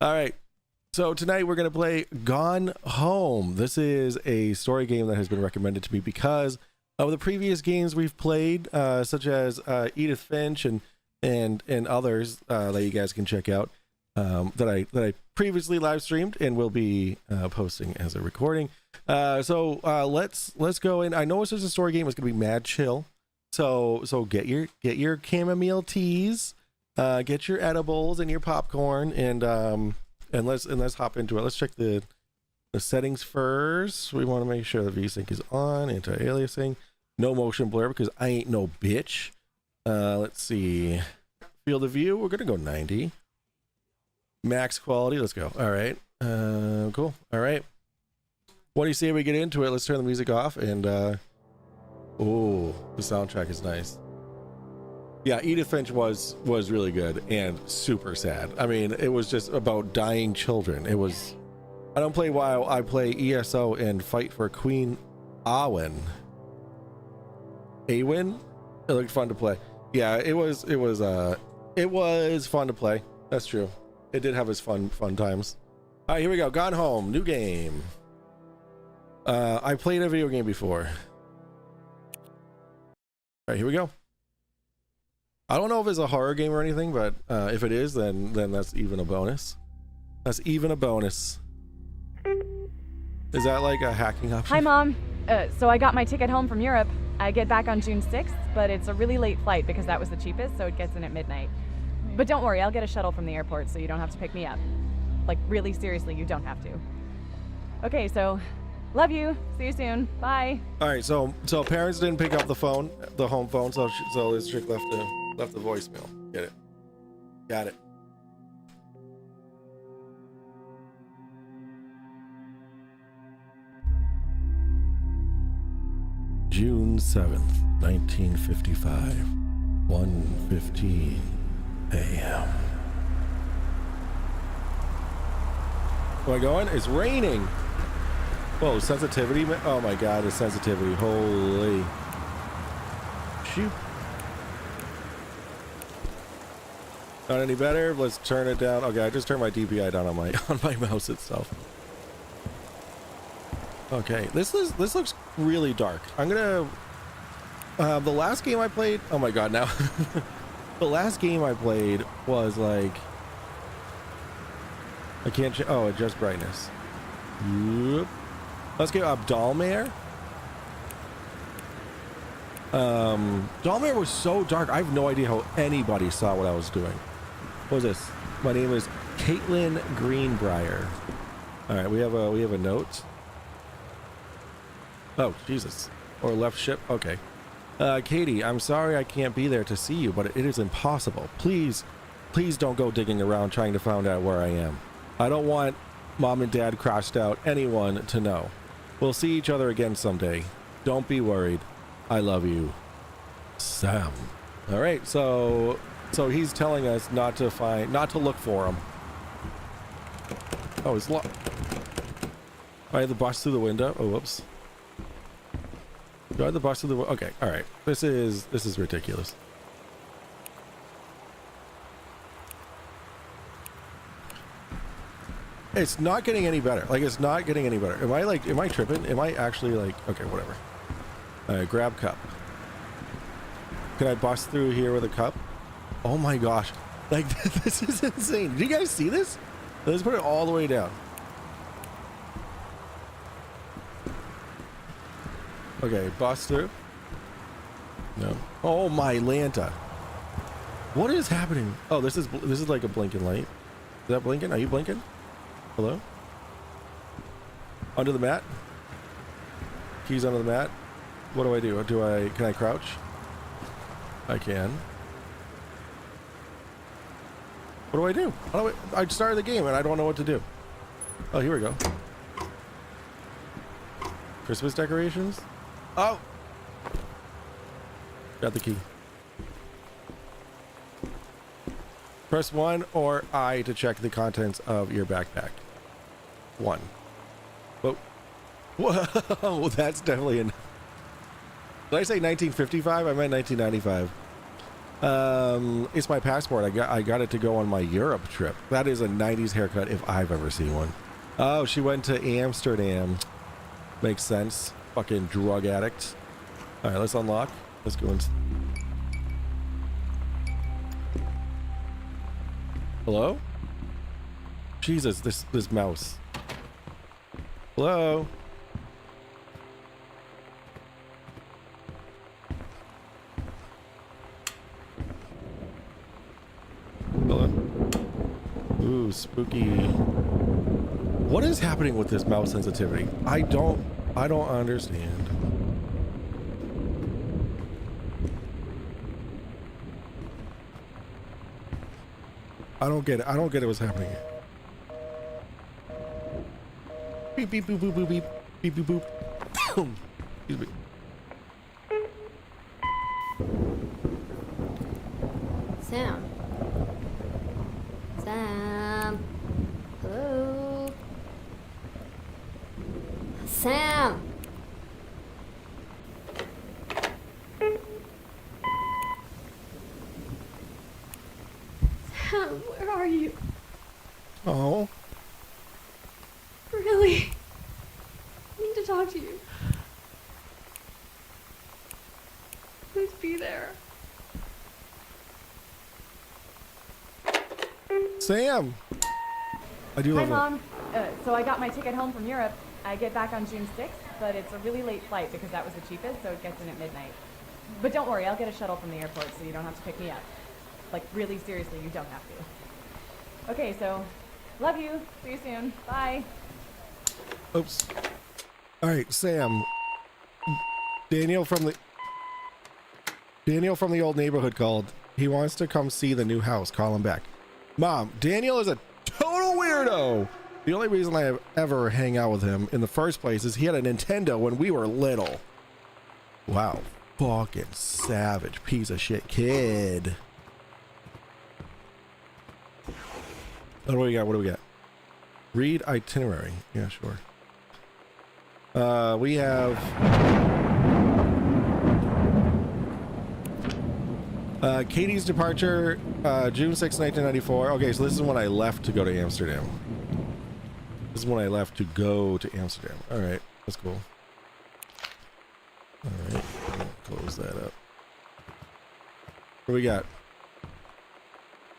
All right. So tonight we're going to play Gone Home. This is a story game that has been recommended to me because of the previous games we've played, such as Edith, Finch, and others that you guys can check out that I previously live streamed and will be posting as a recording. So let's go in. I know this is a story game. It's going to be mad chill. So get your chamomile teas, get your edibles and your popcorn, and let's hop into it. Let's check the settings first. We want to make sure the VSync is on, anti-aliasing, no motion blur because I ain't no bitch. Let's see, field of view, we're gonna go 90. Max quality, let's go. All right, cool. All right, what do you say we get into it? Let's turn the music off and oh, the soundtrack is nice. Yeah, Edith Finch was really good and super sad. I mean, it was just about dying children. It was. I don't play WoW. I play ESO and fight for Queen Awyn. It looked fun to play. Yeah, it was fun to play. That's true. It did have its fun times. All right, here we go. Gone Home, new game. I played a video game before. All right, here we go. I don't know if it's a horror game or anything, but if it is, then that's even a bonus. That's even a bonus. Is that like a hacking option? Hi, Mom. So I got my ticket home from Europe. I get back on June 6th, but it's a really late flight because that was the cheapest, so it gets in at midnight. But don't worry, I'll get a shuttle from the airport so you don't have to pick me up. Like, really, seriously, you don't have to. Okay, so love you. See you soon. Bye. All right, so parents didn't pick up the phone, the home phone, so this chick left the voicemail. Get it? Got it. June 7th, 1955, 1:15 a.m. Am I going? It's raining. Whoa, sensitivity. Oh my god, the sensitivity. Holy. Shoot. Not any better. Let's turn it down. Okay, I just turned my DPI down on my mouse itself. Okay, this looks really dark. I'm gonna the last game I played, oh my god, now the last game I played was like, I can't adjust brightness. Yep. Let's get up Dalmare. Dalmare was so dark. I have no idea how anybody saw what I was doing. What was this? My name is Caitlin Greenbrier. All right, we have a note. Oh, Jesus. Or left ship. Okay. Katie, I'm sorry I can't be there to see you, but it is impossible. Please don't go digging around trying to find out where I am. I don't want Mom and Dad crossed out anyone to know. We'll see each other again someday. Don't be worried. I love you. Sam. All right, so he's telling us not to look for him. Oh, it's locked. I had to bust through the window. Oh, whoops. Do I have to bust through the window? Okay, all right. This is ridiculous. It's not getting any better. Like, it's not getting any better. Am I tripping? Am I actually like, okay, whatever. Grab cup. Can I bust through here with a cup? Oh my gosh. Like, this is insane. Did you guys see this? Let's put it all the way down. Okay, bust through. No. Oh my Lanta. What is happening? Oh, this is like a blinking light. Is that blinking? Are you blinking? Hello? Under the mat? Keys under the mat? What do I do? Can I crouch? I can. What do I do? I started the game and I don't know what to do. Oh, here we go. Christmas decorations? Oh! Got the key. Press 1 or I to check the contents of your backpack. 1. Whoa. Whoa, that's definitely an... Did I say 1955? I meant 1995. It's my passport. I got it to go on my Europe trip. That is a 90s haircut if I've ever seen one. Oh, she went to Amsterdam. Makes sense. Fucking drug addict. All right, let's unlock. Let's go in. Hello? Jesus, this mouse. Hello? Hello? Ooh, spooky. What is happening with this mouse sensitivity? I don't understand. I don't get it. I don't get it what's happening here. Beep beep boop boop boop beep beep boop boop. Excuse me. Sam. Sam. Hello. Sam. Sam, where are you? Oh. Really? I need to talk to you. Please be there. Sam. I do Hi, love Mom. So I got my ticket home from Europe. I get back on June 6th, but it's a really late flight because that was the cheapest, so it gets in at midnight. But don't worry, I'll get a shuttle from the airport so you don't have to pick me up. Like, really seriously, you don't have to. Okay, so love you. See you soon. Bye. Oops. All right, Sam. Daniel from the old neighborhood called. He wants to come see the new house. Call him back. Mom, Daniel is a total weirdo. The only reason I ever hang out with him in the first place is he had a Nintendo when we were little. Wow. Fucking savage piece of shit kid. What do we got? What do we got? Read itinerary. Yeah, sure. We have Katie's departure, June 6, 1994. Okay, so this is when I left to go to Amsterdam. This is when I left to go to Amsterdam. All right, that's cool. All right, close that up. What do we got?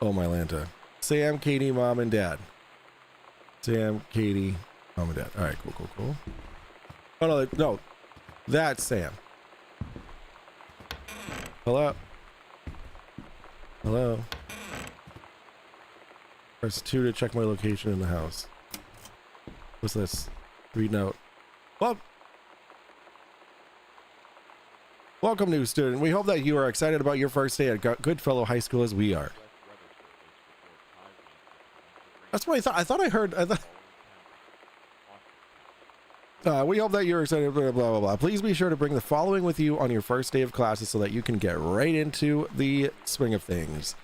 Oh, my Lanta. Sam, Katie, Mom, and Dad. Sam, Katie, Mom, and Dad. All right, cool, cool, cool. Oh, no, no. That's Sam. Hello? Hello? Press 2 to check my location in the house. What's this? Read note. Well, welcome, new student. We hope that you are excited about your first day at Goodfellow High School as we are. That's what I thought. I thought I heard. We hope that you're excited. Blah, blah, blah, blah. Please be sure to bring the following with you on your first day of classes so that you can get right into the swing of things.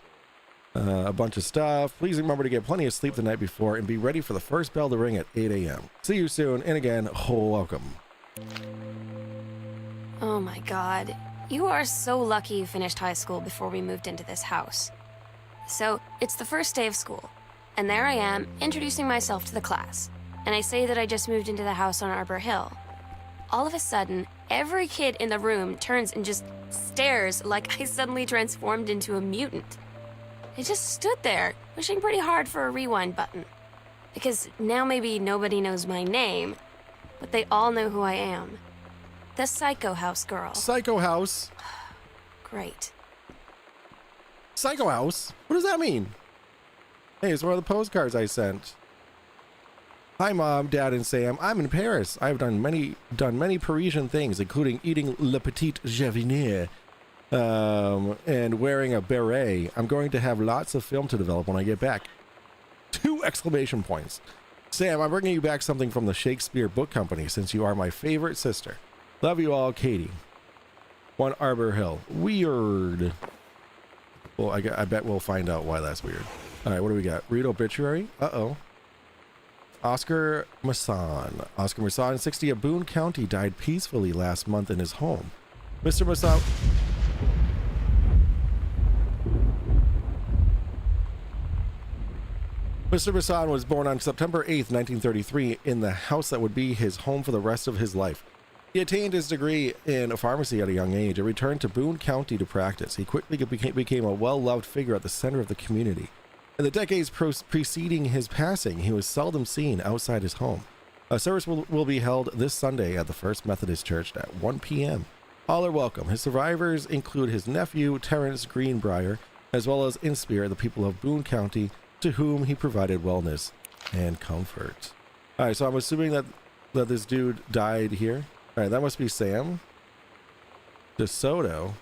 A bunch of stuff. Please remember to get plenty of sleep the night before and be ready for the first bell to ring at 8 a.m. See you soon. And again, welcome. Oh my God. You are so lucky you finished high school before we moved into this house. So, it's the first day of school. And there I am, introducing myself to the class. And I say that I just moved into the house on Arbor Hill. All of a sudden, every kid in the room turns and just stares like I suddenly transformed into a mutant. I just stood there, wishing pretty hard for a rewind button. Because now maybe nobody knows my name, but they all know who I am. The Psycho House girl. Psycho House? Great. Psycho House? What does that mean? Hey, it's one of the postcards I sent. Hi, Mom, Dad, and Sam. I'm in Paris. I've done many Parisian things, including eating Le Petit Javinier, and wearing a beret. I'm going to have lots of film to develop when I get back. 2 exclamation points. Sam, I'm bringing you back something from the Shakespeare Book Company since you are my favorite sister. Love you all, Katie. 1 Arbor Hill. Weird. Well, I bet we'll find out why that's weird. All right, what do we got? Read obituary. Uh-oh. Oscar Masson. Oscar Masson, 60 of Boone County, died peacefully last month in his home. Mr. Masson... Mr. Bassan was born on September 8th, 1933, in the house that would be his home for the rest of his life. He attained his degree in pharmacy at a young age and returned to Boone County to practice. He quickly became a well-loved figure at the center of the community. In the decades preceding his passing, he was seldom seen outside his home. A service will be held this Sunday at the First Methodist Church at 1 p.m. All are welcome. His survivors include his nephew, Terrence Greenbrier, as well as in spirit the people of Boone County, to whom he provided wellness and comfort. All right, so I'm assuming that this dude died here. All right, that must be Sam. DeSoto.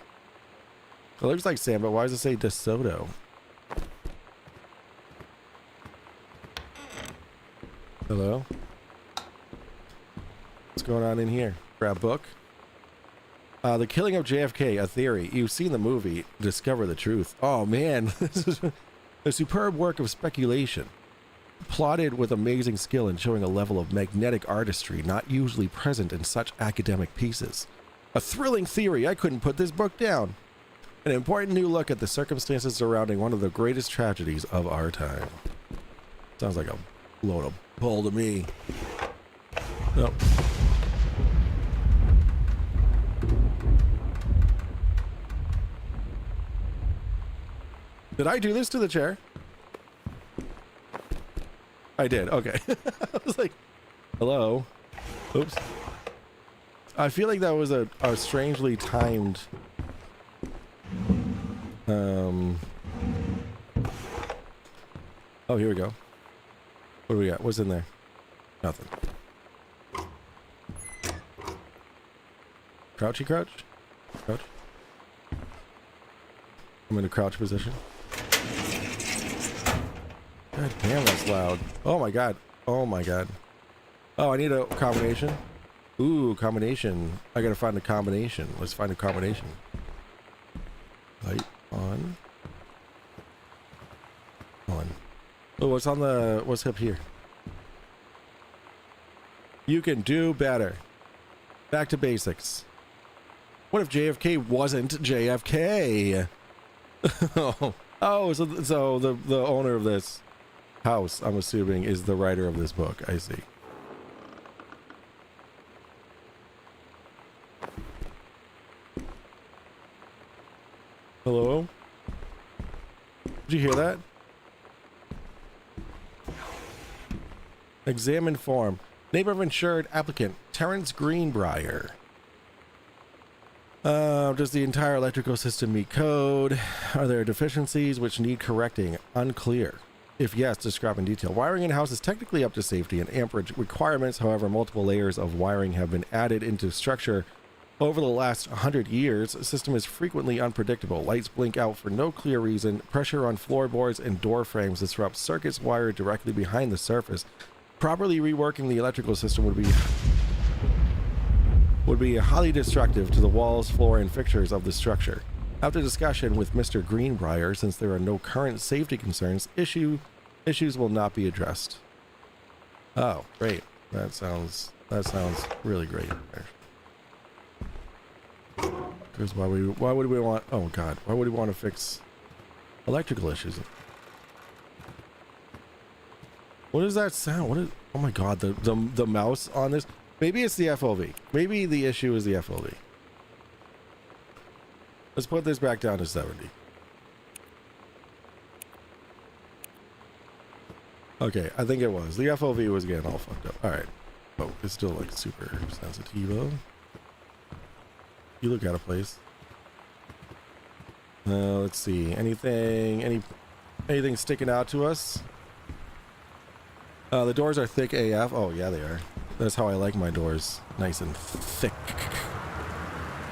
It looks like Sam, but why does it say DeSoto? Hello? What's going on in here? Grab book. The killing of JFK, a theory. You've seen the movie, Discover the Truth. Oh man, this is a superb work of speculation, plotted with amazing skill and showing a level of magnetic artistry not usually present in such academic pieces. A thrilling theory, I couldn't put this book down. An important new look at the circumstances surrounding one of the greatest tragedies of our time. Sounds like a load of bull to me. Nope. Did I do this to the chair? I did. Okay. I was like, hello. Oops. I feel like that was a strangely timed. Oh, here we go. What do we got? What's in there? Nothing. Crouchy crouch? Crouch. I'm in a crouch position. God damn, that's loud. Oh my god. Oh my god. Oh, I need a combination. Ooh, combination. I gotta find a combination. Let's find a combination. Light on. On. Oh, what's on the... What's up here? You can do better. Back to basics. What if JFK wasn't JFK? Oh, so the owner of this house, I'm assuming, is the writer of this book. I see. Hello? Did you hear that? Examine form. Name of insured applicant, Terrence Greenbrier. Does the entire electrical system meet code? Are there deficiencies which need correcting? Unclear. If yes, describe in detail. Wiring in house is technically up to safety and amperage requirements. However, multiple layers of wiring have been added into structure over the last 100 years. The system is frequently unpredictable. Lights blink out for no clear reason. Pressure on floorboards and door frames disrupts circuits wired directly behind the surface. Properly reworking the electrical system would be highly destructive to the walls, floor, and fixtures of the structure. After discussion with Mr. Greenbrier, since there are no current safety concerns, issues will not be addressed. Oh, great. That sounds really great. Because why would we want... Oh god, why would we want to fix electrical issues? What is that sound? What is... Oh my god, the mouse on this... Maybe it's the FOV. Maybe the issue is the FOV. Let's put this back down to 70. Okay, I think it was. The FOV was getting all fucked up. Alright. Oh, it's still like super sensitivo. You look out of place. Let's see. Anything sticking out to us? The doors are thick AF. Oh, yeah, they are. That's how I like my doors. Nice and thick.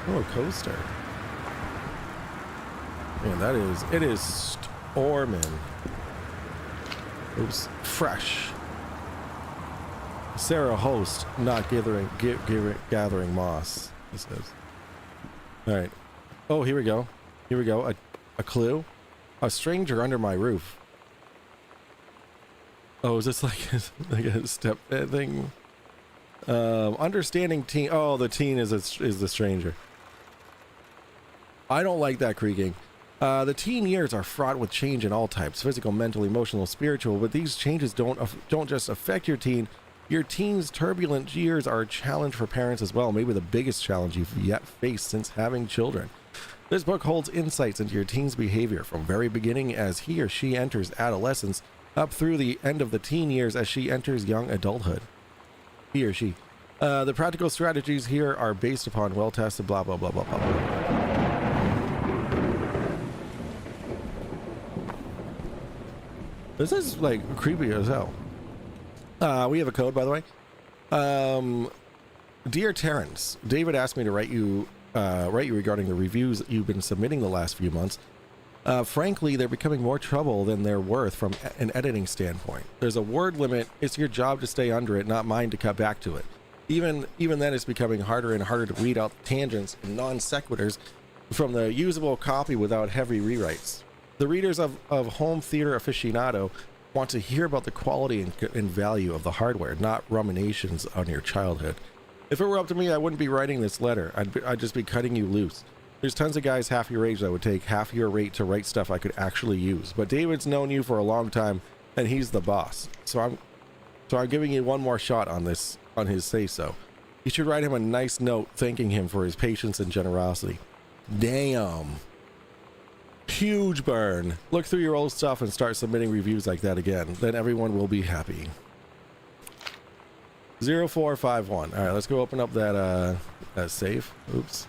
Oh, a coaster. Man, it is storming. Oops. Fresh. Sarah host, not gathering moss, it says. Alright. Oh, here we go. Here we go. A clue. A stranger under my roof. Oh, is this like a step thing? Understanding teen. Oh, the teen is the stranger. I don't like that creaking. The teen years are fraught with change in all types, physical, mental, emotional, spiritual, but these changes don't just affect your teen. Your teen's turbulent years are a challenge for parents as well, maybe the biggest challenge you've yet faced since having children. This book holds insights into your teen's behavior from very beginning as he or she enters adolescence up through the end of the teen years as she enters young adulthood. He or she. The practical strategies here are based upon well-tested blah, blah, blah, blah, blah. This is like creepy as hell. We have a code, by the way. Dear Terrence, David asked me to write you regarding the reviews that you've been submitting the last few months. Frankly, they're becoming more trouble than they're worth from an editing standpoint. There's a word limit. It's your job to stay under it, not mine to cut back to it. Even then, it's becoming harder and harder to weed out tangents and non sequiturs from the usable copy without heavy rewrites. The readers of Home Theater Aficionado want to hear about the quality and value of the hardware, not ruminations on your childhood. If it were up to me, I wouldn't be writing this letter. I'd just be cutting you loose. There's tons of guys half your age that would take half your rate to write stuff I could actually use. But David's known you for a long time, and he's the boss. So I'm giving you one more shot on this, on his say-so. You should write him a nice note thanking him for his patience and generosity. Damn. Huge burn. Look through your old stuff and start submitting reviews like that again. Then everyone will be happy. 0451. All right, let's go open up that safe. Oops.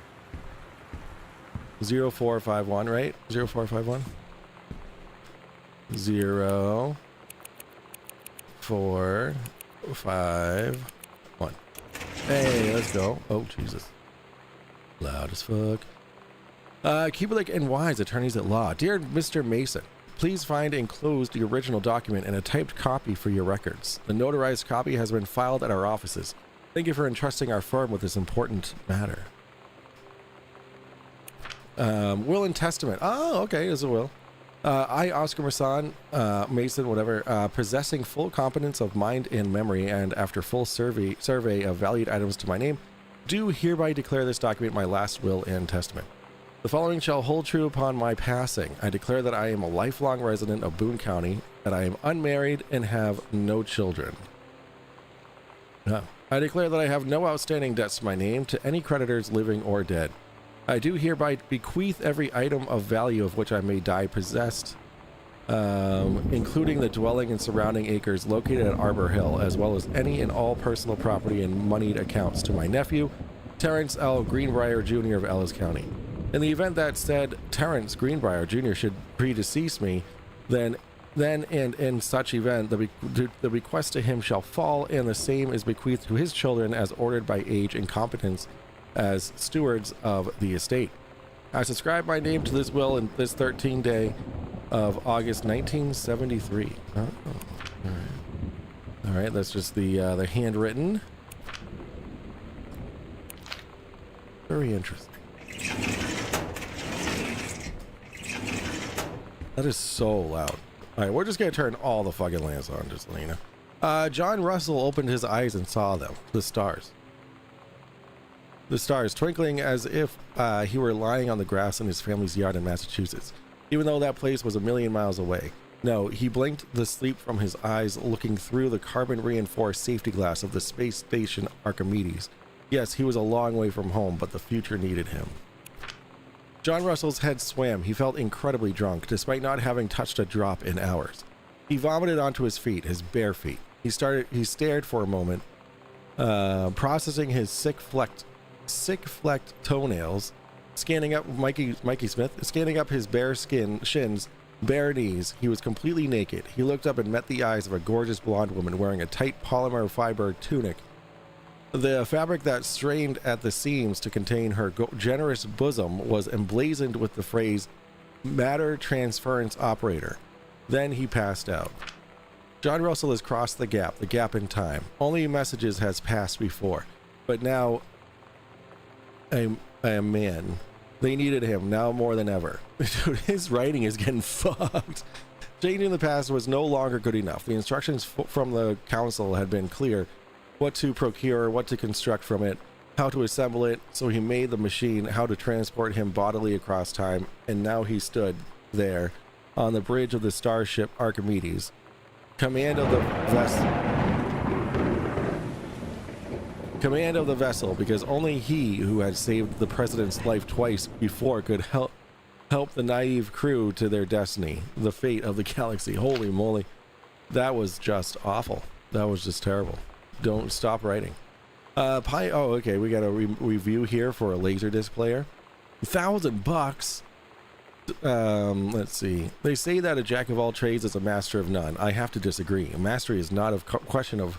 0451, right? 0451. 0451. Hey, let's go. Oh, Jesus. Loud as fuck. Kubelik and Wise, attorneys at law. Dear Mr. Mason, please find enclosed the original document and a typed copy for your records. The notarized copy has been filed at our offices. Thank you for entrusting our firm with this important matter. Will and testament. Oh, okay, there's a will. I, Oscar Mason, whatever, possessing full competence of mind and memory, and after full survey of valued items to my name, do hereby declare this document my last will and testament. The following shall hold true upon my passing. I declare that I am a lifelong resident of Boone County, that I am unmarried and have no children. No. I declare that I have no outstanding debts to my name to any creditors living or dead. I do hereby bequeath every item of value of which I may die possessed, including the dwelling and surrounding acres located at Arbor Hill, as well as any and all personal property and moneyed accounts to my nephew, Terrence L. Greenbrier Jr. of Ellis County. In the event that said Terrence Greenbrier Jr. should predecease me, then and in such event the bequest to him shall fall, and the same is bequeathed to his children as ordered by age and competence as stewards of the estate. I subscribe my name to this will in this 13th day of August 1973. Oh, all right, that's just the handwritten. Very interesting. That is so loud. All right, we're just gonna turn all the fucking lamps on, just so you know. John Russell opened his eyes and saw them, the stars. The stars twinkling as if he were lying on the grass in his family's yard in Massachusetts, even though that place was a million miles away. No, he blinked the sleep from his eyes, looking through the carbon-reinforced safety glass of the space station Archimedes. Yes, he was a long way from home, but the future needed him. John Russell's head swam. He felt incredibly drunk, despite not having touched a drop in hours. He vomited onto his feet, his bare feet. He stared for a moment, processing his sick-flecked toenails, scanning up Mikey Smith, scanning up his bare shins, bare knees. He was completely naked. He looked up and met the eyes of a gorgeous blonde woman wearing a tight polymer fiber tunic. The fabric that strained at the seams to contain her generous bosom was emblazoned with the phrase, "Matter Transference Operator." Then he passed out. John Russell has crossed the gap in time. Only messages has passed before, but now I am man. They needed him now more than ever. Dude, his writing is getting fucked. Changing the past was no longer good enough. The instructions from the council had been clear. What to procure, what to construct from it. how to assemble it, so he made the machine how to transport him bodily across time, and now he stood there on the bridge of the starship Archimedes. Command of the vessel, because only he who had saved the president's life twice before could help the naive crew to their destiny, the fate of the galaxy. Holy moly, that was just awful. That was just terrible. Don't stop writing. Oh, okay, we got a review here for a Laserdisc player. $1,000. Let's see. They say that a jack of all trades is a master of none. I have to disagree. Mastery is not a question of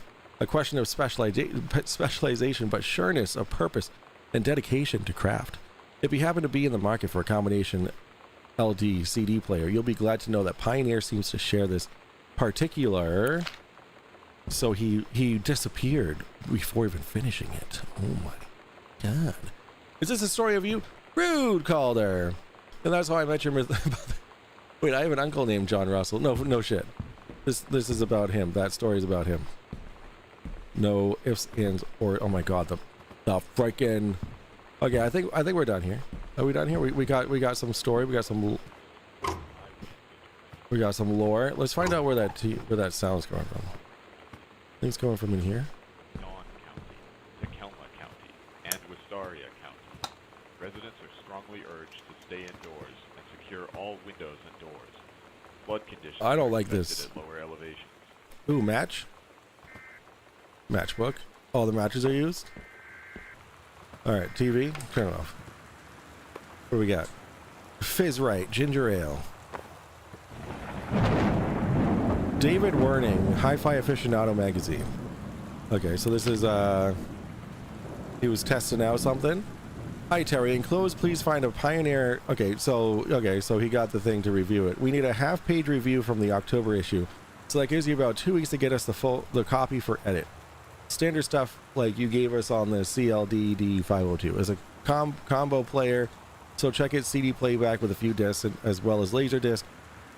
specialization, but sureness of purpose and dedication to craft. If you happen to be in the market for a combination LD CD player, you'll be glad to know that Pioneer seems to share this particular. So he disappeared before even finishing it. Oh my god. Is this a story of you? Rude Calder. And that's how I met your wait, I have an uncle named John Russell. No shit. This is about him. That story is about him. No ifs, ands, or oh my god, the freaking. Okay, I think we're done here. Are we done here? We got some story. We got some lore. Let's find out where that sound's coming from. I think it's coming from in here. Non-county, Tacoma County, and Wistaria County. Residents are strongly urged to stay indoors and secure all windows and doors. Flood conditions. I don't like this. At lower elevations. Ooh, matchbook. All the matches are used. All right, TV, turn it off. What do we got? Fizz Right, ginger ale. David Werning, Hi-Fi Aficionado magazine. Okay, so this is he was testing out something. Hi Terry, enclosed please find a Pioneer. Okay, so he got the thing to review it. We need a half-page review from the October issue. So that gives you about 2 weeks to get us the copy for edit. Standard stuff like you gave us on the CLD D502 as a combo player. So check it, CD playback with a few discs as well as Laserdisc.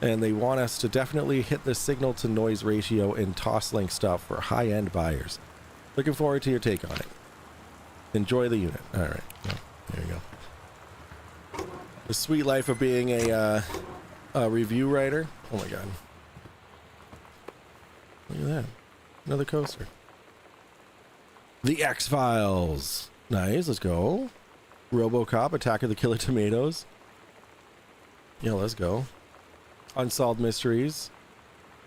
And they want us to definitely hit the signal to noise ratio and Toslink stuff for high-end buyers. Looking forward to your take on it. Enjoy the unit. All right, well, there you go. The sweet life of being a review writer. Oh my god. Look at that. Another coaster. The X-Files. Nice, let's go. RoboCop, Attack of the Killer Tomatoes. Yeah, let's go. Unsolved Mysteries.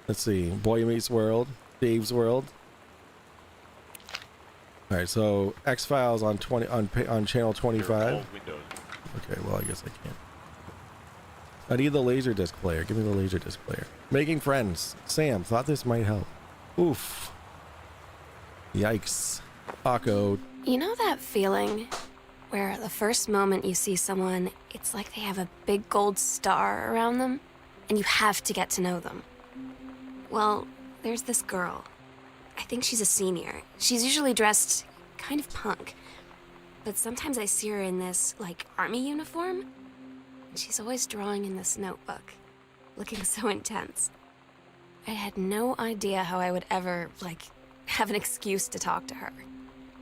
Let's see. Boy Meets World. Dave's World. All right, so X-Files on channel 25. Okay, well I guess I can't. I need the Laserdisc player. Give me the Laserdisc player. Making Friends. Sam thought this might help. Oof. Yikes. Paco. You know that feeling where the first moment you see someone, it's like they have a big gold star around them, and you have to get to know them? Well, there's this girl. I think she's a senior. She's usually dressed kind of punk, but sometimes I see her in this, like, army uniform, and she's always drawing in this notebook, looking so intense. I had no idea how I would ever, like, have an excuse to talk to her.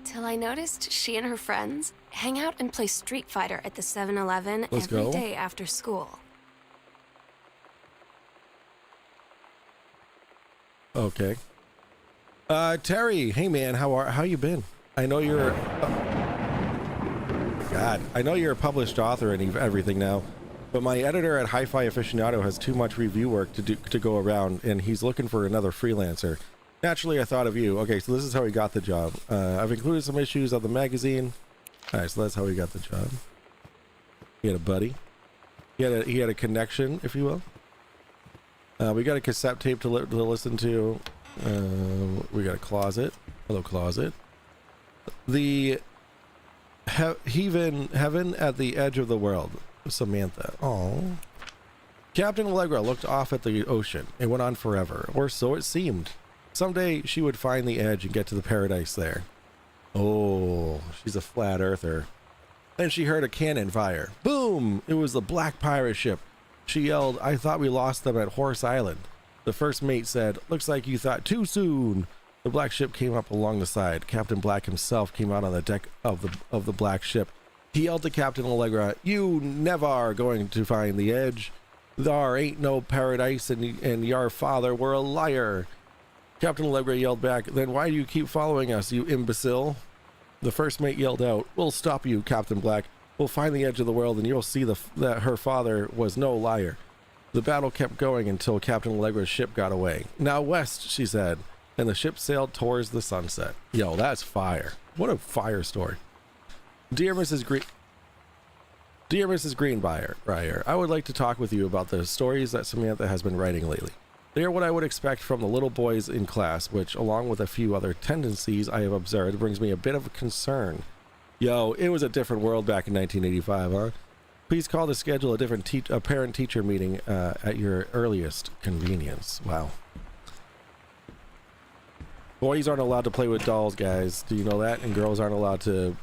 Till I noticed she and her friends hang out and play Street Fighter at the 7-Eleven every day after school. Okay. Terry, hey man, how you been? I know you're God, I know you're a published author and everything now, but my editor at Hi-Fi Aficionado has too much review work to go around, and he's looking for another freelancer. Naturally, I thought of you. Okay, so this is how he got the job. I've included some issues of the magazine. All right, so that's how he got the job. He had a buddy. He had a connection, if you will. We got a cassette tape to listen to. We got a closet. Hello, closet. The heaven at the edge of the world. Samantha. Oh. Captain Allegra looked off at the ocean. It went on forever, or so it seemed. Someday she would find the edge and get to the paradise there. Oh, she's a flat earther. Then she heard a cannon fire. Boom! It was the black pirate ship. She yelled, "I thought we lost them at Horse Island." The first mate said, "Looks like you thought too soon." The black ship came up along the side. Captain Black himself came out on the deck of the black ship. He yelled to Captain Allegra, "You never are going to find the edge. There ain't no paradise, and your father were a liar." Captain Allegra yelled back, "Then why do you keep following us, you imbecile?" The first mate yelled out, "We'll stop you, Captain Black. We'll find the edge of the world, and you'll see that her father was no liar." The battle kept going until Captain Allegra's ship got away. "Now west," she said, and the ship sailed towards the sunset. Yo, that's fire. What a fire story. Dear Mrs. Greenbrier, I would like to talk with you about the stories that Samantha has been writing lately. They are what I would expect from the little boys in class, which, along with a few other tendencies I have observed, brings me a bit of concern. Yo, it was a different world back in 1985, huh? Please call to schedule a parent-teacher meeting at your earliest convenience. Wow. Boys aren't allowed to play with dolls, guys. Do you know that? And girls aren't allowed to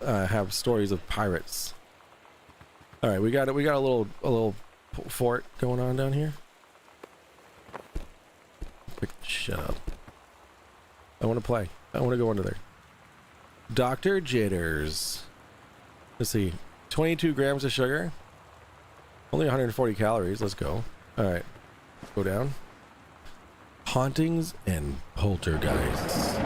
have stories of pirates. All right, we got a little fort going on down here. Shut up. I want to play. I want to go under there. Dr. Jitters. Let's see. 22 grams of sugar. Only 140 calories. Let's go. All right. Go down. Hauntings and poltergeists.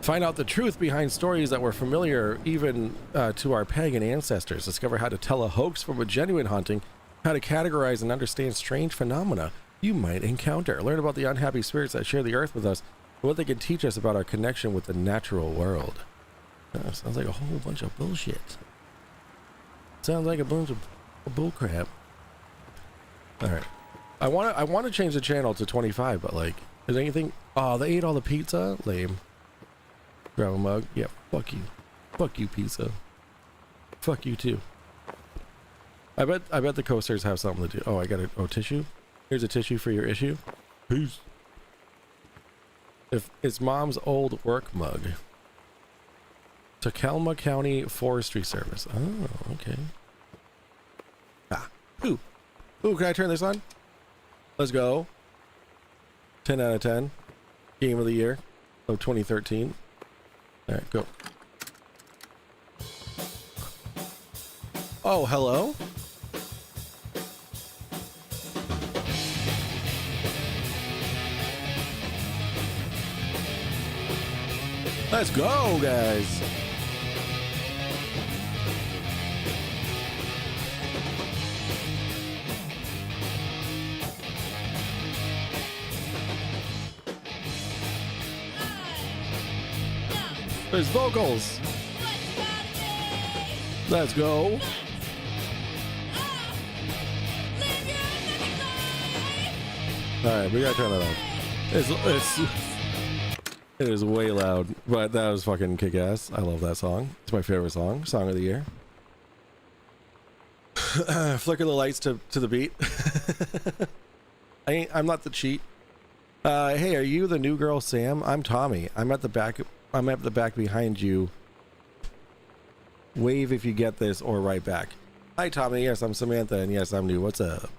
Find out the truth behind stories that were familiar even to our pagan ancestors. Discover how to tell a hoax from a genuine haunting. How to categorize and understand strange phenomena you might encounter. Learn about the unhappy spirits that share the earth with us and what they can teach us about our connection with the natural world. Sounds like a whole bunch of bullshit. Sounds like a bunch of bullcrap. Alright. I want to change the channel to 25, but like, is anything... Oh, they ate all the pizza? Lame. Grab a mug. Yeah, fuck you. Fuck you, pizza. Fuck you too. I bet the coasters have something to do. Oh, I got a tissue. Here's a tissue for your issue. Peace. If it's mom's old work mug. Tacoma County Forestry Service. Oh, okay. Ah. Ooh. Ooh, can I turn this on? Let's go. 10 out of 10. Game of the year of 2013. All right, go. Oh, hello? Let's go, guys. There's vocals. Let's go. Alright, we gotta turn that on. It is way loud, but that was fucking kick-ass. I love that song. It's my favorite song. Song of the year. Flicker the lights to the beat. I'm not the cheat. Hey, are you the new girl, Sam? I'm Tommy. I'm at the back behind you. Wave if you get this, or right back. Hi, Tommy. Yes, I'm Samantha, and yes, I'm new. What's up?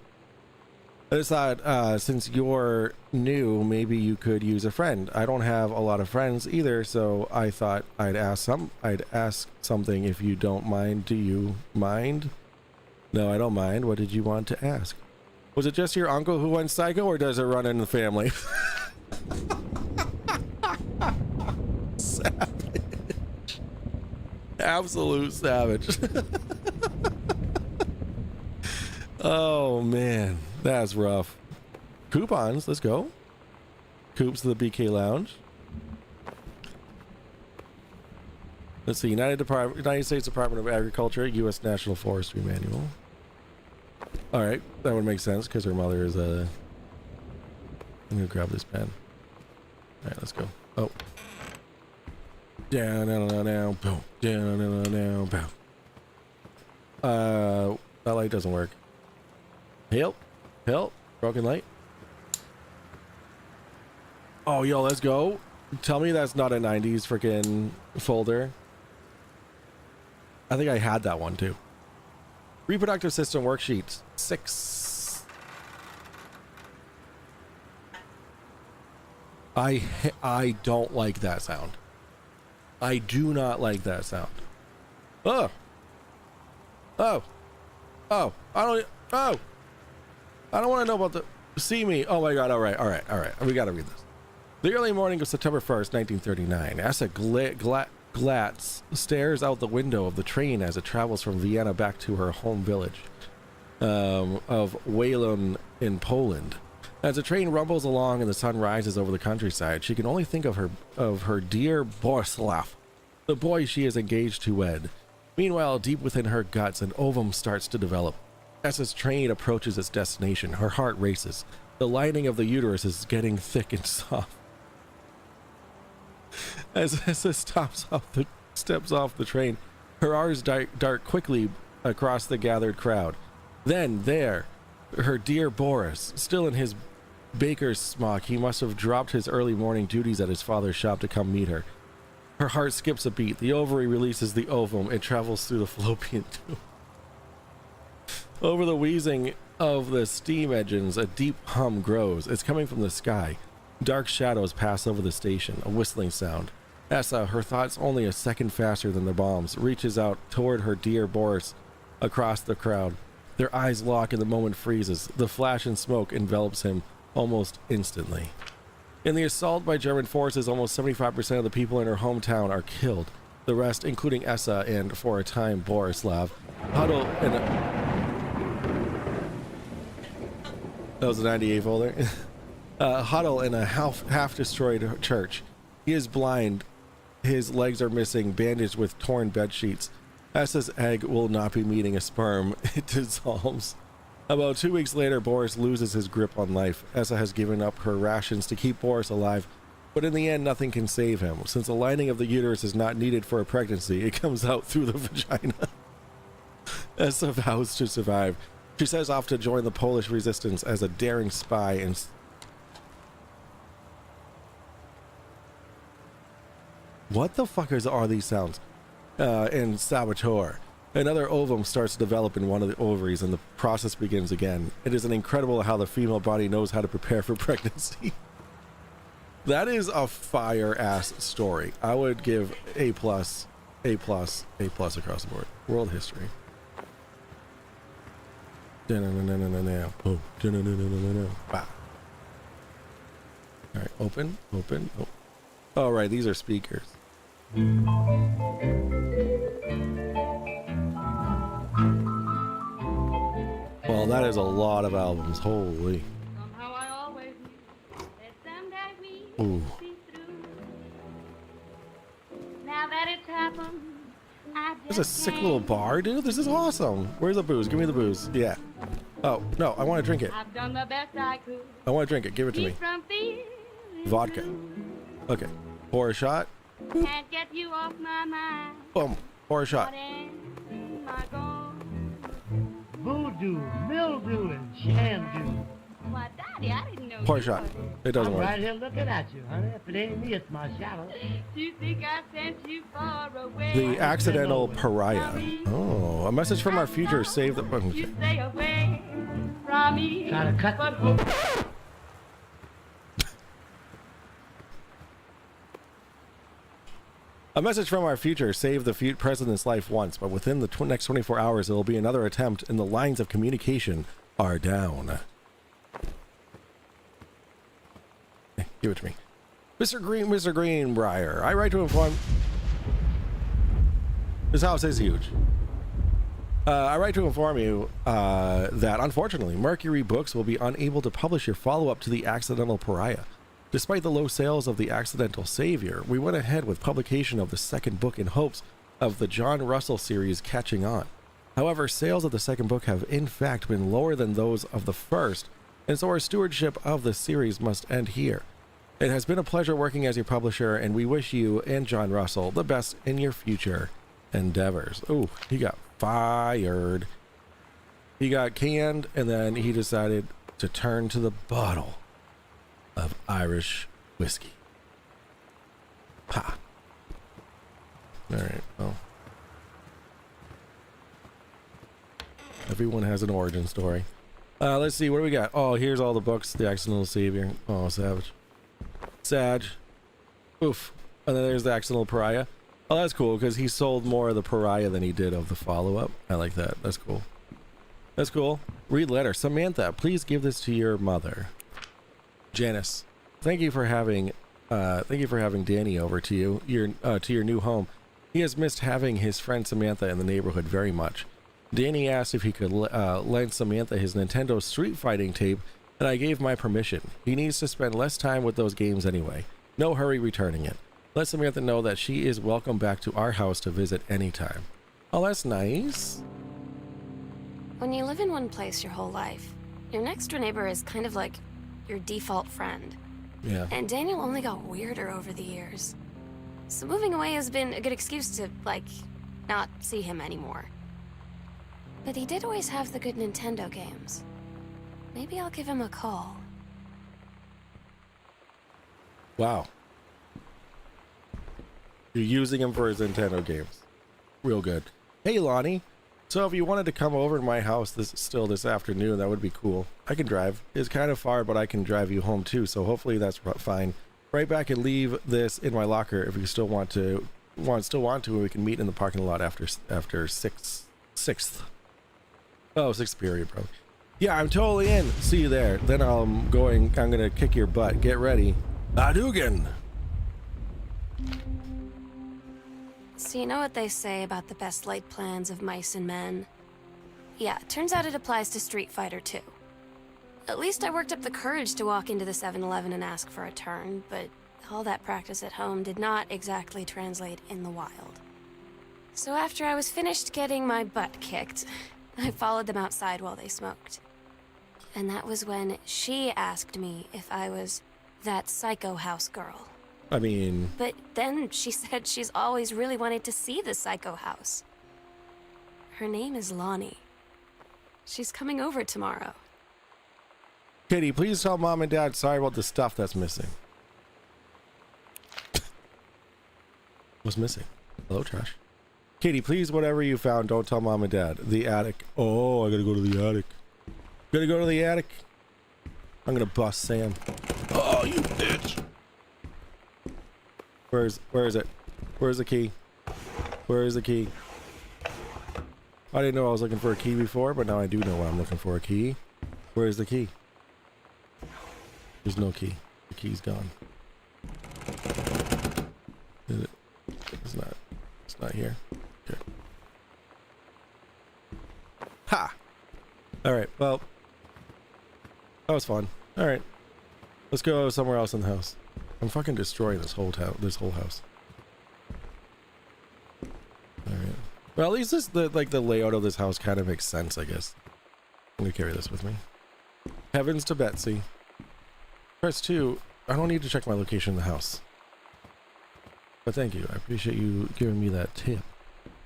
I just thought, since you're new, maybe you could use a friend. I don't have a lot of friends either, so I thought I'd ask something if you don't mind. Do you mind? No, I don't mind. What did you want to ask? Was it just your uncle who went psycho, or does it run in the family? Savage. Absolute savage. Oh, man. That's rough. Coupons, let's go. Coops to the BK Lounge. Let's see, United States Department of Agriculture, U.S. National Forestry Manual. All right, that would make sense because her mother is a... I'm gonna grab this pen. All right, let's go. Oh. Down, down, down, down, boom. Down, down, down, down, boom. That light doesn't work. Help. Help. Broken light. Oh, yo, let's go. Tell me that's not a 90s freaking folder. I think I had that one too. Reproductive system worksheet 6. I don't like that sound. I do not like that sound. Oh. Oh. Oh. I don't want to know about the... See me. Oh my God. All right. We got to read this. The early morning of September 1st, 1939, Asa Glatz stares out the window of the train as it travels from Vienna back to her home village of Wałun in Poland. As the train rumbles along and the sun rises over the countryside, she can only think of her dear Borislav, the boy she is engaged to wed. Meanwhile, deep within her guts, an ovum starts to develop. As this train approaches its destination, her heart races. The lining of the uterus is getting thick and soft. As Essa steps off the train, her eyes dart quickly across the gathered crowd. Then, there, her dear Boris, still in his baker's smock. He must have dropped his early morning duties at his father's shop to come meet her. Her heart skips a beat. The ovary releases the ovum. It travels through the fallopian tube. Over the wheezing of the steam engines, a deep hum grows. It's coming from the sky. Dark shadows pass over the station, a whistling sound. Essa, her thoughts only a second faster than the bombs, reaches out toward her dear Boris across the crowd. Their eyes lock and the moment freezes. The flash and smoke envelops him almost instantly. In the assault by German forces, almost 75% of the people in her hometown are killed. The rest, including Essa and, for a time, Borislav, huddle in a... That was a 98 folder. Huddle in a half-destroyed church. He is blind. His legs are missing, bandaged with torn bed sheets. Essa's egg will not be meeting a sperm. It dissolves. About 2 weeks later, Boris loses his grip on life. Essa has given up her rations to keep Boris alive, but in the end, nothing can save him. Since the lining of the uterus is not needed for a pregnancy, it comes out through the vagina. Essa vows to survive. She sets off to join the Polish resistance as a daring spy and... What the fuckers are these sounds? And saboteur. Another ovum starts to develop in one of the ovaries and the process begins again. It is incredible how the female body knows how to prepare for pregnancy. That is a fire-ass story. I would give A+, A+, A+ across the board. World history. Oh. Wow. All right, open. Oh. All right, these are speakers. Well, that is a lot of albums. Holy. Somehow I always knew that someday we Ooh. would see through. Now that it's happened, I There's a sick little bar, dude. This is awesome. Where's the booze? Give me the booze. Yeah. Oh, no, I want to drink it. I've done the best I could. I want to drink it. Give it to me. Keep from feeling Vodka. blue. Okay. Pour a shot. Can't get you off my mind. Boom. Pour a shot. What am I gonna Voodoo, mildew, and shandu. Why, Daddy, I didn't know Pour a you shot. were- It doesn't I'm work. right here looking at you, honey. If it ain't me, it's my shadow. Do you think I sent you far away? The accidental pariah. Oh, a message from our future. Save the... Okay. You stay away from me. Try to cut But A message from our future. Save the president's life once, but within the next 24 hours, there will be another attempt and the lines of communication are down. Hey, give it to me. Mr. Greenbrier, I write to inform... This house is huge. I write to inform you that, unfortunately, Mercury Books will be unable to publish your follow-up to The Accidental Pariah. Despite the low sales of The Accidental Savior, we went ahead with publication of the second book in hopes of the John Russell series catching on. However, sales of the second book have in fact been lower than those of the first, and so our stewardship of the series must end here. It has been a pleasure working as your publisher, and we wish you and John Russell the best in your future endeavors. Oh, he got fired. He got canned, and then he decided to turn to the bottle of Irish whiskey. Ha. All right, well. Everyone has an origin story. Let's see, what do we got? Oh, here's all the books. The Accidental Savior. Oh, savage. Sag. Oof. And then there's the accidental pariah. Oh, that's cool because he sold more of the pariah than he did of the follow-up. I like that. That's cool. That's cool. Read letter. Samantha, please give this to your mother. Janice, thank you for having Danny over to your new home. He has missed having his friend Samantha in the neighborhood very much. Danny asked if he could lend Samantha his Nintendo Street Fighting tape, and I gave my permission. He needs to spend less time with those games anyway. No hurry returning it. Let Samantha know that she is welcome back to our house to visit anytime. Oh, that's nice. When you live in one place your whole life, your next door neighbor is kind of like your default friend. Yeah. And Daniel only got weirder over the years. So moving away has been a good excuse to, like, not see him anymore. But he did always have the good Nintendo games. Maybe I'll give him a call. Wow. You're using him for his Nintendo games. Real good. Hey, Lonnie. So if you wanted to come over to my house this afternoon, that would be cool. I can drive. It's kind of far, but I can drive you home too, so hopefully that's fine. Right back and leave this in my locker if you still want to, we can meet in the parking lot after 6th. Oh, 6th period, probably. Yeah, I'm totally in. See you there. Then I'm gonna kick your butt. Get ready. Hadouken! So you know what they say about the best laid plans of mice and men? Yeah, turns out it applies to Street Fighter too. At least I worked up the courage to walk into the 7-Eleven and ask for a turn, but all that practice at home did not exactly translate in the wild. So after I was finished getting my butt kicked, I followed them outside while they smoked. And that was when she asked me if I was that psycho house girl. I mean... But then she said she's always really wanted to see the psycho house. Her name is Lonnie. She's coming over tomorrow. Katie, please tell Mom and Dad sorry about the stuff that's missing. What's missing? Hello, trash. Katie, please, whatever you found, don't tell Mom and Dad. The attic. Oh, I gotta go to the attic. Gotta go to the attic. I'm gonna bust Sam. Oh, you bitch! Where is it? Where's the key? Where is the key? I didn't know I was looking for a key before, but now I do know why I'm looking for a key. Where's the key? There's no key. The key's gone. Is it? It's not. It's not here. Okay. Ha! Alright, well. That was fun. Alright. Let's go somewhere else in the house. I'm fucking destroying this whole house. Alright. Well, at least the layout of this house kind of makes sense, I guess. I'm gonna carry this with me. Heavens to Betsy. Press 2. I don't need to check my location in the house. But thank you. I appreciate you giving me that tip.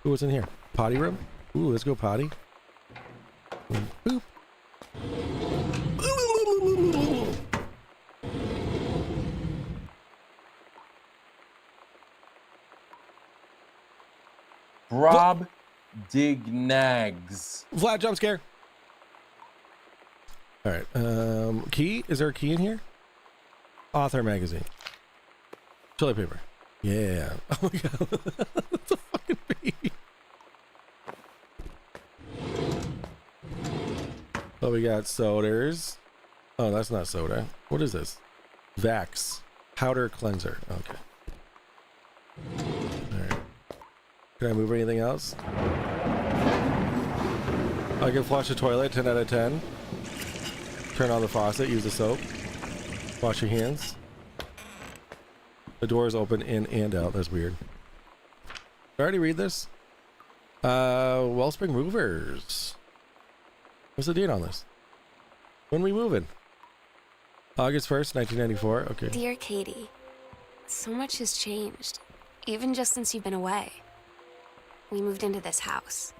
Ooh, what's in here? Potty room? Ooh, let's go potty. Boop. Rob Dignags. Flat jump scare. All right. Key? Is there a key in here? Author magazine. Toilet paper. Yeah. Oh my god. That's a fucking baby. Oh, we got sodas. Oh, that's not soda. What is this? Vax. Powder cleanser. Okay. Alright. Can I move anything else? I can flush the toilet, 10 out of 10. Turn on the faucet, use the soap. Wash your hands. The door is open in and out. That's weird. Did I already read this? Wellspring Movers. What's the date on this? When we moving? August 1st, 1994. Okay. Dear Katie, so much has changed, even just since you've been away. We moved into this house.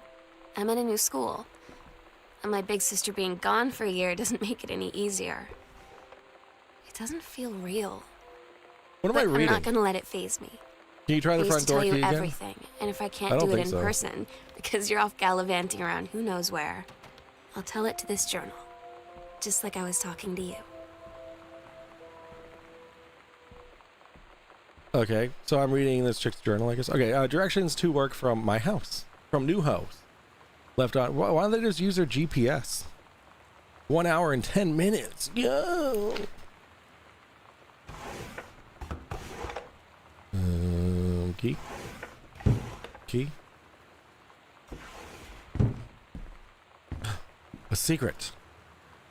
I'm in a new school. And my big sister being gone for a year doesn't make it any easier. It doesn't feel real. What am I reading? I'm not gonna let it faze me. Can you try the I front used to door tell key you again? everything, and if I I can't don't do it think in so. person, because you're off gallivanting around who knows where, I'll tell it to this journal. Just like I was talking to you. Okay, so I'm reading this chick's journal, I guess. Okay, directions to work from my house. From new house. Left on. Why don't they just use their GPS? 1 hour and 10 minutes. Yo! Key? Key? A secret.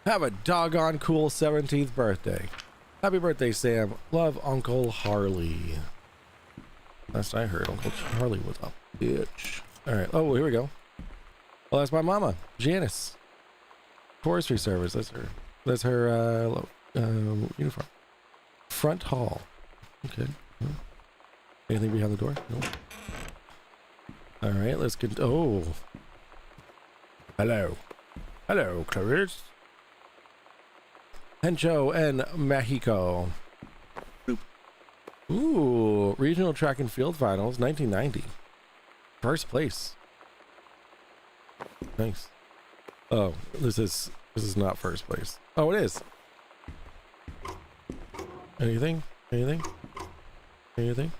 Have a doggone cool 17th birthday. Happy birthday, Sam. Love, Uncle Harley. Last I heard, Uncle Charlie was a bitch. Alright, oh, here we go. Well, that's my mama, Janice. Forestry service, that's her uniform. Front hall. Okay. Anything behind the door? No. Alright, let's get, oh. Hello. Hello, Clarice. Hencho and Mexico. Ooh, regional track and field finals, 1990. First place. Nice. Oh, this is not first place. Oh, it is. Anything? Anything? Anything?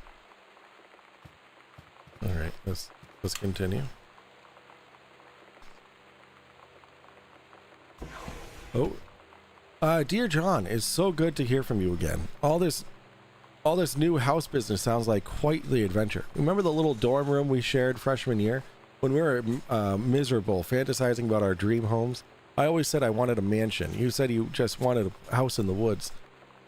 All right, let's continue. Oh. Dear John, it's so good to hear from you again. All this new house business sounds like quite the adventure. Remember the little dorm room we shared freshman year? When we were miserable, fantasizing about our dream homes? I always said I wanted a mansion. You said you just wanted a house in the woods.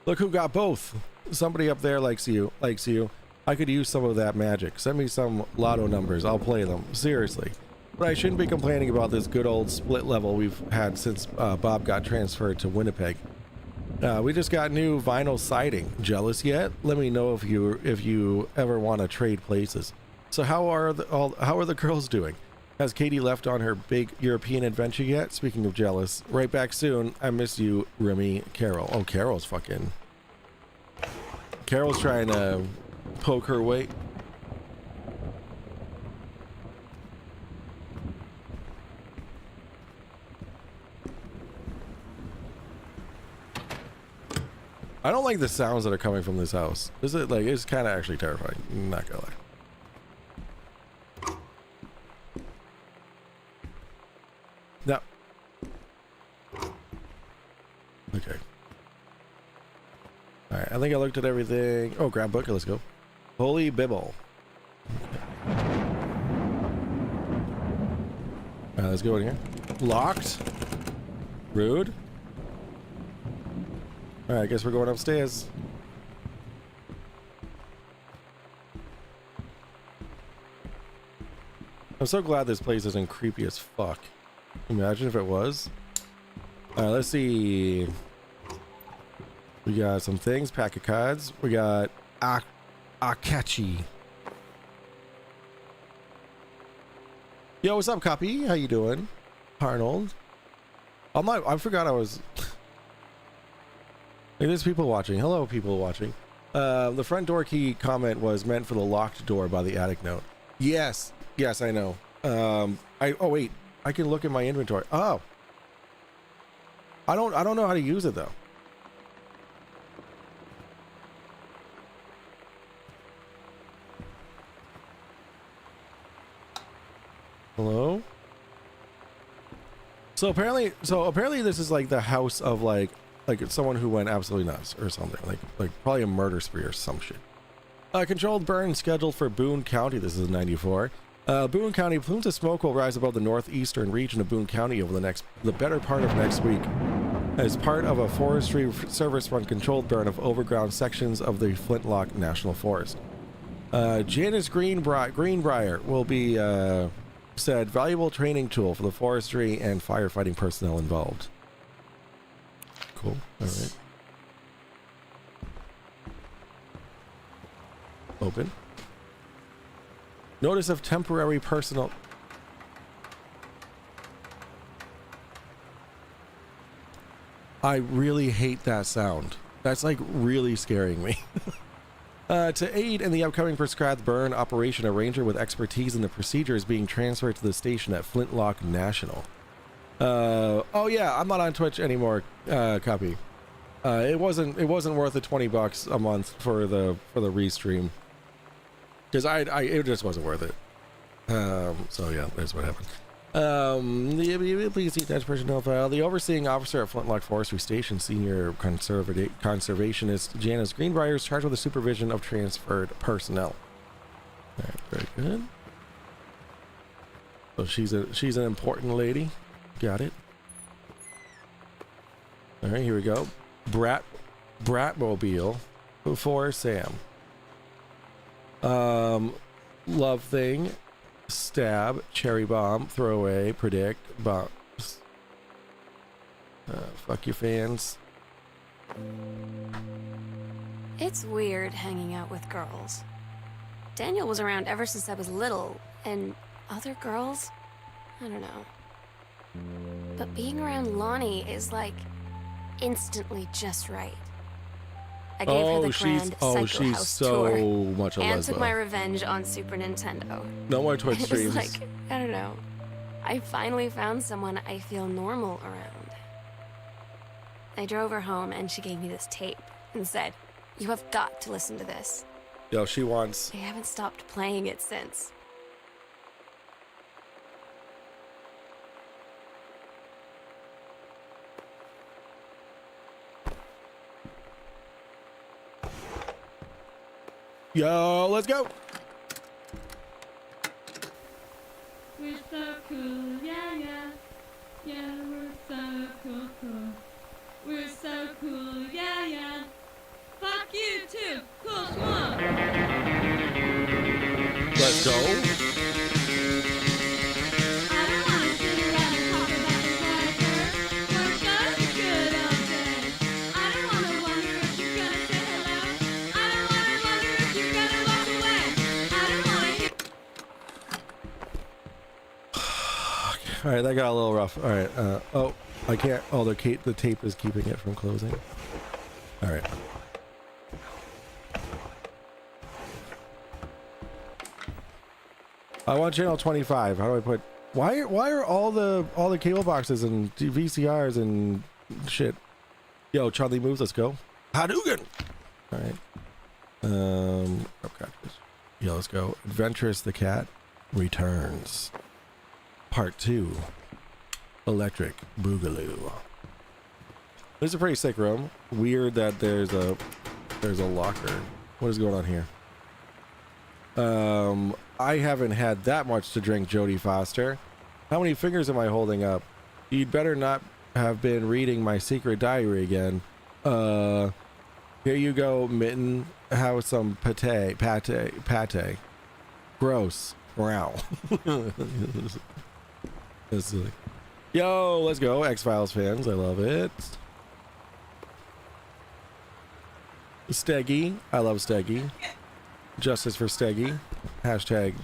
Look who got both. Somebody up there likes you. I could use some of that magic. Send me some lotto numbers. I'll play them. Seriously. But I shouldn't be complaining about this good old split level we've had since Bob got transferred to Winnipeg. We just got new vinyl siding. Jealous yet? Let me know if you ever want to trade places. So how are the girls doing? Has Katie left on her big European adventure yet? Speaking of jealous, right back soon. I miss you, Remy. Carol. Oh, Carol's trying to poke her weight. I don't like the sounds that are coming from this house. It's kind of actually terrifying. Not gonna lie. No. Okay. All right. I think I looked at everything. Oh, grab book. Let's go. Holy Bible. Okay. All right, let's go in here. Locked. Rude. All right, I guess we're going upstairs. I'm so glad this place isn't creepy as fuck. Imagine if it was. All right, let's see. We got some things, pack of cards. We got Akachi. Yo, what's up, Copy? How you doing? Arnold. I forgot I was... Hey, there's people watching. Hello, people watching. The front door key comment was meant for the locked door by the attic note. Yes, I know. Oh wait, I can look at my inventory. Oh, I don't know how to use it though. Hello. So apparently this is like the house of like someone who went absolutely nuts or something, like probably a murder spree or some shit. Controlled burn scheduled for Boone County. This is 94. Boone County, plumes of smoke will rise above the northeastern region of Boone County over the better part of next week as part of a forestry service run controlled burn of overground sections of the Flintlock National Forest. Janice Greenbrier will be said valuable training tool for the forestry and firefighting personnel involved. Cool. All right. Open. Notice of temporary personal. I really hate that sound. That's like really scaring me. To aid in the upcoming prescribed burn operation, a ranger with expertise in the procedure is being transferred to the station at Flintlock National. Oh yeah, I'm not on Twitch anymore, Copy. It wasn't worth the $20 a month for the restream, because it just wasn't worth it. So yeah, that's what happened. Please see attached personnel file. The overseeing officer at Flintlock Forestry Station, senior conservationist Janice Greenbrier, is charged with the supervision of transferred personnel. All right, very good. So she's an important lady. Got it. All right, here we go. Bratmobile for Sam. Love thing. Stab, cherry bomb, throwaway, predict, bombs. Fuck your fans. It's weird hanging out with girls. Daniel was around ever since I was little, and other girls? I don't know. But being around Lonnie is like instantly just right. I gave her the grand Psycho House so tour much a and lesbo. took my revenge on Super Nintendo. No more Twitch It was streams. like, I don't know. I finally found someone I feel normal around. I drove her home and she gave me this tape and said, "You have got to listen to this." Yo, she wants. I haven't stopped playing it since. Yo, let's go. We're so cool, yeah, yeah. Yeah, we're so cool, cool. We're so cool, yeah, yeah. Fuck you too, cool swamp. Let's go. I don't wanna sit around and talk about the weather. We're just good all day. I don't wanna wonder if you're gonna say hello. I don't wanna wonder if you're gonna walk away. I don't wanna hear. All right, that got a little rough. All right. Oh, I can't. Oh, the tape is keeping it from closing. All right. I want channel 25. How do I put? Why are all the cable boxes and VCRs and shit? Yo, Charlie moves. Let's go. Hadouken. All right. Okay. Yo, let's go. Adventurous the Cat returns. Part 2. Electric Boogaloo. This is a pretty sick room. Weird that there's a locker. What is going on here? I haven't had that much to drink, Jodie Foster. How many fingers am I holding up? You'd better not have been reading my secret diary again. Here you go, Mitten. Have some pate. Gross. Wow. Yo, let's go, X-Files fans. I love it. Steggy. I love Steggy. Justice for Steggy. Hashtag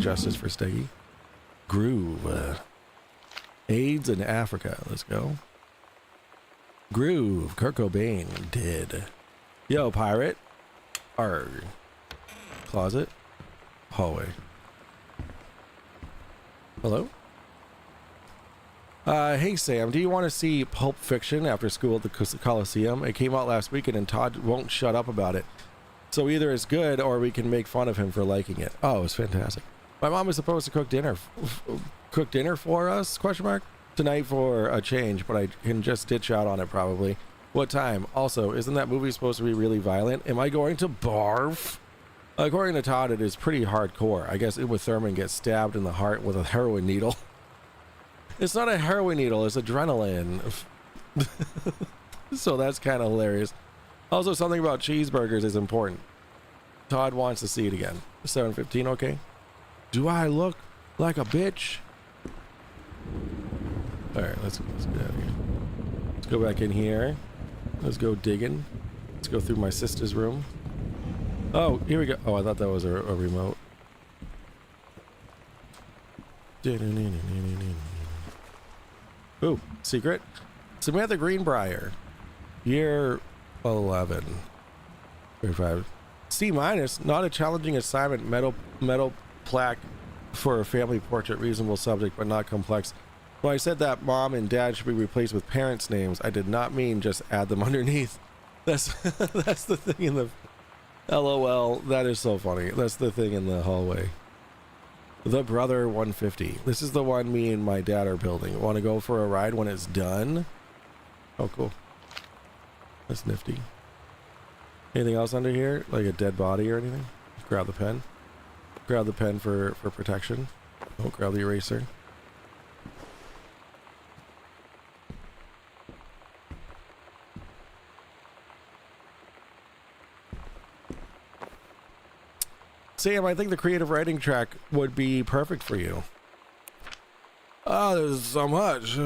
justice for Steggy. Groove. AIDS in Africa. Let's go. Groove. Kurt Cobain did. Yo, pirate. Arg. Closet. Hallway. Hello? Hey Sam, do you want to see Pulp Fiction after school at the Coliseum? It came out last weekend and Todd won't shut up about it. So either it's good or we can make fun of him for liking it. Oh, it's fantastic. My mom is supposed to cook dinner for us, question mark, tonight for a change, but I can just ditch out on it probably. What time? Also, isn't that movie supposed to be really violent? Am I going to barf? According to Todd, it is pretty hardcore. I guess Uma Thurman gets stabbed in the heart with a heroin needle. It's not a heroin needle, it's adrenaline. So that's kind of hilarious. Also, something about cheeseburgers is important. Todd wants to see it again. 7:15, okay? Do I look like a bitch? Alright, let's get out of here. Let's go back in here. Let's go digging. Let's go through my sister's room. Oh, here we go. Oh, I thought that was a remote. Ooh, secret. Samantha Greenbrier. Year 11. 35. C-. Not a challenging assignment. Metal plaque for a family portrait. Reasonable subject, but not complex. When I said that mom and dad should be replaced with parents' names, I did not mean just add them underneath. That's that's the thing in the LOL. That is so funny. That's the thing in the hallway. The Brother 150. This is the one me and my dad are building. Want to go for a ride when it's done? Oh, cool. That's nifty. Anything else under here? Like a dead body or anything? Grab the pen. Grab the pen for protection. Oh, grab the eraser. Sam, I think the creative writing track would be perfect for you. Oh, there's so much.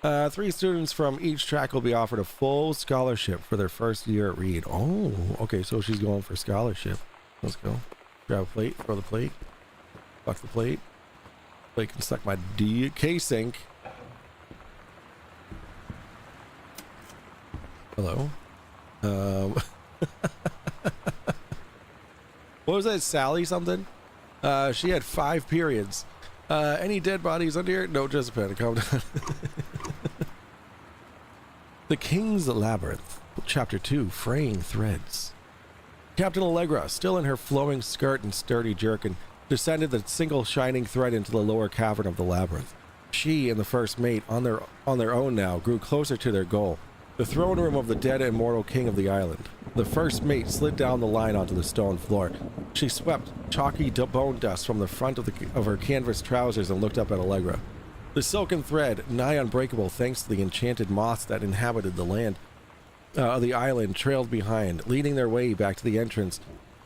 3 students from each track will be offered a full scholarship for their first year at Reed. Oh, okay, so she's going for scholarship. Let's go. Grab a plate, throw the plate. Fuck the plate. Plate can suck my DK sink. Hello. What was that, Sally something? She had 5 periods. Any dead bodies under here? No, just a pen. Calm down. The King's Labyrinth, Chapter 2, Fraying Threads. Captain Allegra, still in her flowing skirt and sturdy jerkin, descended the single shining thread into the lower cavern of the labyrinth. She and the first mate, on their own now, grew closer to their goal, the throne room of the dead and immortal king of the island. The first mate slid down the line onto the stone floor. She swept chalky bone dust from the front of her canvas trousers and looked up at Allegra. The silken thread, nigh unbreakable thanks to the enchanted moths that inhabited the land, the island, trailed behind, leading their way back to the entrance.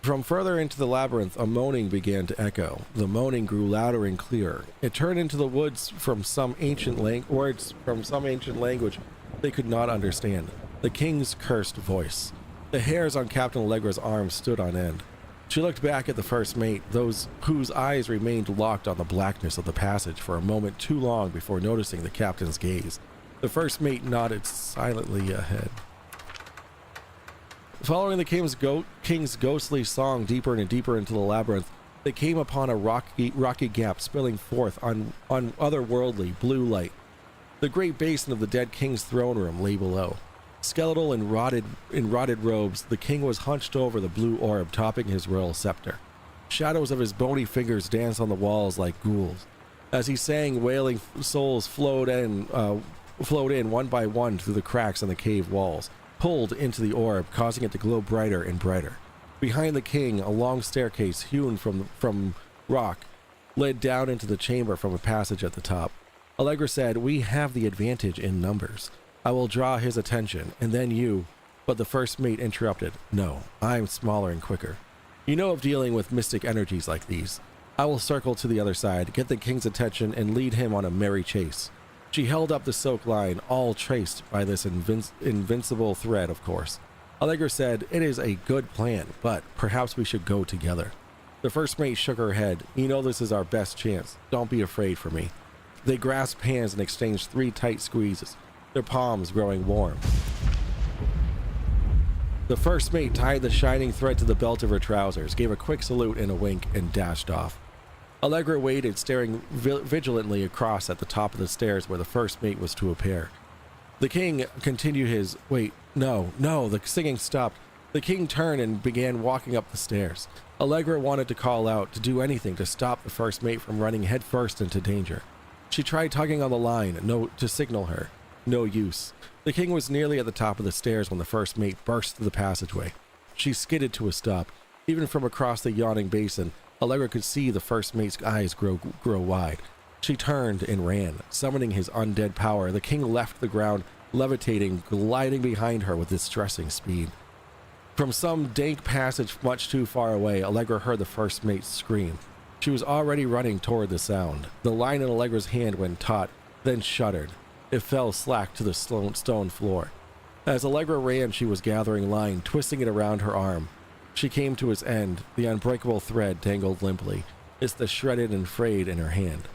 From further into the labyrinth, a moaning began to echo. The moaning grew louder and clearer. It turned into the woods from some ancient words from some ancient language they could not understand. The king's cursed voice. The hairs on Captain Allegra's arms stood on end. She looked back at the first mate, those whose eyes remained locked on the blackness of the passage for a moment too long before noticing the captain's gaze. The first mate nodded silently ahead. Following the king's ghostly song deeper and deeper into the labyrinth, they came upon a rocky gap spilling forth on otherworldly blue light. The great basin of the dead king's throne room lay below. Skeletal and in rotted robes, the king was hunched over the blue orb topping his royal scepter. Shadows of his bony fingers danced on the walls like ghouls. As he sang, wailing souls flowed in one by one through the cracks in the cave walls, pulled into the orb, causing it to glow brighter and brighter. Behind the king, a long staircase hewn from rock led down into the chamber from a passage at the top. Allegra said, "We have the advantage in numbers. I will draw his attention, and then you..." But the first mate interrupted. "No, I'm smaller and quicker. You know of dealing with mystic energies like these. I will circle to the other side, get the king's attention, and lead him on a merry chase." She held up the silk line, all traced by this invincible thread, of course. Allegra said, "It is a good plan, but perhaps we should go together." The first mate shook her head. "You know this is our best chance. Don't be afraid for me." They grasped hands and exchanged 3 tight squeezes, their palms growing warm. The first mate tied the shining thread to the belt of her trousers, gave a quick salute and a wink, and dashed off. Allegra waited, staring vigilantly across at the top of the stairs where the first mate was to appear. The king continued his... Wait, no, the singing stopped. The king turned and began walking up the stairs. Allegra wanted to call out, to do anything to stop the first mate from running headfirst into danger. She tried tugging on the line, to signal her. No use. The king was nearly at the top of the stairs when the first mate burst through the passageway. She skidded to a stop. Even from across the yawning basin, Allegra could see the first mate's eyes grow wide. She turned and ran. Summoning his undead power, the king left the ground, levitating, gliding behind her with distressing speed. From some dank passage much too far away, Allegra heard the first mate scream. She was already running toward the sound. The line in Allegra's hand went taut, then shuddered. It fell slack to the stone floor. As Allegra ran, she was gathering line, twisting it around her arm. She came to its end. The unbreakable thread dangled limply. It's the shredded and frayed in her hand.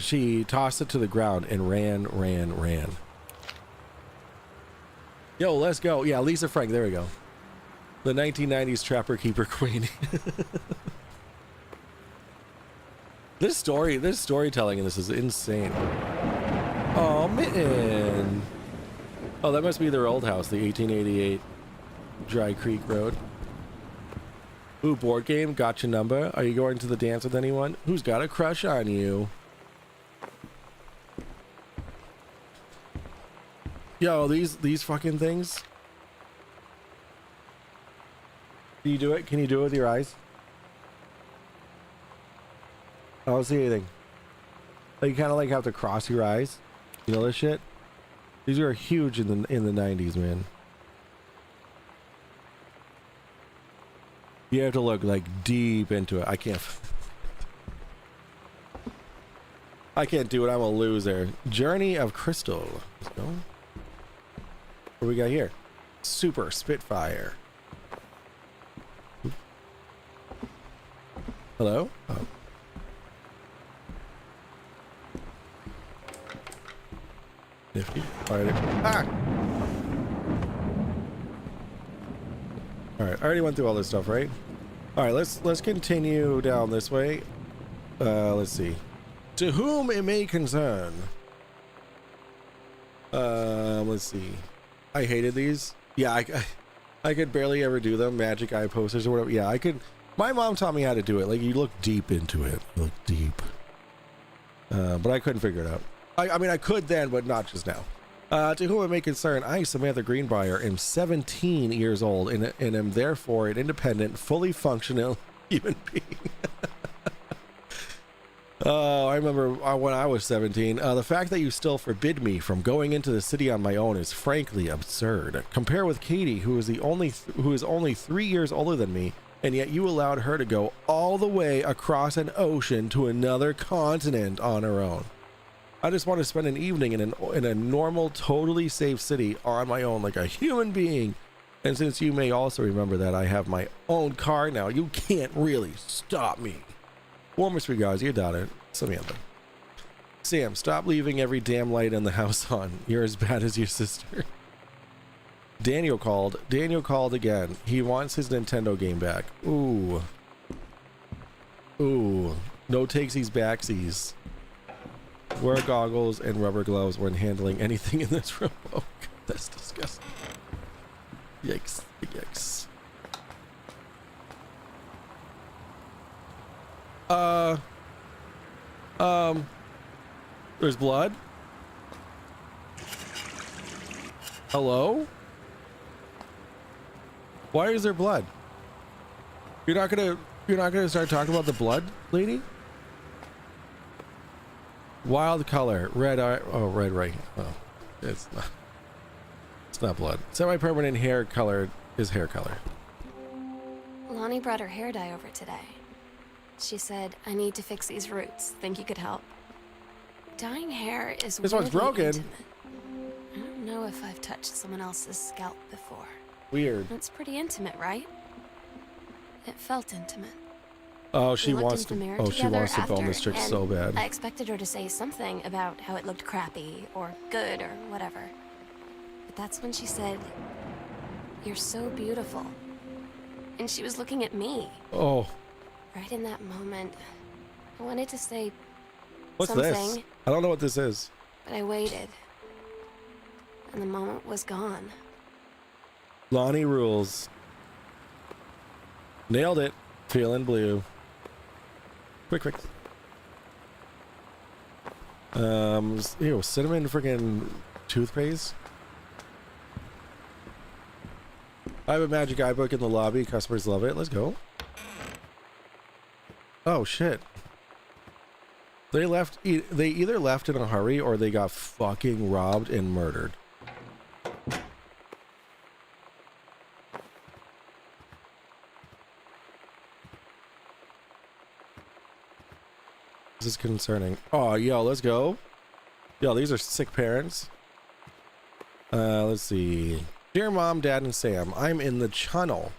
She tossed it to the ground and ran. Yo, let's go. Yeah, Lisa Frank, there we go. The 1990s Trapper Keeper Queen. This storytelling in this is insane. Oh, Mitten. Oh, that must be their old house, the 1888 Dry Creek Road. Ooh, board game, gotcha number. Are you going to the dance with anyone? Who's got a crush on you? Yo, these fucking things. Can you do it? Can you do it with your eyes? I don't see anything. Like, you kind of like have to cross your eyes. You know this shit? These are huge in the 90s, man. You have to look like deep into it. I can't do it. I'm a loser. Journey of Crystal. Let's go. What do we got here? Super Spitfire. Hello? Oh. Nifty. Alright. Ah! Alright, I already went through all this stuff, right? Alright, let's continue down this way. Let's see. To whom it may concern. Let's see. I hated these. Yeah, I could barely ever do them. Magic eye posters or whatever. Yeah, I could. My mom taught me how to do it. Like, you look deep into it. Look deep. But I couldn't figure it out. I mean, I could then, but not just now. To whom it may concern, I, Samantha Greenbrier, am 17 years old and am therefore an independent, fully functional human being. Oh, I remember when I was 17. The fact that you still forbid me from going into the city on my own is frankly absurd. Compare with Katie, who is only 3 years older than me, and yet you allowed her to go all the way across an ocean to another continent on her own. I just want to spend an evening in a normal, totally safe city on my own like a human being. And since you may also remember that I have my own car now, you can't really stop me. Warmest regards, your daughter, Samantha. Sam, stop leaving every damn light in the house on. You're as bad as your sister. Daniel called. Daniel called again. He wants his Nintendo game back. Ooh. Ooh. No takesies backsies. Wear goggles and rubber gloves when handling anything in this room. Oh, God, that's disgusting. Yikes. Yikes. There's blood. Hello? Why is there blood? You're not gonna start talking about the blood, lady? Wild color, red eye. Oh, red right. Oh, it's not blood. Semi-permanent hair color is hair color. Lonnie brought her hair dye over today. She said, I need to fix these roots. Think you could help? Dyeing hair is This one's weirdly broken. intimate. I don't know if I've touched someone else's scalp before. Weird. It's pretty intimate, right? It felt intimate. Oh, she We looked wants into to. the mirror Oh, she together wants to bone after, this chick and so bad. I expected her to say something about how it looked crappy or good or whatever. But that's when she said, "You're so beautiful." And she was looking at me. Oh, Right in that moment, I wanted to say what's something, this? I don't know what this is. but I waited. And the moment was gone. Lonnie rules. Nailed it. Feeling blue. Quick fix. Ew, cinnamon freaking toothpaste. I have a magic eye book in the lobby. Customers love it. Let's go. Oh shit. They either left in a hurry or they got fucking robbed and murdered. This is concerning. Oh, yo, let's go. Yo, these are sick parents. Let's see. Dear Mom, Dad, and Sam, I'm in the channel.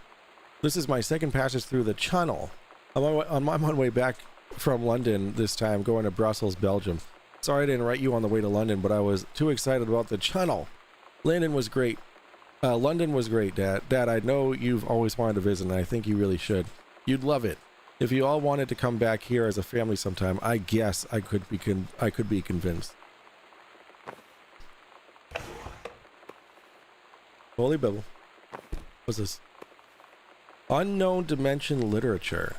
This is my second passage through the channel. I'm on my way back from London this time, going to Brussels, Belgium. Sorry I didn't write you on the way to London, but I was too excited about the channel. London was great. Dad. Dad, I know you've always wanted to visit, and I think you really should. You'd love it. If you all wanted to come back here as a family sometime, I guess I could be convinced. Holy Bible. What's this? Unknown dimension literature.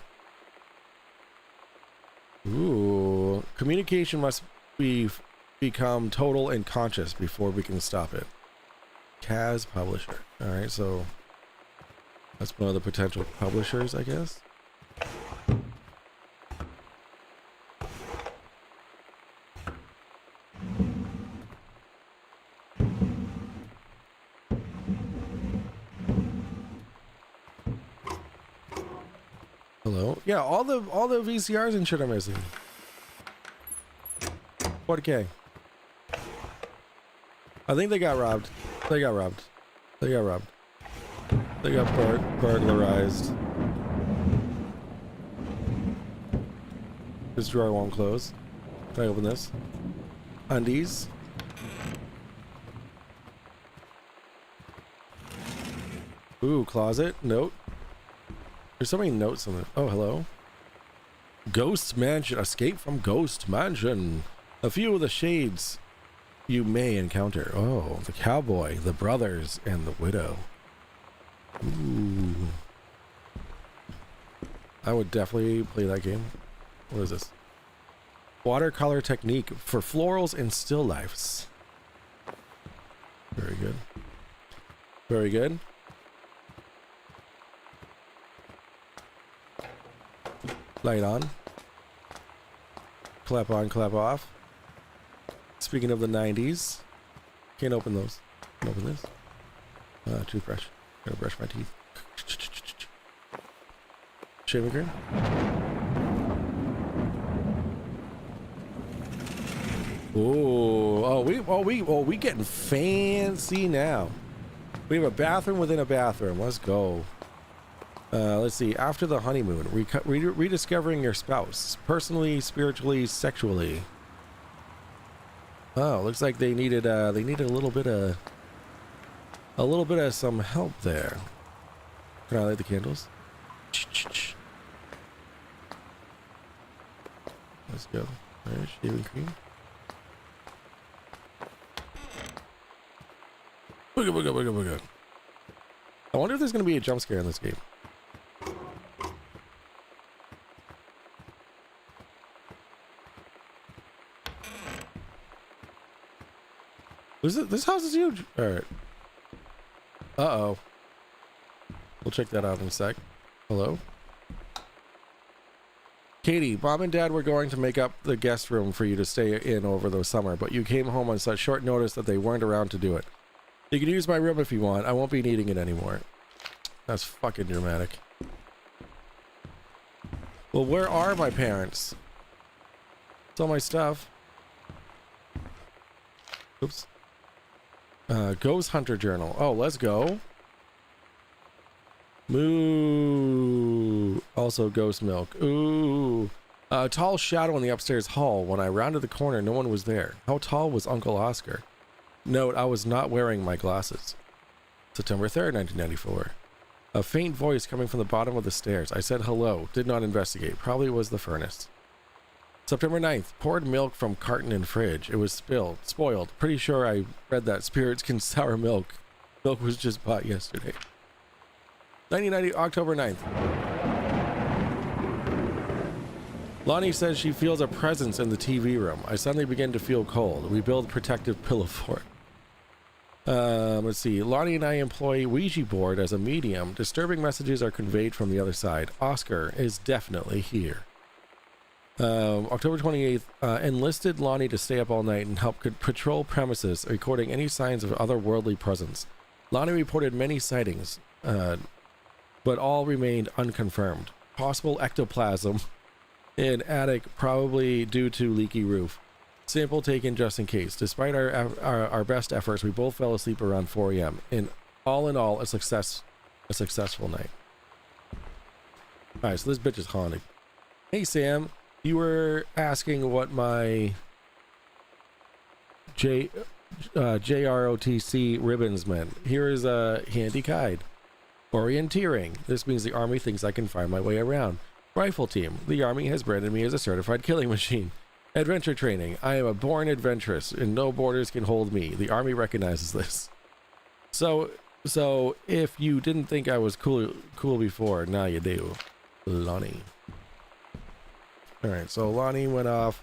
Ooh. Communication must become total and conscious before we can stop it. Kaz publisher. Alright, so that's one of the potential publishers, I guess. Hello? Yeah, all the VCRs and shit are missing. 40K. I think they got robbed. They got robbed. They got robbed. They got burglarized. This drawer won't close. Can I open this? Undies. Ooh, closet. Note. There's so many notes on it. Oh, hello. Ghost Mansion. Escape from Ghost Mansion. A few of the shades you may encounter. Oh, the cowboy, the brothers, and the widow. Ooh. I would definitely play that game. What is this? Watercolor technique for florals and still lifes. Very good. Very good. Light on. Clap on, clap off. Speaking of the 90s. Can't open those. Can open this. Toothbrush. Gotta brush my teeth. Shaving cream. Ooh. Oh, we getting fancy now. We have a bathroom within a bathroom. Let's go. Let's see. After the honeymoon, rediscovering your spouse, personally, spiritually, sexually. Oh, looks like they needed a little bit of some help there. Can I light the candles? Let's go. Alright, shaving cream. Booga, booga, booga, booga. I wonder if there's gonna be a jump scare in this game. This house is huge. Alright. Uh-oh. We'll check that out in a sec. Hello? Katie, Mom and Dad were going to make up the guest room for you to stay in over the summer, but you came home on such short notice that they weren't around to do it. You can use my room if you want. I won't be needing it anymore. That's fucking dramatic. Well, where are my parents? It's all my stuff. Oops. Ghost Hunter Journal. Oh, let's go. Moo. Also ghost milk. Ooh. A tall shadow in the upstairs hall. When I rounded the corner, no one was there. How tall was Uncle Oscar? Note, I was not wearing my glasses. September 3rd, 1994. A faint voice coming from the bottom of the stairs. I said hello. Did not investigate. Probably was the furnace. September 9th. Poured milk from carton in fridge. It was spoiled. Pretty sure I read that spirits can sour milk. Milk was just bought yesterday. 1990, October 9th. Lonnie says she feels a presence in the TV room. I suddenly begin to feel cold. We build protective pillow fort. Let's see. Lonnie and I employ Ouija board as a medium. Disturbing messages are conveyed from the other side. Oscar is definitely here. October 28th, enlisted Lonnie to stay up all night and help patrol premises, recording any signs of otherworldly presence. Lonnie reported many sightings, but all remained unconfirmed. Possible ectoplasm in attic, probably due to leaky roof. Sample taken just in case. Despite our best efforts, we both fell asleep around 4 a.m. In all, a successful night. All right, so this bitch is haunted. Hey Sam, you were asking what my JROTC ribbons meant. Here is a handy guide. Orienteering. This means the army thinks I can find my way around. Rifle team. The Army has branded me as a certified killing machine. Adventure training. I am a born adventurous, and no borders can hold me. The Army recognizes this. So if you didn't think I was cool before, now you do. Lonnie. Alright, so Lonnie went off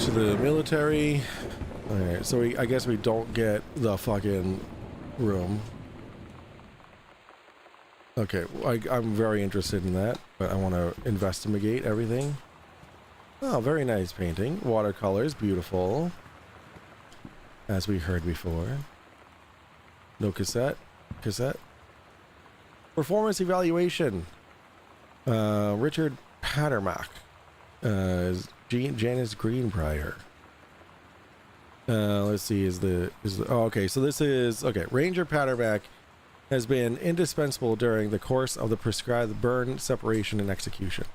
to the military. Alright, so I guess we don't get the fucking room. Okay, I'm very interested in that, but I want to investigate everything. Oh, very nice painting. Watercolors, beautiful. As we heard before. No cassette. Cassette. Performance evaluation. Richard Pattermack. Janice Greenbrier. Let's see, okay, so this is, okay, Ranger Pattermack has been indispensable during the course of the prescribed burn, separation, and execution.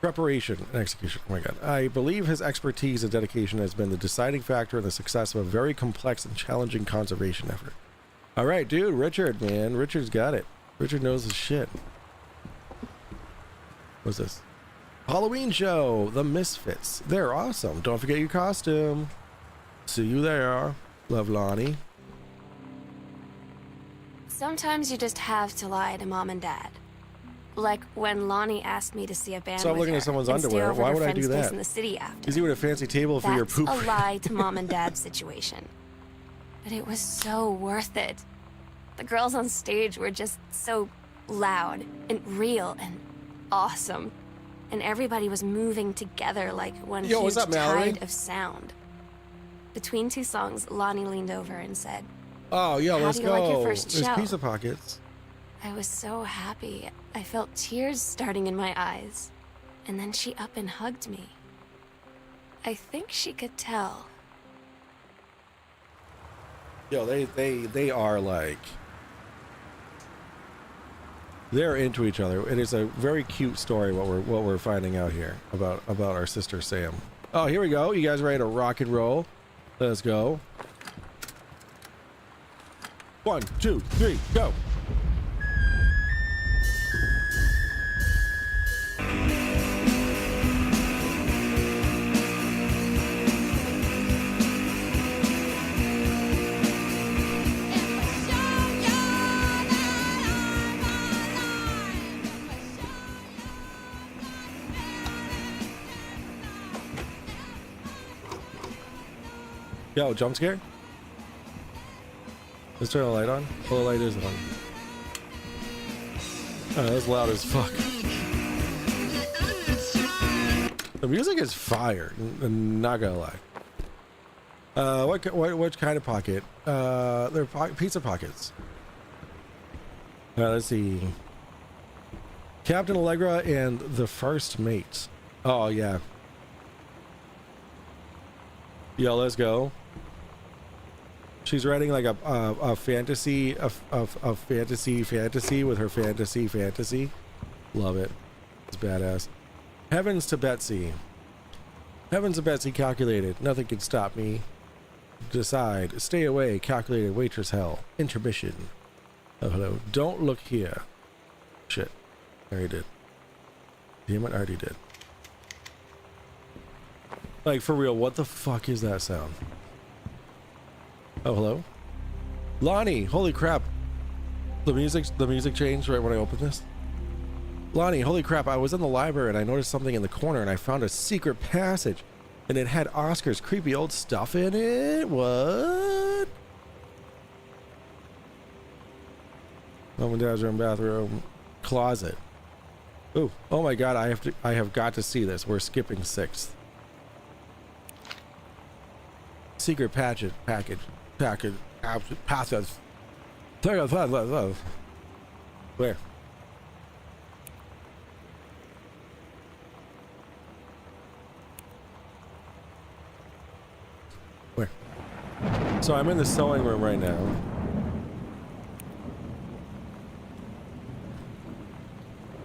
Preparation and execution. Oh my god. I believe his expertise and dedication has been the deciding factor in the success of a very complex and challenging conservation effort. Alright, dude, Richard, man. Richard's got it. Richard knows his shit. What's this? Halloween show, The Misfits. They're awesome. Don't forget your costume. See you there. Love, Lonnie. Sometimes you just have to lie to Mom and Dad. Like when Lonnie asked me to see a band Stop with looking her at someone's and stay underwear. over Why at would her I do friend's place that? in the city after. Is he with a fancy table for your poop? That's a lie to Mom and Dad's situation. But it was so worth it. The girls on stage were just so loud and real and awesome. And everybody was moving together like one Yo, huge what's up, Mallory? tide of sound. Between two songs, Lonnie leaned over and said, Oh, yo, "How let's do you like your go. first There's show?" pizza pockets. I was so happy. I felt tears starting in my eyes. And then she up and hugged me. I think she could tell. Yo, they are like, they're into each other. It is a very cute story what we're finding out here about our sister Sam. Oh, here we go. You guys ready to rock and roll? Let's go. 1, 2, 3, go. Yo, jump scare? Let's turn the light on. Oh, the light is on. Oh, that's loud as fuck. The music is fire. Not gonna lie. What kind of pocket? They're pizza pockets. Let's see. Captain Allegra and the First Mate. Oh yeah. Yo, let's go. She's writing like a fantasy with her fantasy. Love it. It's badass. Heavens to Betsy. Heavens to Betsy calculated. Nothing can stop me. Decide. Stay away. Calculated. Waitress hell. Intermission. Oh, hello. Don't look here. Shit. I already did. Damn it, I already did. Like, for real, what the fuck is that sound? Oh, hello? Lonnie, holy crap. The music changed right when I opened this. Lonnie, holy crap, I was in the library and I noticed something in the corner and I found a secret passage. And it had Oscar's creepy old stuff in it? What? Mom and Dad's room, bathroom, closet. Ooh, oh my god, I have got to see this. We're skipping 6th. Secret package. Passage. Where? Where? So I'm in the sewing room right now.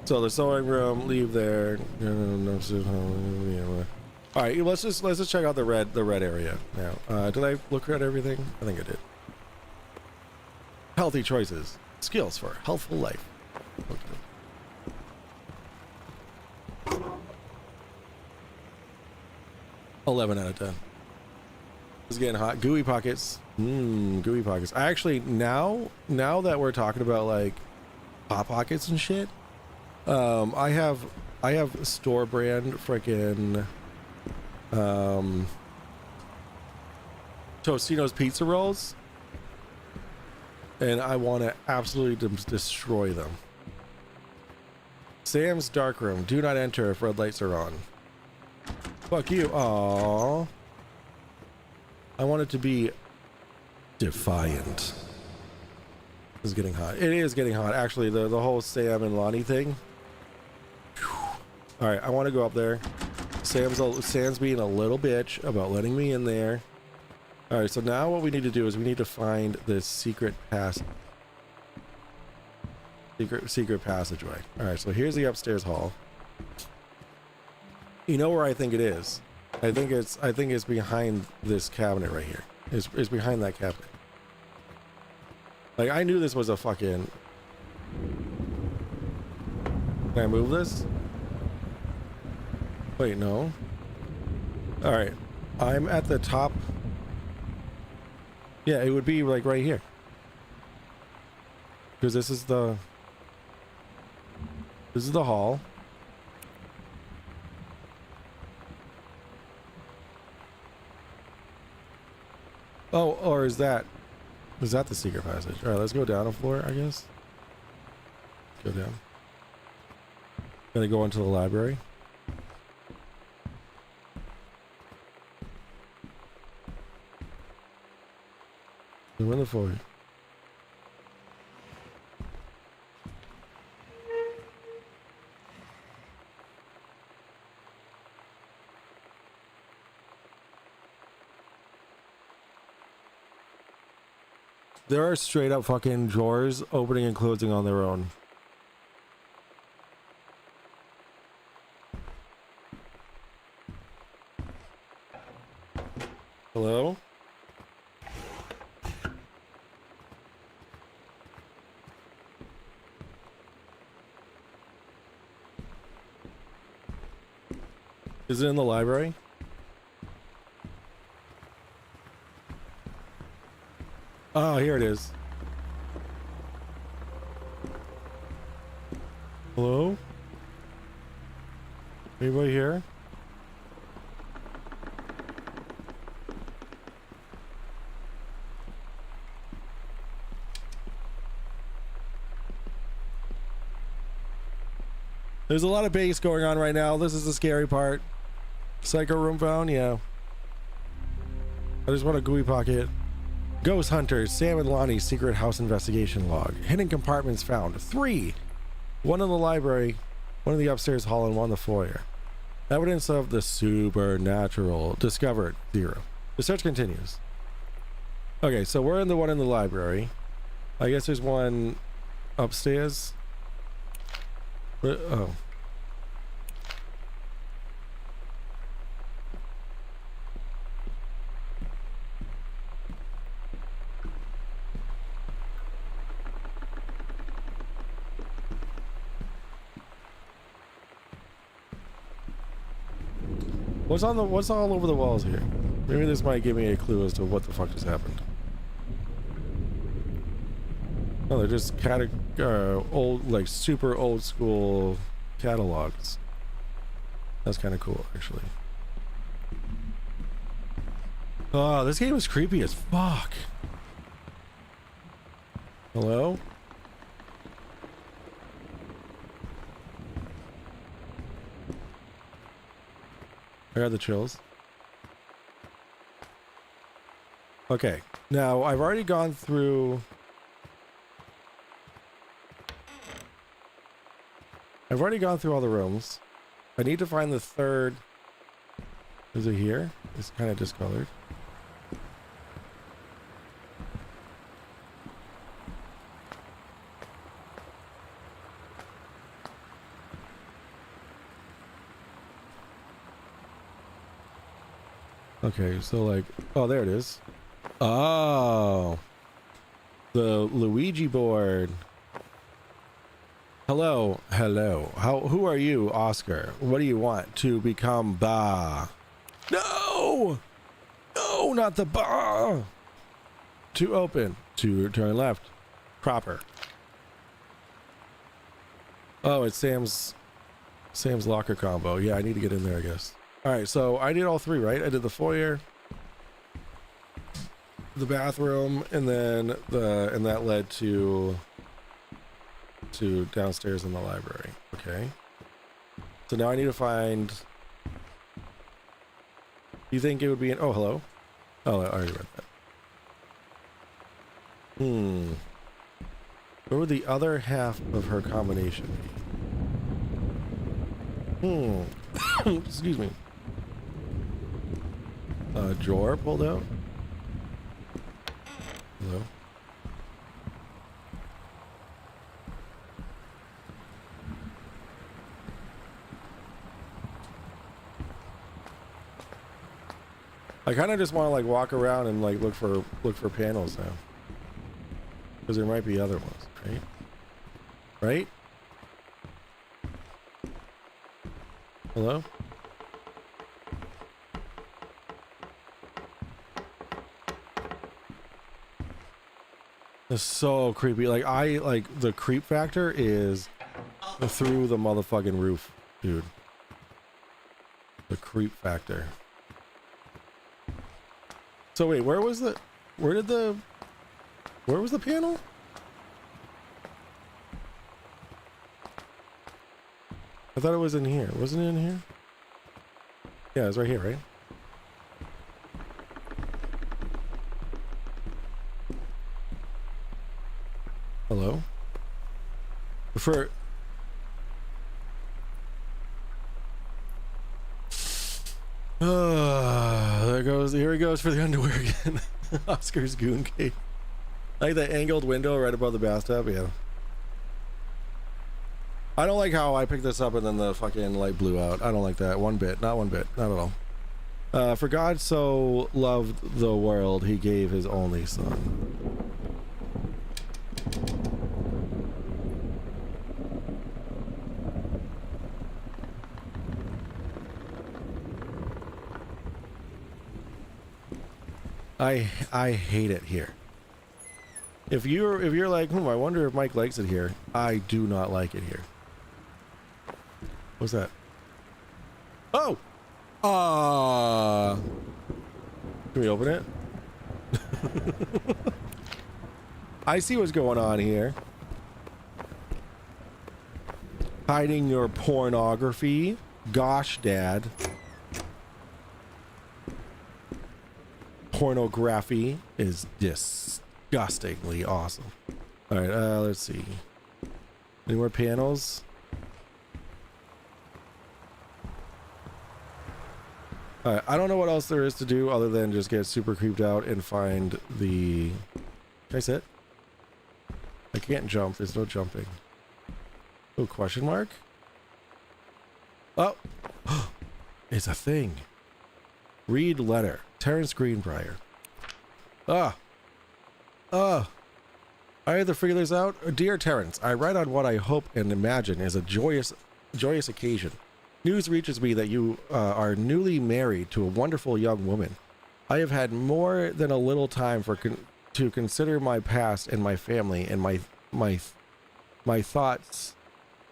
So the sewing room, leave there. All right, let's just check out the red area now. Did I look at everything? I think I did. Healthy choices, skills for a healthful life. Okay. 11 out of 10. It's getting hot. Gooey pockets. Gooey pockets. I actually, now that we're talking about like hot pockets and shit, I have store brand freaking Tostino's pizza rolls, and I want to absolutely destroy them. Sam's dark room. Do not enter if red lights are on. Fuck you. Aww. I want it to be defiant. It's getting hot. It is getting hot. Actually, the whole Sam and Lonnie thing. All right, I want to go up there. Sam's being a little bitch about letting me in there. All right, so now what we need to do is we need to find this secret passageway. All right, so here's the upstairs hall. You know where I think it is? I think it's behind this cabinet right here. It's behind that cabinet. Like, I knew this was a fucking... Can I move this? Wait, no. All right, I'm at the top. Yeah, it would be like right here. Because this is the hall. Oh, or is that the secret passage? All right, let's go down a floor, I guess. Go down. Gonna go into the library. I'm in the foyer. There are straight up fucking drawers opening and closing on their own. Hello? Is it in the library? Oh, here it is. Hello? Anybody here? There's a lot of bass going on right now. This is the scary part. Psycho room found? Yeah. I just want a gooey pocket. Ghost Hunters, Sam and Lonnie's secret house investigation log. Hidden compartments found. 3. 1 in the library, 1 in the upstairs hall, and 1 in the foyer. Evidence of the supernatural. Discovered. 0. The search continues. Okay, so we're in the one in the library. I guess there's one upstairs. Oh. What's all over the walls here? Maybe this might give me a clue as to what the fuck just happened. Oh, they're just old, like super old school catalogs. That's kind of cool, actually. Oh, this game is creepy as fuck. Hello? I got the chills. Okay, now I've already gone through... I've already gone through all the rooms. I need to find the third... Is it here? It's kind of discolored. Okay, so like, oh, there it is. Oh, the Luigi board. Hello. Who are you, Oscar? What do you want to become? Bah. No. No! No, not the bar! To open. To turn left. Proper. Oh, it's Sam's locker combo. Yeah, I need to get in there, I guess. All right, so I did all three, right? I did the foyer, the bathroom, and then and that led to downstairs in the library. Okay. So now I need to find. You think it would be in? Oh, hello. Oh, I already read that. What would the other half of her combination be? Excuse me. Drawer pulled out. Hello. I kind of just want to like walk around and like look for panels now, because there might be other ones, right? Right? Hello? It's so creepy. Like the creep factor is through the motherfucking roof, dude. The creep factor. So wait, where was the panel? I thought it was in here. Wasn't it in here? Yeah, it's right here, right? Hello? For here he goes for the underwear again. Oscar's goon cave. Like the angled window right above the bathtub, yeah. I don't like how I picked this up and then the fucking light blew out. I don't like that one bit. Not one bit. Not at all. For God so loved the world, he gave his only son. I hate it here. If you're like, I wonder if Mike likes it here. I do not like it here. What's that? Oh! Can we open it? I see what's going on here. Hiding your pornography. Gosh, Dad. Pornography is disgustingly awesome. All right, let's see. Any more panels? All right, I don't know what else there is to do other than just get super creeped out and find the... Can I sit? I can't jump. There's no jumping. Oh, question mark? Oh! It's a thing. Read letter. Terrence Greenbrier. I had the feelers out. Dear Terrence, I write on what I hope and imagine is a joyous occasion. News reaches me that you are newly married to a wonderful young woman. I have had more than a little time to consider my past and my family, and my thoughts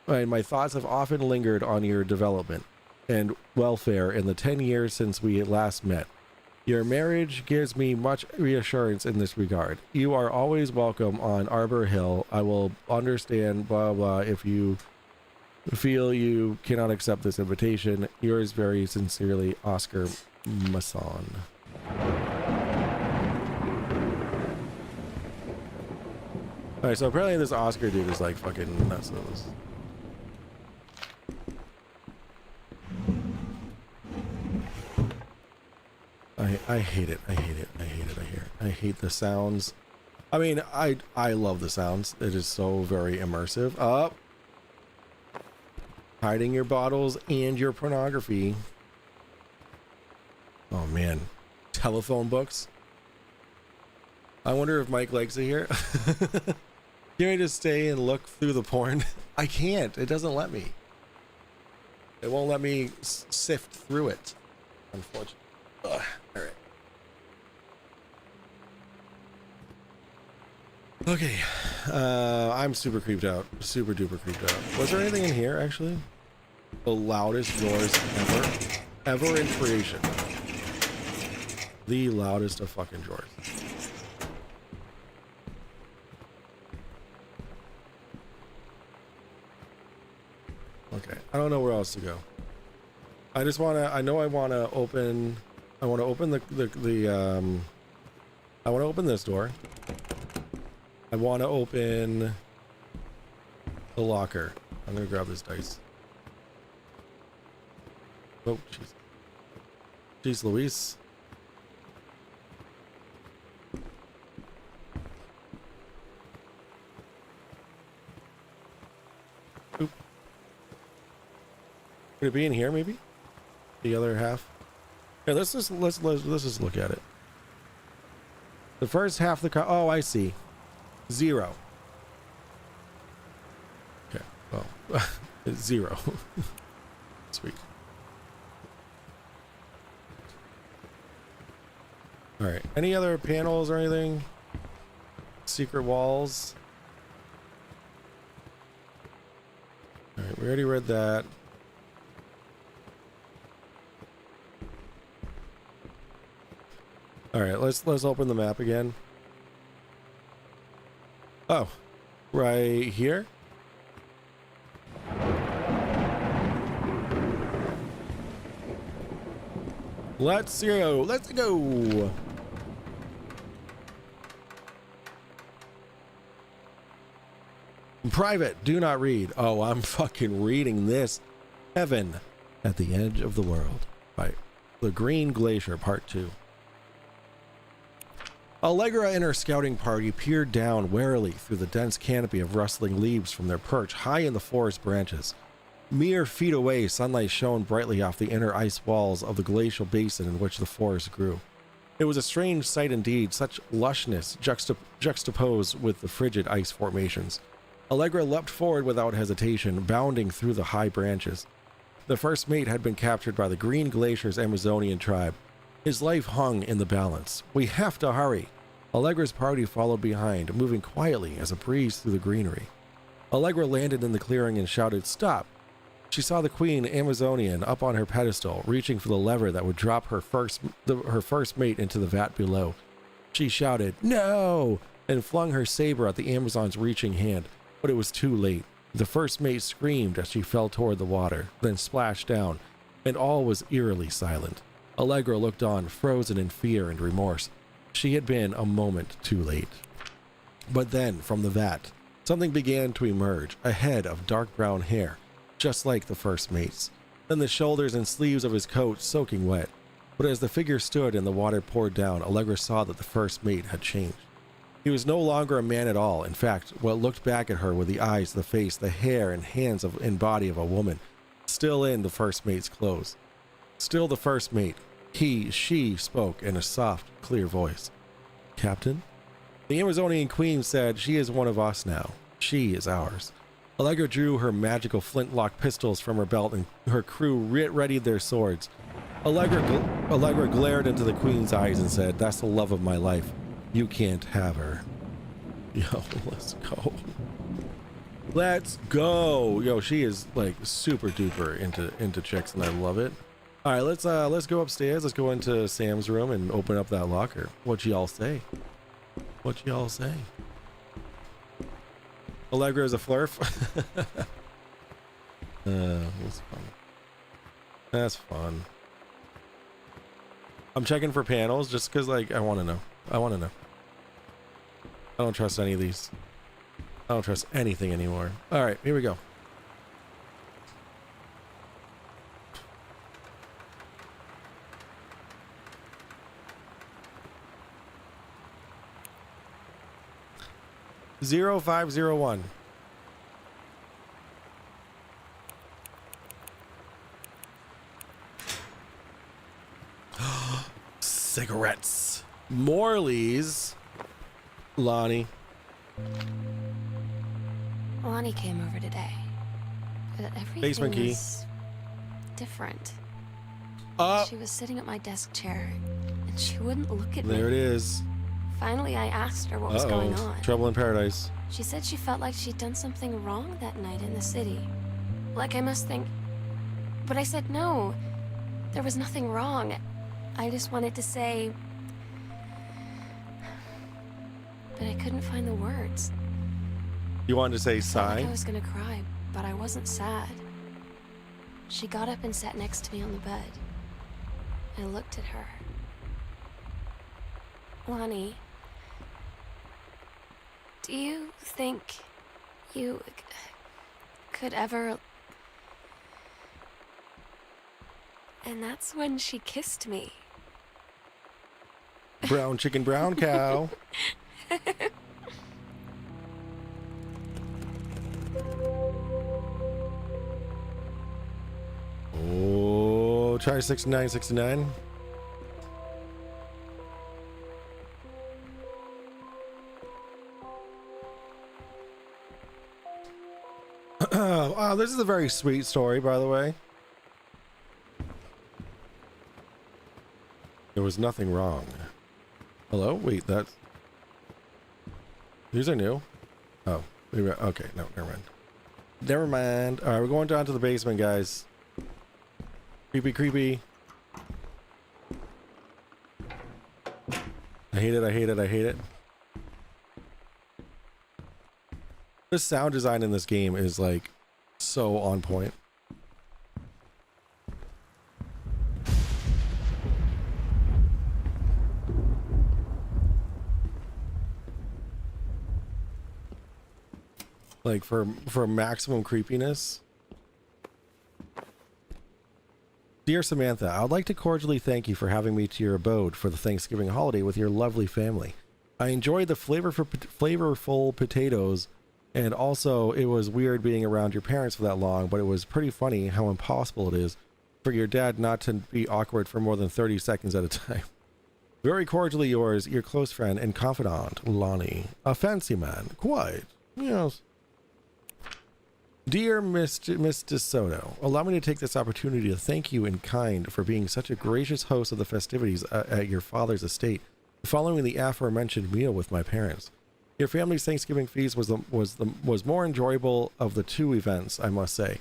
have often lingered on your development and welfare in the 10 years since we last met. Your marriage gives me much reassurance in this regard. You are always welcome on Arbor Hill. I will understand, blah, blah, if you feel you cannot accept this invitation. Yours very sincerely, Oscar Masson. Alright, so apparently this Oscar dude is like fucking nuts with this. I hate it. I hate it. I hate it. I hate the sounds. I mean, I love the sounds. It is so very immersive. Up. Hiding your bottles and your pornography. Oh man. Telephone books. I wonder if Mike likes it here. Can I just stay and look through the porn? I can't. It doesn't let me. It won't let me sift through it. Unfortunately. Ugh. All right. Okay. I'm super creeped out. Super duper creeped out. Was there anything in here actually? The loudest noise ever in creation. The loudest of fucking drawers. Okay, I don't know where else to go. I just wanna, I know I wanna open, I wanna open I wanna open this door. I wanna open the locker. I'm gonna grab this dice. Oh, jeez. Jeez Louise. Oop. Could it be in here maybe? The other half? Here, let's just look at it. The first half of the oh, I see. 0. Okay. Oh, it's 0. Sweet. All right. Any other panels or anything? Secret walls. All right. We already read that. All right. Let's open the map again. Oh, right here. Let's go. Let's go. Private, do not read. Oh, I'm fucking reading this. Heaven at the Edge of the World by The Green Glacier, Part 2. Allegra and her scouting party peered down warily through the dense canopy of rustling leaves from their perch high in the forest branches. Mere feet away, sunlight shone brightly off the inner ice walls of the glacial basin in which the forest grew. It was a strange sight indeed, such lushness juxtaposed with the frigid ice formations. Allegra leapt forward without hesitation, bounding through the high branches. The first mate had been captured by the Green Glacier's Amazonian tribe. His life hung in the balance. We have to hurry. Allegra's party followed behind, moving quietly as a breeze through the greenery. Allegra landed in the clearing and shouted, "Stop!" She saw the Queen Amazonian up on her pedestal, reaching for the lever that would drop her first mate into the vat below. She shouted, "No!" and flung her saber at the Amazon's reaching hand, but it was too late. The first mate screamed as she fell toward the water, then splashed down, and all was eerily silent. Allegra looked on, frozen in fear and remorse. She had been a moment too late. But then, from the vat, something began to emerge, a head of dark brown hair, just like the first mate's. Then the shoulders and sleeves of his coat soaking wet. But as the figure stood and the water poured down, Allegra saw that the first mate had changed. He was no longer a man at all. In fact, what looked back at her with the eyes, the face, the hair, and hands and body of a woman, still in the first mate's clothes. Still the first mate. She spoke in a soft, clear voice. "Captain?" The Amazonian queen said, "She is one of us now. She is ours." Allegra drew her magical flintlock pistols from her belt, and her crew readied their swords. Allegra glared into the queen's eyes and said, "That's the love of my life. You can't have her." Yo, let's go. Let's go. Yo, she is like super duper into chicks, and I love it. All right, let's go upstairs. Let's go into Sam's room and open up that locker. What y'all say? What y'all say? Allegra is a flurf. That's fun. That's fun. I'm checking for panels just because, like, I want to know. I want to know. I don't trust any of these. I don't trust anything anymore. All right, here we go. Zero 501. Cigarettes. Morley's. Lonnie. Lonnie came over today. But everything Basement key. is different. She was sitting at my desk chair, and she wouldn't look at me. There it is. Finally, I asked her what was going on. Trouble in paradise. She said she felt like she'd done something wrong that night in the city. Like I must think... But I said no. There was nothing wrong. I just wanted to say... But I couldn't find the words. You wanted to say I felt like sigh? I was gonna cry, but I wasn't sad. She got up and sat next to me on the bed. I looked at her. Lonnie, do you think you could ever... And that's when she kissed me. Brown chicken, brown cow. Oh, try 6969. Wow, this is a very sweet story, by the way. There was nothing wrong. Hello? Wait, that's... These are new. Oh, okay, no, never mind. Never mind. All right, we're going down to the basement, guys. Creepy, creepy. I hate it, I hate it, I hate it. The sound design in this game is like so on point. Like for maximum creepiness. Dear Samantha, I would like to cordially thank you for having me to your abode for the Thanksgiving holiday with your lovely family. I enjoyed the flavorful potatoes, and also it was weird being around your parents for that long, but it was pretty funny how impossible it is for your dad not to be awkward for more than 30 seconds at a time. Very cordially yours, your close friend and confidant, Lonnie. A fancy man, quite. Yes. Dear Miss DeSoto, allow me to take this opportunity to thank you in kind for being such a gracious host of the festivities at your father's estate, following the aforementioned meal with my parents. Your family's Thanksgiving feast was more enjoyable of the two events, I must say.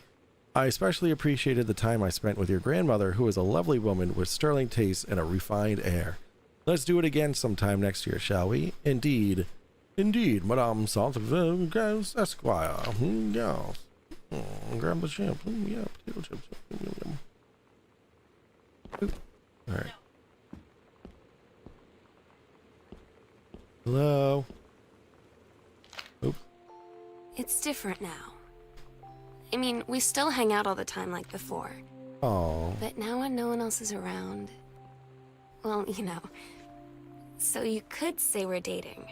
I especially appreciated the time I spent with your grandmother, who is a lovely woman with sterling taste and a refined air. Let's do it again sometime next year, shall we? Indeed, Madame Saint-Eville, Esquire. Yes. Grab the chip. Yeah, potato chips. All right. Hello. Oops. It's different now. I mean, we still hang out all the time like before. Oh. But now when no one else is around... Well, you know. So you could say we're dating.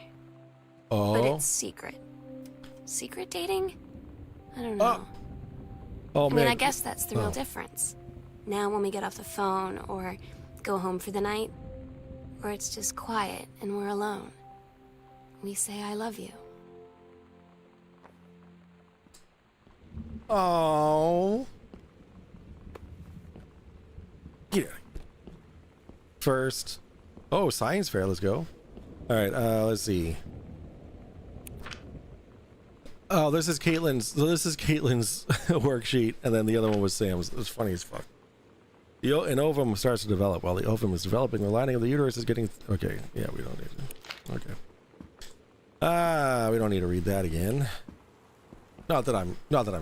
Oh. But it's secret. Secret dating? I don't know. Oh, I mean, man. I guess that's the real difference. Now when we get off the phone or go home for the night, or it's just quiet and we're alone, we say I love you. Oh. Yeah. First. Oh, science fair. Let's go. All right. Let's see. Oh, this is Caitlin's. So this is Caitlin's worksheet, and then the other one was Sam's. It's funny as fuck. An ovum starts to develop. While the ovum is developing, the lining of the uterus is getting... Okay. Yeah, we don't need to. Okay. We don't need to read that again. Not that I'm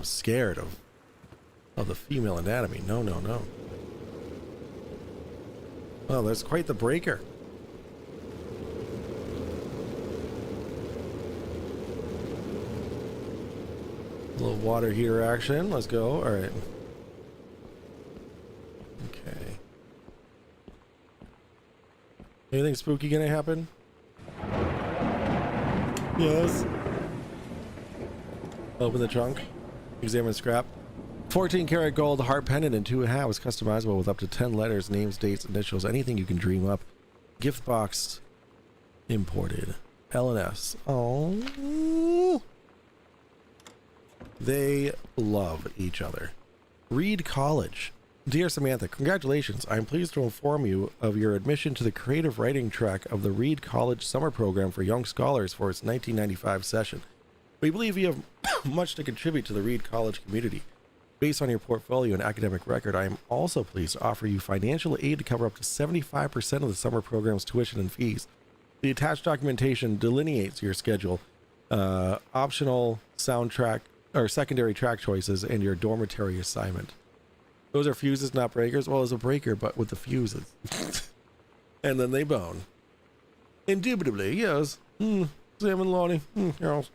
scared of the female anatomy. No. Well, that's quite the breaker. A little water heater action. Let's go. All right. Okay. Anything spooky gonna happen? Yes. Open the trunk. Examine scrap. 14 karat gold heart pendant and 2 halves, customizable with up to 10 letters, names, dates, initials, anything you can dream up. Gift box imported. L&S. Oh. They love each other. Reed College. Dear Samantha, congratulations. I am pleased to inform you of your admission to the creative writing track of the Reed College Summer Program for Young Scholars for its 1995 session. We believe you have much to contribute to the Reed College community. Based on your portfolio and academic record, I am also pleased to offer you financial aid to cover up to 75% of the summer program's tuition and fees. The attached documentation delineates your schedule, optional soundtrack or secondary track choices, and your dormitory assignment. Those are fuses, not breakers. Well, it's a breaker, but with the fuses. And then they bone. Indubitably, yes. Sam and Lonnie. Yes.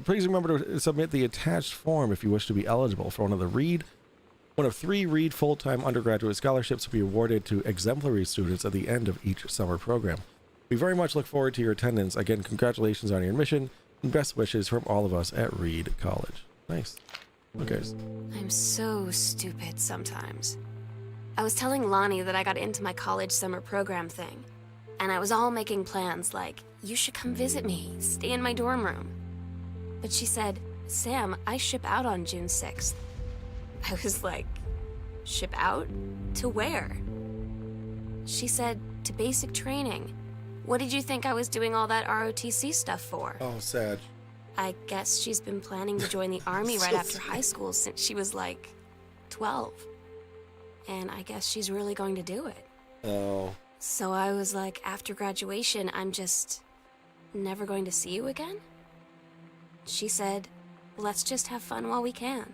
Please remember to submit the attached form if you wish to be eligible for one of 3 Reed full-time undergraduate scholarships will be awarded to exemplary students at the end of each summer program. We very much look forward to your attendance. Again, congratulations on your admission and best wishes from all of us at Reed College. Nice. Okay. I'm so stupid sometimes. I was telling Lonnie that I got into my college summer program thing, and I was all making plans like, you should come visit me, stay in my dorm room. But she said, Sam, I ship out on June 6th. I was like, ship out? To where? She said, to basic training. What did you think I was doing all that ROTC stuff for? Oh, sad. I guess she's been planning to join the army right after high school since she was like 12. And I guess she's really going to do it. Oh. So I was like, after graduation, I'm just never going to see you again? She said, let's just have fun while we can.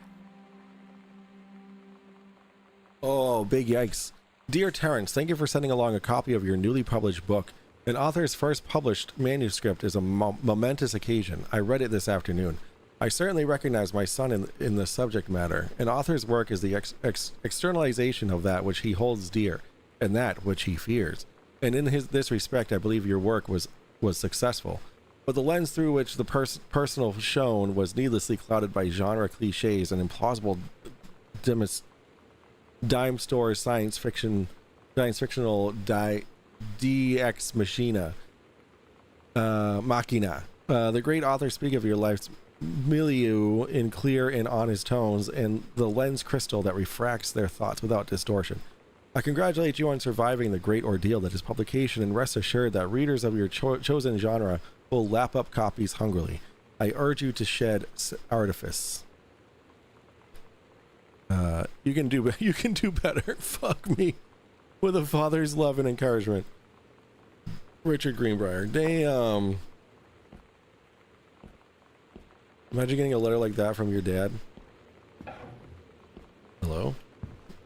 Oh, big yikes. Dear Terrence, thank you for sending along a copy of your newly published book. An author's first published manuscript is a momentous occasion. I read it this afternoon. I certainly recognize my son in the subject matter. An author's work is the externalization of that which he holds dear, and that which he fears. And in this respect, I believe your work was successful. But the lens through which the personal shone was needlessly clouded by genre cliches and implausible dime store science fictional DX machina machina. The great authors speak of your life's milieu in clear and honest tones, and the lens crystal that refracts their thoughts without distortion. I congratulate you on surviving the great ordeal that is publication, and rest assured that readers of your chosen genre will lap up copies hungrily. I urge you to shed artifice. You can do better. Fuck me. With a father's love and encouragement. Richard Greenbrier. Damn. Imagine getting a letter like that from your dad. Hello?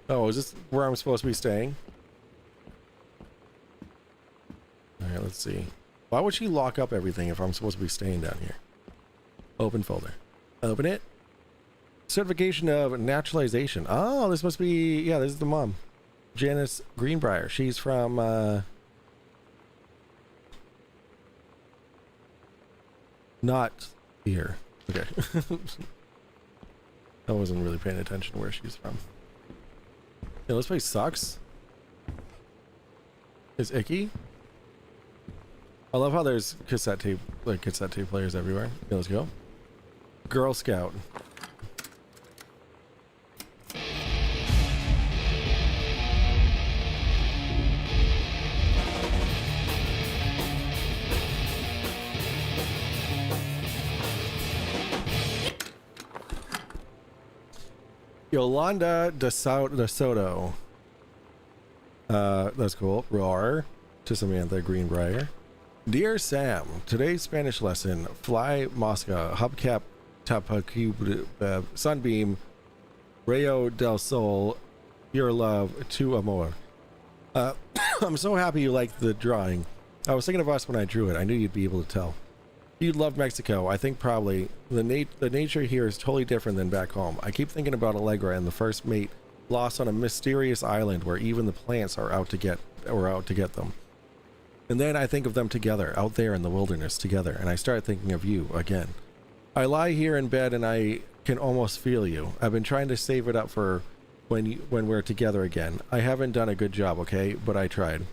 Oh, is this where I'm supposed to be staying? Alright, let's see. Why would she lock up everything if I'm supposed to be staying down here? Open folder. Open it. Certification of naturalization. Oh, this must be... Yeah, this is the mom. Janice Greenbrier. She's from... Not here. Okay. I wasn't really paying attention where she's from. Yeah, this place sucks. It's icky. I love how there's cassette tape players everywhere. Yeah, let's go. Girl Scout. Yolanda de Soto. That's cool. Roar to Samantha Greenbrier. Dear Sam, today's Spanish lesson, fly Mosca, hubcap tapacube, sunbeam, rayo del sol, your love, to amor. I'm so happy you liked the drawing. I was thinking of us when I drew it. I knew you'd be able to tell. You'd love Mexico. I think probably the nature here is totally different than back home. I keep thinking about Allegra and the first mate lost on a mysterious island where even the plants are out to get them. And then I think of them together, out there in the wilderness together, and I start thinking of you again. I lie here in bed and I can almost feel you. I've been trying to save it up for when we're together again. I haven't done a good job, okay? But I tried.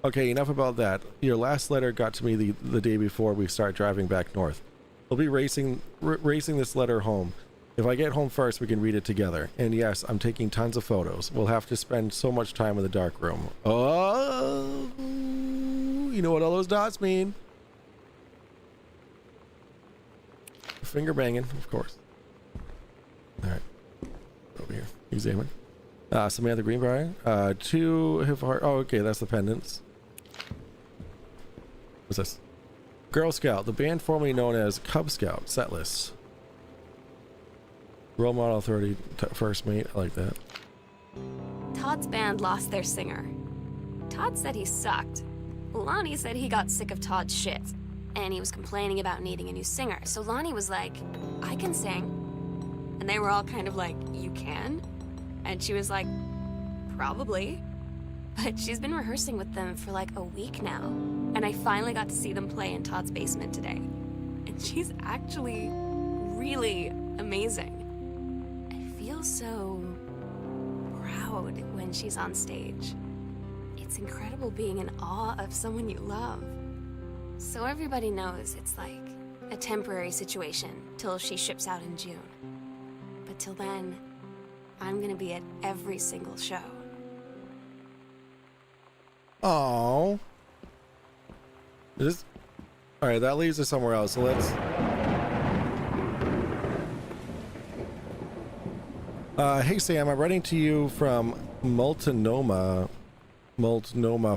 Okay, enough about that. Your last letter got to me the day before we start driving back north. We'll be racing this letter home. If I get home first, we can read it together. And yes, I'm taking tons of photos. We'll have to spend so much time in the dark room. Oh, you know what all those dots mean. Finger banging, of course. All right. Over here. Examine. Samantha Greenbrier. 2 have heart. Oh, okay. That's the pendants. What's this? Girl Scout, the band formerly known as Cub Scout. Set list. Role model 30 first mate. I like that. Todd's band lost their singer. Todd said he sucked. Lonnie said he got sick of Todd's shit, and he was complaining about needing a new singer. So Lonnie was like, I can sing. And they were all kind of like, you can? And she was like, probably. But she's been rehearsing with them for like a week now. And I finally got to see them play in Todd's basement today. And she's actually really amazing. I feel so proud when she's on stage. It's incredible being in awe of someone you love. So everybody knows it's like a temporary situation till she ships out in June. But till then, I'm gonna be at every single show. Oh. This. All right, that leads us somewhere else. So let's. Hey Sam, I'm writing to you from Multnomah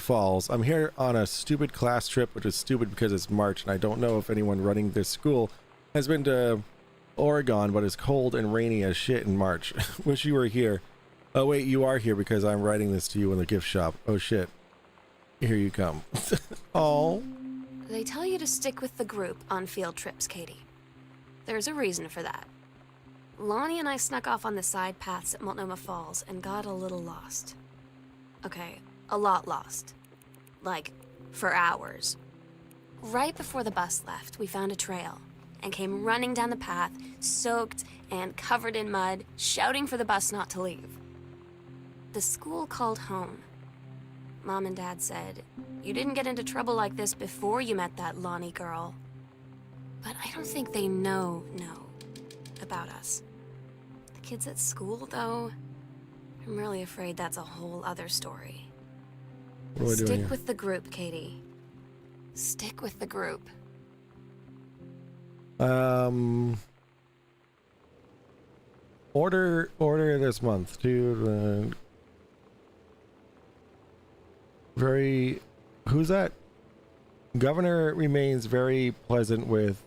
Falls. I'm here on a stupid class trip, which is stupid because it's March, and I don't know if anyone running this school has been to Oregon, but it's cold and rainy as shit in March. Wish you were here. Oh wait, you are here because I'm writing this to you in the gift shop. Oh shit. Here you come. Oh. They tell you to stick with the group on field trips, Katie. There's a reason for that. Lonnie and I snuck off on the side paths at Multnomah Falls and got a little lost. Okay, a lot lost. Like, for hours. Right before the bus left, we found a trail and came running down the path, soaked and covered in mud, shouting for the bus not to leave. The school called home. Mom and Dad said, you didn't get into trouble like this before you met that Lonnie girl. But I don't think they know about us. The kids at school, though, I'm really afraid that's a whole other story. What are we doing Stick here? with the group, Katie. Stick with the group. Order this month to who's that? Governor remains very pleasant with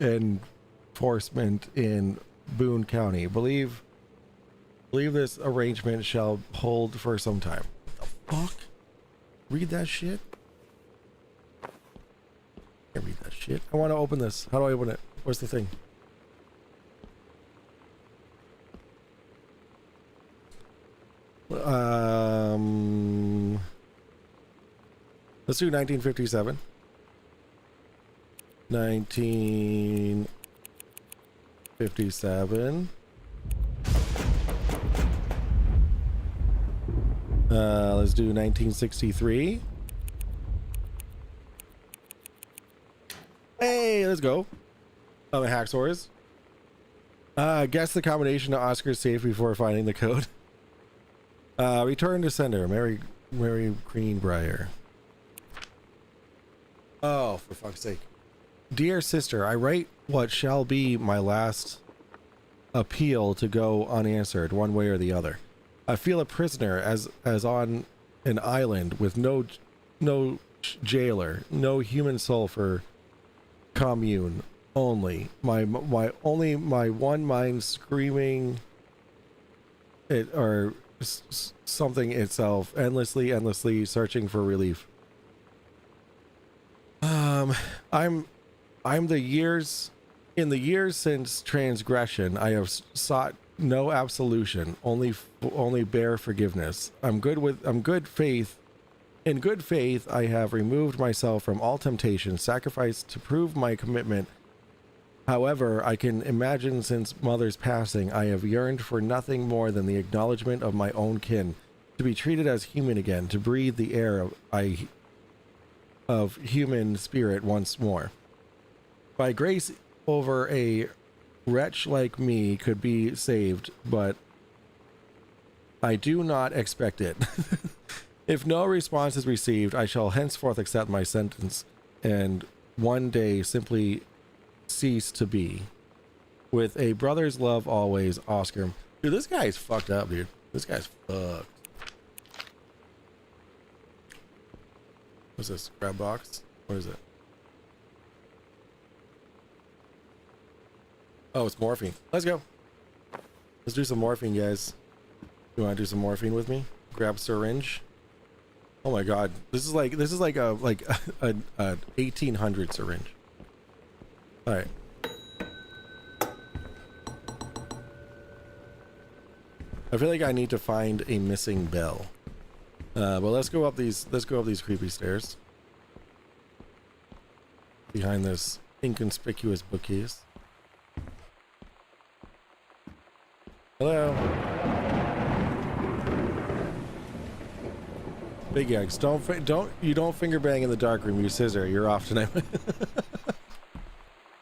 enforcement in Boone County. Believe this arrangement shall hold for some time. The fuck? Read that shit? I read that shit. I want to open this. How do I open it? What's the thing? Let's do 1957. 1957. Let's do 1963. Hey, let's go. Hacksaws. Guess the combination of Oscar's safe before finding the code. Return to sender. Mary Greenbrier. Oh, for fuck's sake. Dear sister, I write what shall be my last appeal to go unanswered one way or the other. I feel a prisoner as on an island with no jailer, no human soul for commune, only my one mind screaming it or something itself, endlessly searching for relief. I'm the years since transgression. I have sought no absolution, only bare forgiveness. In good faith, I have removed myself from all temptation, sacrificed to prove my commitment. However, I can imagine since mother's passing, I have yearned for nothing more than the acknowledgement of my own kin, to be treated as human again, to breathe the air of human spirit once more. By grace over a wretch like me could be saved, but I do not expect it. If no response is received, I shall henceforth accept my sentence and one day simply cease to be. With a brother's love always, Oscar. Dude, this guy's fucked up, dude. This guy's fucked. What's this? Grab box? What is it? Oh, it's morphine. Let's go. Let's do some morphine, guys. You want to do some morphine with me? Grab syringe. Oh my god, this is like a 1800 syringe. All right. I feel like I need to find a missing bell. But let's go up these creepy stairs. Behind this inconspicuous bookcase. Hello. Big eggs. Don't finger bang in the dark room. You scissor. You're off tonight.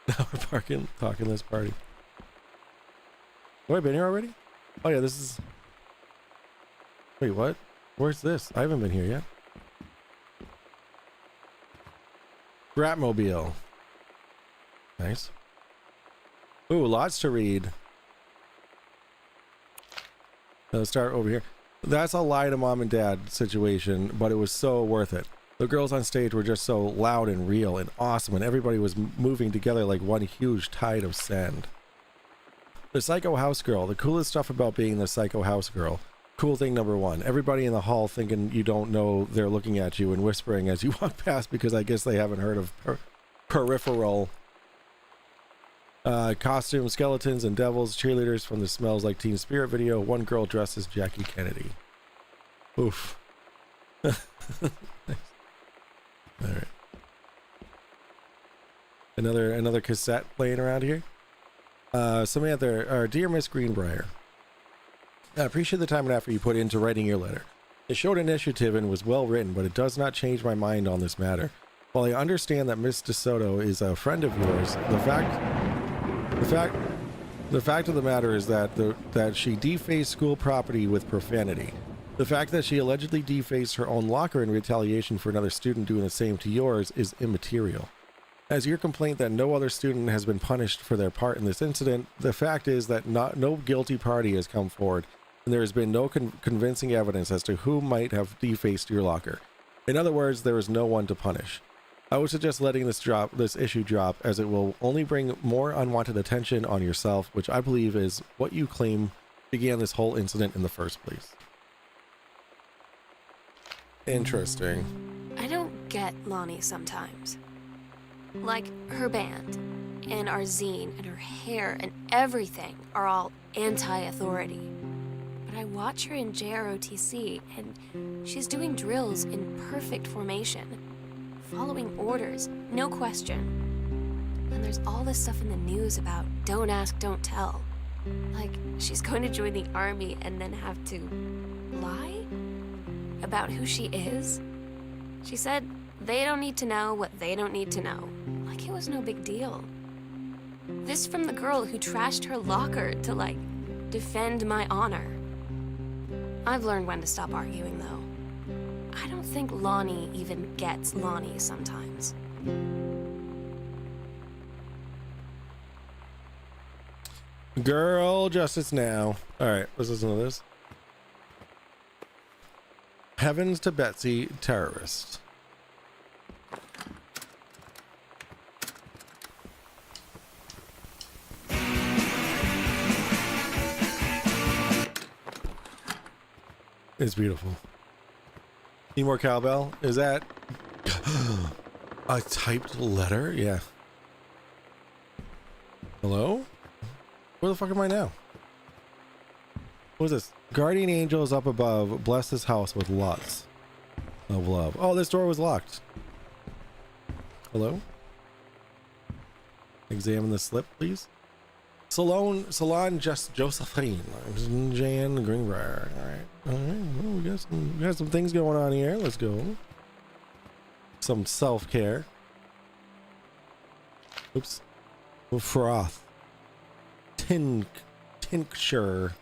Now we're talking this party. Oh, I've been here already? Oh yeah, this is. Wait, what? Where's this? I haven't been here yet. Bratmobile. Nice. Ooh, lots to read. Let's start over here. That's a lie to mom and dad situation, but it was so worth it. The girls on stage were just so loud and real and awesome, and everybody was moving together like one huge tide of sand. The psycho house girl. The coolest stuff about being the psycho house girl. Cool thing number one. Everybody in the hall thinking you don't know they're looking at you and whispering as you walk past because I guess they haven't heard of peripheral. Costume, skeletons, and devils, cheerleaders from the Smells Like Teen Spirit video. One girl dressed as Jackie Kennedy. Oof. Nice. All right. Another cassette playing around here. Somebody out there, dear Miss Greenbrier, I appreciate the time and effort you put into writing your letter. It showed initiative and was well written, but it does not change my mind on this matter. While I understand that Miss DeSoto is a friend of yours, the fact of the matter is that she defaced school property with profanity. The fact that she allegedly defaced her own locker in retaliation for another student doing the same to yours is immaterial. As your complaint that no other student has been punished for their part in this incident, the fact is that no guilty party has come forward, and there has been no convincing evidence as to who might have defaced your locker. In other words, there is no one to punish. I would suggest letting this issue drop, as it will only bring more unwanted attention on yourself, which I believe is what you claim began this whole incident in the first place. Interesting. I don't get Lonnie sometimes. Like, her band, and our zine, and her hair, and everything are all anti-authority. But I watch her in JROTC, and she's doing drills in perfect formation. Following orders, no question. And there's all this stuff in the news about don't ask, don't tell. Like, she's going to join the army and then have to lie about who she is. She said they don't need to know what they don't need to know. Like it was no big deal. This from the girl who trashed her locker to, like, defend my honor. I've learned when to stop arguing, though. I don't think Lonnie even gets Lonnie sometimes. Girl justice now. Alright, let's listen to this. Heavens to Betsy, terrorist. It's beautiful. Need more cowbell? Is that a typed letter? Yeah. Hello? Where the fuck am I now? What is this? Guardian angels up above, bless this house with lots of love. Oh, this door was locked. Hello? Examine the slip, please. Salon Josephine. Jan Greenbrier. All right. Well, we got some things going on here. Let's go. Some self-care. Oops. Froth. tincture.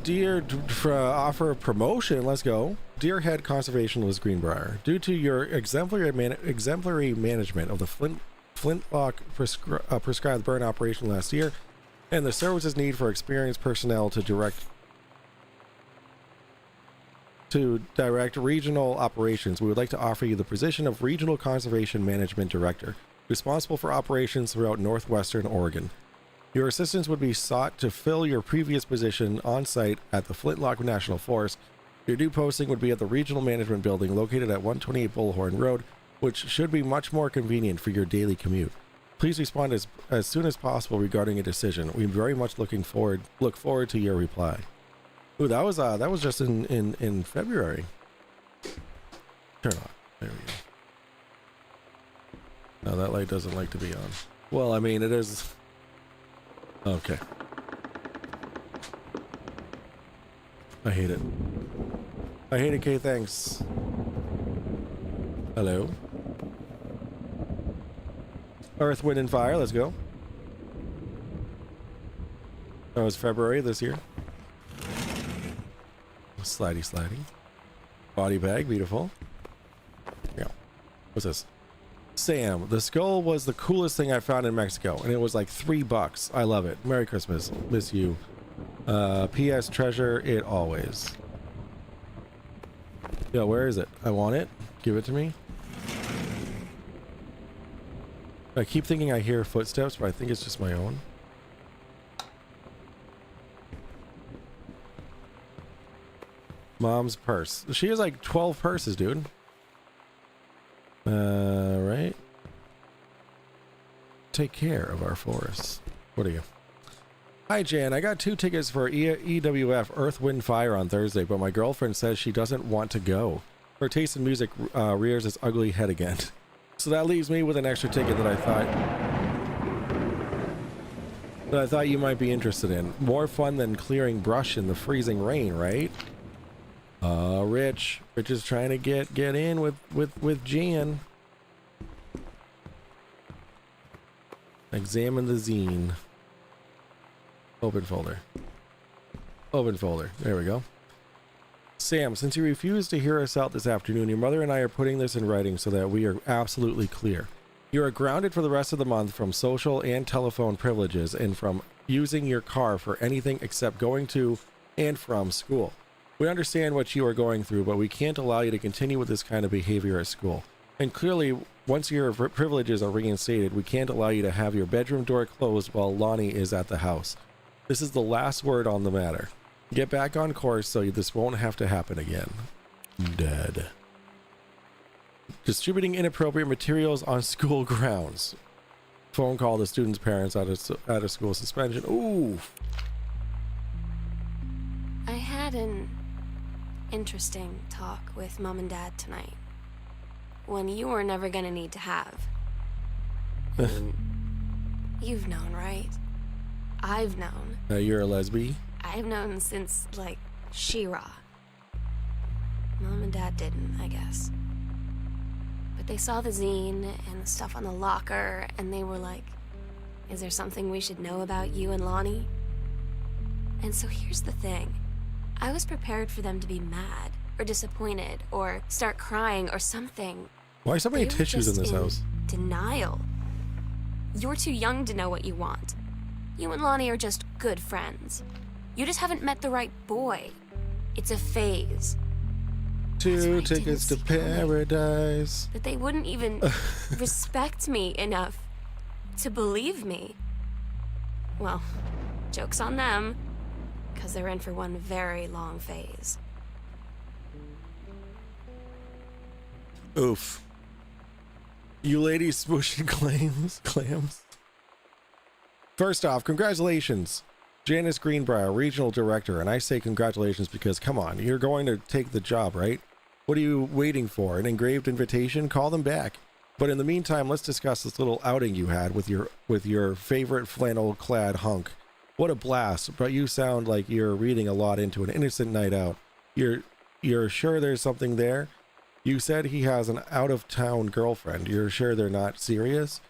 Dear, offer a promotion. Let's go. Dear Head Conservationist Greenbrier, due to your exemplary management of the Flintlock prescribed burn operation last year, and the services need for experienced personnel to direct regional operations, we would like to offer you the position of Regional Conservation Management Director, responsible for operations throughout northwestern Oregon. Your assistance would be sought to fill your previous position on site at the Flintlock National Forest. Your new posting would be at the Regional Management Building located at 128 Bullhorn Road, which should be much more convenient for your daily commute. Please respond as soon as possible regarding a decision. We very much look forward to your reply. Ooh, that was just in February. Turn on. There we go. No, that light doesn't like to be on. Well, I mean, it is. Okay. I hate it. I hate it, Kay, thanks. Hello. Earth, Wind, and Fire, let's go. That was February this year. Slidey. Body bag, beautiful. Yeah. What's this? Sam, the skull was the coolest thing I found in Mexico, and it was like $3. I love it. Merry Christmas. Miss you. P.S. Treasure it always. Yo, where is it? I want it. Give it to me. I keep thinking I hear footsteps, but I think it's just my own. Mom's purse. She has like 12 purses, dude. Right. Take care of our forests. What are you? Hi, Jan. I got 2 tickets for EWF Earth, Wind, Fire on Thursday, but my girlfriend says she doesn't want to go. Her taste in music rears its ugly head again. So that leaves me with an extra ticket that I thought you might be interested in. More fun than clearing brush in the freezing rain, right? Rich is trying to get in with Jan. Examine the zine. Open folder. Open folder. There we go. Sam, since you refused to hear us out this afternoon, your mother and I are putting this in writing so that we are absolutely clear. You are grounded for the rest of the month from social and telephone privileges and from using your car for anything except going to and from school. We understand what you are going through, but we can't allow you to continue with this kind of behavior at school. And clearly, once your privileges are reinstated, we can't allow you to have your bedroom door closed while Lonnie is at the house. This is the last word on the matter. Get back on course so this won't have to happen again. Dead. Distributing inappropriate materials on school grounds. Phone call to students' parents out of school suspension. Ooh. I had an interesting talk with Mom and Dad tonight. One you were never gonna need to have. I mean, you've known, right? I've known. You're a lesbian? I've known since, like, She-Ra. Mom and Dad didn't, I guess. But they saw the zine and the stuff on the locker, and they were like, is there something we should know about you and Lonnie? And so here's the thing. I was prepared for them to be mad, or disappointed, or start crying, or something. Why so many tissues in this house? Denial. You're too young to know what you want. You and Lonnie are just good friends. You just haven't met the right boy. It's a phase. 2 tickets to paradise. That they wouldn't even respect me enough to believe me. Well, joke's on them, because they're in for one very long phase. Oof. You ladies smooshing clams. First off, congratulations. Janice Greenbrier, Regional Director, and I say congratulations because, come on, you're going to take the job, right? What are you waiting for? An engraved invitation? Call them back. But in the meantime, let's discuss this little outing you had with your favorite flannel-clad hunk. What a blast, but you sound like you're reading a lot into an innocent night out. You're sure there's something there? You said he has an out-of-town girlfriend. You're sure they're not serious?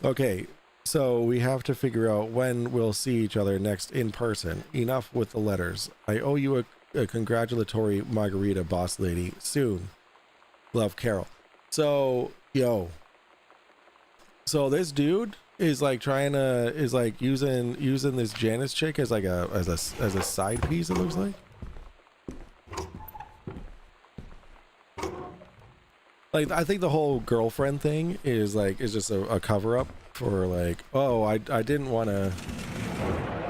Okay, so we have to figure out when we'll see each other next in person. Enough with the letters. I owe you a congratulatory margarita, boss lady. Soon. Love, Carol. So, yo. So this dude is like using this Janice chick as like as a side piece, it looks like. Like, I think the whole girlfriend thing is just a cover up for like, oh, I didn't want to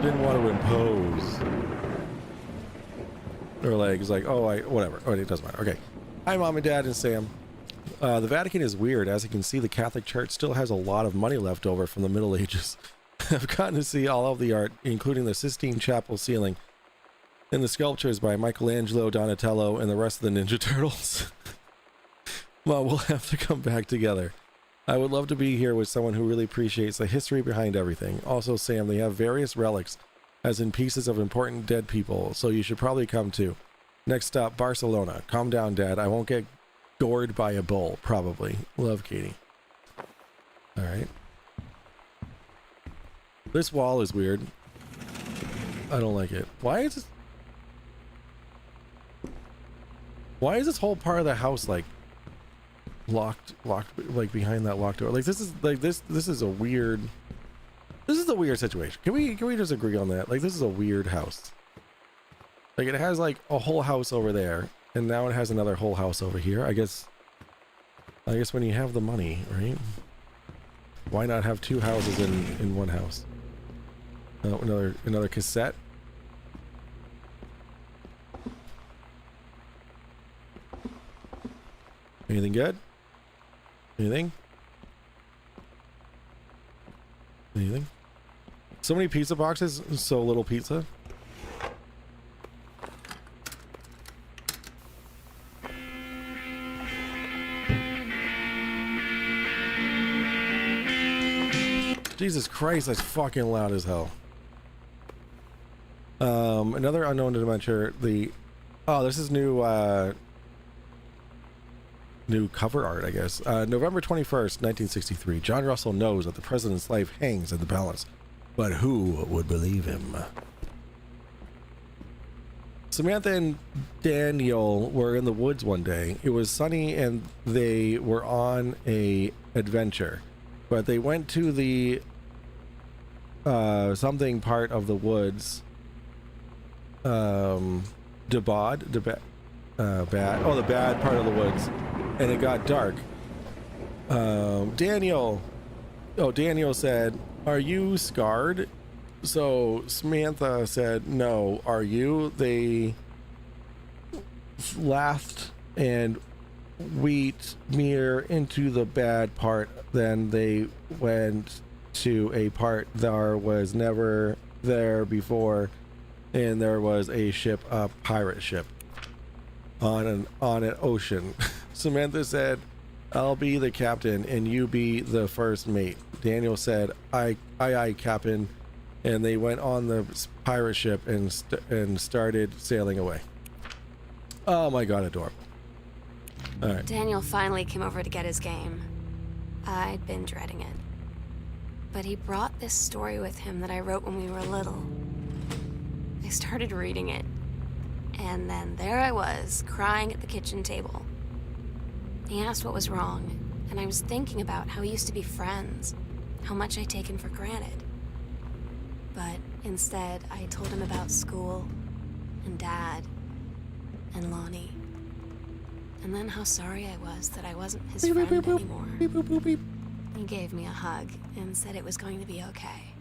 impose, or like it's like, oh, whatever. Oh, it doesn't matter. Okay. Hi, Mom and Dad and Sam. The Vatican is weird. As you can see, the Catholic Church still has a lot of money left over from the Middle Ages. I've gotten to see all of the art, including the Sistine Chapel ceiling and the sculptures by Michelangelo, Donatello, and the rest of the Ninja Turtles. Well, we'll have to come back together. I would love to be here with someone who really appreciates the history behind everything. Also, Sam, they have various relics, as in pieces of important dead people, so you should probably come too. Next stop, Barcelona. Calm down, Dad. I won't get gored by a bull, probably. Love, Katie. Alright. This wall is weird. I don't like it. Why is this whole part of the house like locked like behind that locked door? Like this is a weird situation. Can we just agree on that? Like, this is a weird house. Like, it has like a whole house over there, and now it has another whole house over here. I guess when you have the money, right? Why not have two houses in one house? Another cassette. Anything good? Anything? So many pizza boxes, so little pizza. Jesus Christ, that's fucking loud as hell. Another unknown adventure. This is new cover art, I guess. November 21st, 1963. John Russell knows that the president's life hangs in the balance, but who would believe him? Samantha and Daniel were in the woods one day. It was sunny and they were on a adventure, but they went to the something part of the woods. The bad part of the woods, and it got dark. Daniel said, "Are you scarred?" So Samantha said, "No, are you?" They laughed and went near into the bad part. Then they went to a part that was never there before, and there was a ship, a pirate ship, on an ocean. Samantha said, "I'll be the captain and you be the first mate." Daniel said, "Aye, Captain," and they went on the pirate ship and started sailing away. Oh my god, adorable. All right. Daniel finally came over to get his game. I'd been dreading it. But he brought this story with him that I wrote when we were little. I started reading it, and then there I was, crying at the kitchen table. He asked what was wrong, and I was thinking about how we used to be friends, how much I'd taken for granted. But instead, I told him about school, and Dad, and Lonnie. And then how sorry I was that I wasn't his friend anymore. He gave me a hug and said it was going to be okay.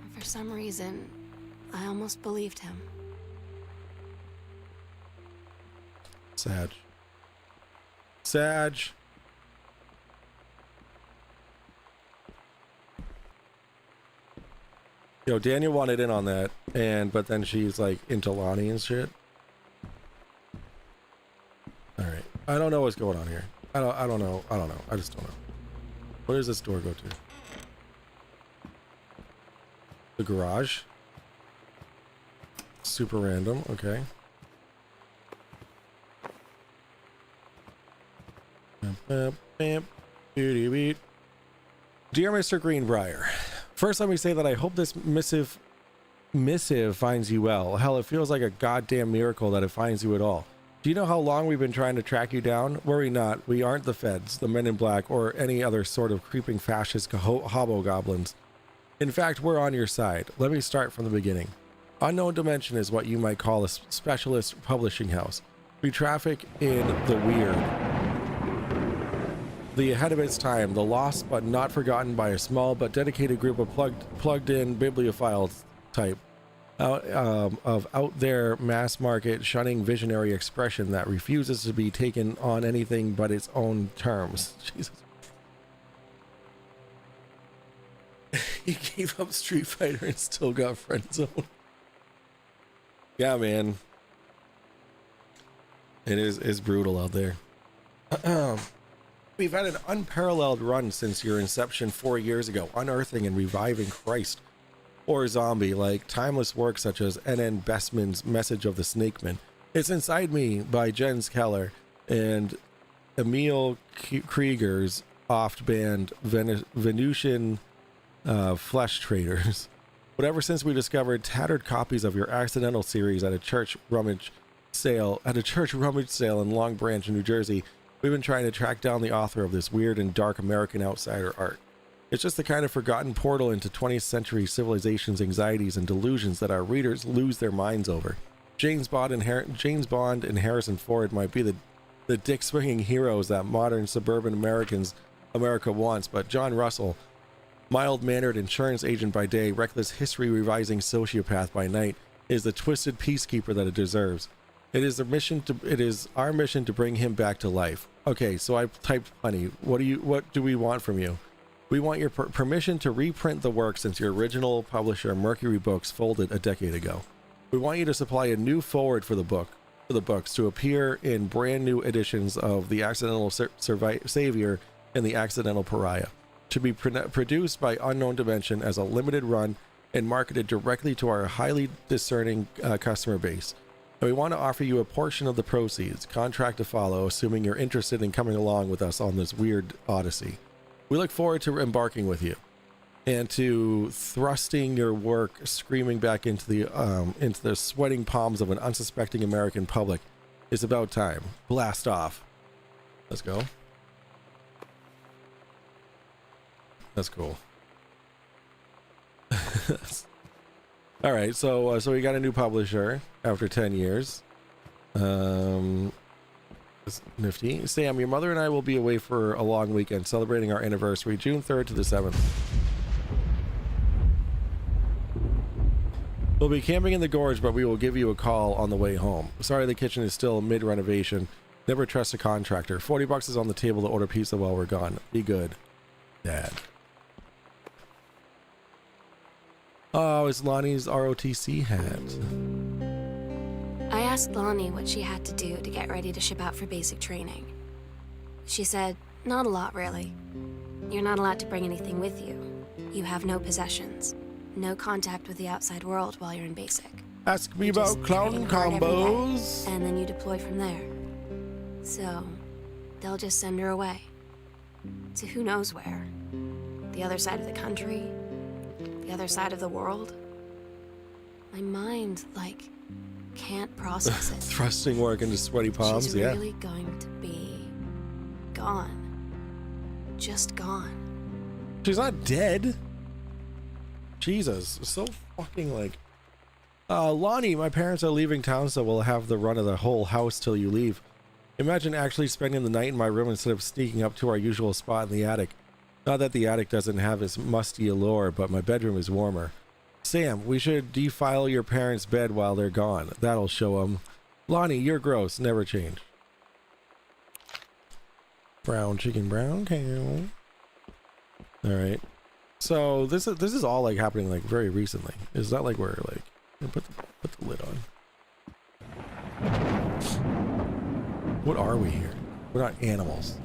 And for some reason, I almost believed him. Sag. Yo, Daniel wanted in on that, but then she's like into Lonnie and shit. All right, I don't know what's going on here. I don't know. I just don't know. Where does this door go to? The garage. Super random. Okay. Dear Mr. Greenbrier, first let me say that I hope this missive finds you well. Hell, it feels like a goddamn miracle that it finds you at all. Do you know how long we've been trying to track you down? Worry not, we aren't the feds, the men in black, or any other sort of creeping fascist hobgoblins. In fact, we're on your side. Let me start from the beginning. Unknown Dimension is what you might call a specialist publishing house. We traffic in the weird, the ahead of its time, the lost but not forgotten by a small but dedicated group of plugged-in bibliophiles type of out there mass market shunning visionary expression that refuses to be taken on anything but its own terms. Jesus. He gave up Street Fighter and still got friend zone. Yeah, man. It's brutal out there. We've had an unparalleled run since your inception 4 years ago, unearthing and reviving Christ or zombie, like timeless works such as N.N. Bestman's Message of the Snakeman. It's Inside Me by Jens Keller and Emil Krieger's oft-banned Venusian Flesh Traders. But ever since we discovered tattered copies of your accidental series at a church rummage sale in Long Branch, New Jersey, we've been trying to track down the author of this weird and dark American outsider art. It's just the kind of forgotten portal into 20th century civilization's anxieties and delusions that our readers lose their minds over. James Bond and Harrison Ford might be the dick-swinging heroes that modern suburban America wants, but John Russell, mild-mannered insurance agent by day, reckless history-revising sociopath by night, is the twisted peacekeeper that it deserves. It is our mission to bring him back to life. Okay, so I typed plenty. What do we want from you? We want your permission to reprint the work since your original publisher, Mercury Books, folded a decade ago. We want you to supply a new forward for the books to appear in brand new editions of The Accidental Savior and The Accidental Pariah, to be produced by Unknown Dimension as a limited run and marketed directly to our highly discerning customer base. And we want to offer you a portion of the proceeds, contract to follow, assuming you're interested in coming along with us on this weird odyssey. We look forward to embarking with you and to thrusting your work screaming back into the sweating palms of an unsuspecting American public. It's about time. Blast off. Let's go. That's cool. All right, so we got a new publisher after 10 years. It's nifty. Sam, your mother and I will be away for a long weekend celebrating our anniversary, June 3rd to the 7th. We'll be camping in the gorge, but we will give you a call on the way home. Sorry, the kitchen is still mid-renovation. Never trust a contractor. $40 is on the table to order pizza while we're gone. Be good, Dad. Oh, it's Lonnie's ROTC hat. I asked Lonnie what she had to do to get ready to ship out for basic training. She said, not a lot, really. You're not allowed to bring anything with you. You have no possessions, no contact with the outside world while you're in basic. Ask me You about just clown train hard every day, combos. and then you deploy from there. So, they'll just send her away. To who knows where. The other side of the country, the other side of the world. My mind, can't process it. Thrusting work into sweaty palms. She's Yeah. really going to be gone. Just gone. She's not dead. Jesus, so fucking Lonnie, my parents are leaving town, so we'll have the run of the whole house till you leave. Imagine actually spending the night in my room instead of sneaking up to our usual spot in the attic. Not that the attic doesn't have its musty allure, but my bedroom is warmer. Sam, we should defile your parents' bed while they're gone. That'll show them. Lonnie, you're gross. Never change. Brown chicken, brown cow. All right. So this is all happening very recently. It's not like we're put the lid on. What are we here? We're not animals.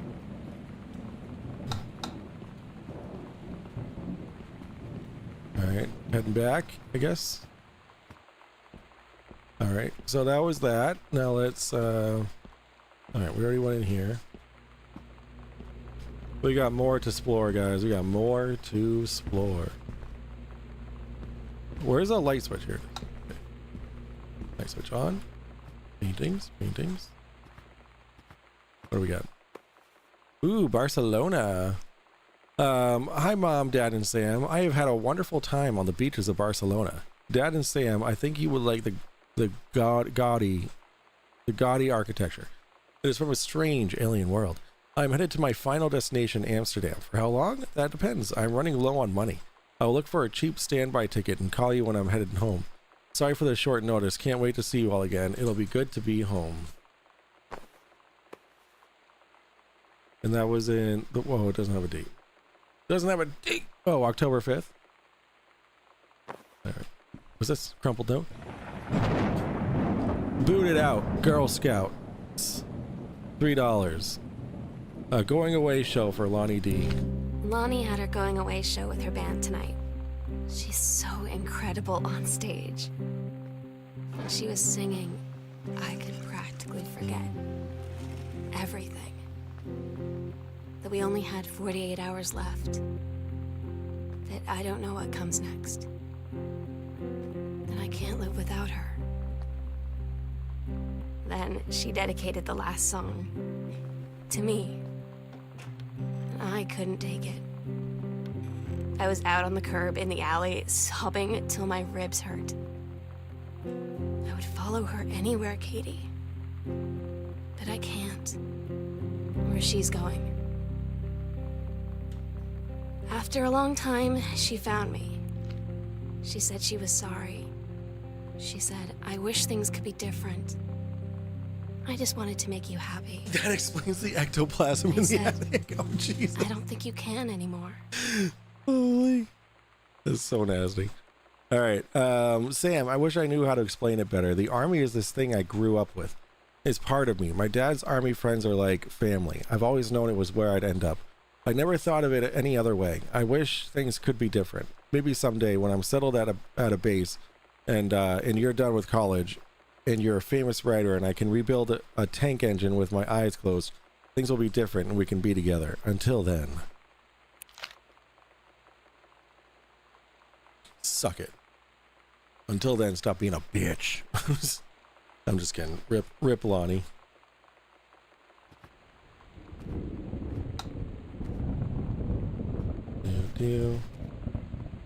Alright, heading back, I guess. Alright, so that was that. Now let's, alright, we already went in here. We got more to explore, guys. We got more to explore. Where's the light switch here? Okay. Light switch on. Paintings, paintings. What do we got? Ooh, Barcelona. Hi, Mom, Dad, and Sam. I have had a wonderful time on the beaches of Barcelona. Dad and Sam, I think you would like the gaudy architecture. It is from a strange alien world. I'm headed to my final destination, Amsterdam. For how long? That depends. I'm running low on money. I'll look for a cheap standby ticket and call you when I'm headed home. Sorry for the short notice. Can't wait to see you all again. It'll be good to be home. And that was in... Whoa, it doesn't have a date. Doesn't have a date. Oh, October 5th. All right. Was this crumpled note? Boot it out. Girl Scouts. $3. A going away show for Lonnie D. Lonnie had her going away show with her band tonight. She's so incredible on stage. When she was singing, I could practically forget everything. That we only had 48 hours left. That I don't know what comes next. That I can't live without her. Then she dedicated the last song to me. And I couldn't take it. I was out on the curb in the alley, sobbing till my ribs hurt. I would follow her anywhere, Katie. But I can't. Where she's going. After a long time, she found me. She said she was sorry. She said, I wish things could be different. I just wanted to make you happy. That explains the ectoplasm in the attic. Oh, jeez. I don't think you can anymore. Holy. That's so nasty. All right. Sam, I wish I knew how to explain it better. The army is this thing I grew up with. It's part of me. My dad's army friends are like family. I've always known it was where I'd end up. I never thought of it any other way. I wish things could be different. Maybe someday when I'm settled at a base and you're done with college and you're a famous writer and I can rebuild a tank engine with my eyes closed, things will be different and we can be together. Until then. Suck it. Until then, stop being a bitch. I'm just kidding. Rip Lonnie.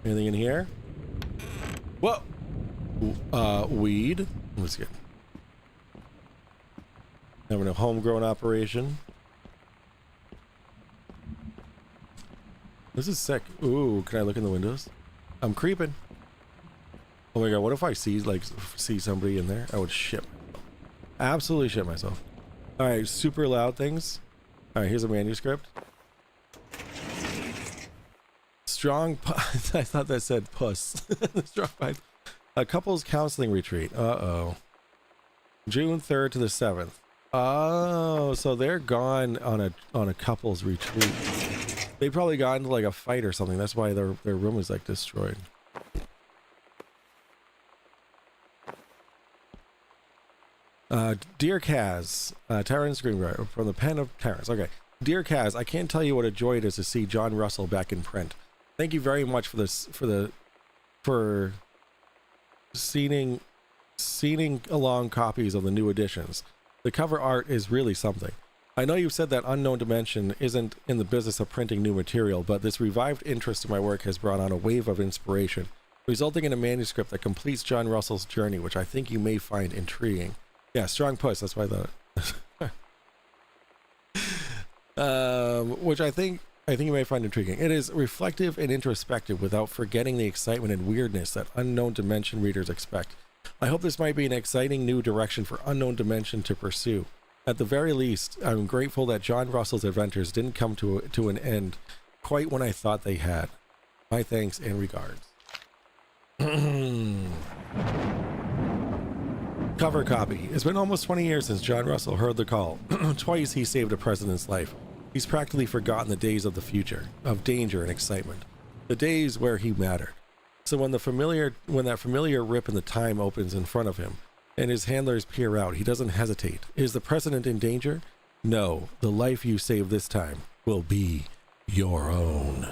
Anything in here? Whoa! Weed. Let's get having a homegrown operation. This is sick. Ooh, can I look in the windows? I'm creeping. Oh my god, what if I see somebody in there? I would shit. Absolutely shit myself. Alright, super loud things. Alright, here's a manuscript. Strong I thought that said puss. Strong pipe. A couples counseling retreat. Uh-oh. June 3rd to the 7th. Oh, so they're gone on a couples retreat. They probably got into like a fight or something. That's why their room was like destroyed. Dear Kaz, Terrence Greenbrier from the pen of Terrence. Okay. Dear Kaz, I can't tell you what a joy it is to see John Russell back in print. Thank you very much for this, for seeing along copies of the new editions. The cover art is really something. I know you've said that Unknown Dimension isn't in the business of printing new material, but this revived interest in my work has brought on a wave of inspiration, resulting in a manuscript that completes John Russell's journey, which I think you may find intriguing. Yeah, strong puss, that's why I thought. Which I think you may find intriguing. It is reflective and introspective without forgetting the excitement and weirdness that Unknown Dimension readers expect. I hope this might be an exciting new direction for Unknown Dimension to pursue. At the very least, I'm grateful that John Russell's adventures didn't come to an end quite when I thought they had. My thanks and regards. Cover copy. It's been almost 20 years since John Russell heard the call. Twice he saved a president's life. He's practically forgotten the days of the future, of danger and excitement. The days where he mattered. So when that familiar rip in the time opens in front of him, and his handlers peer out, he doesn't hesitate. Is the president in danger? No, the life you save this time will be your own.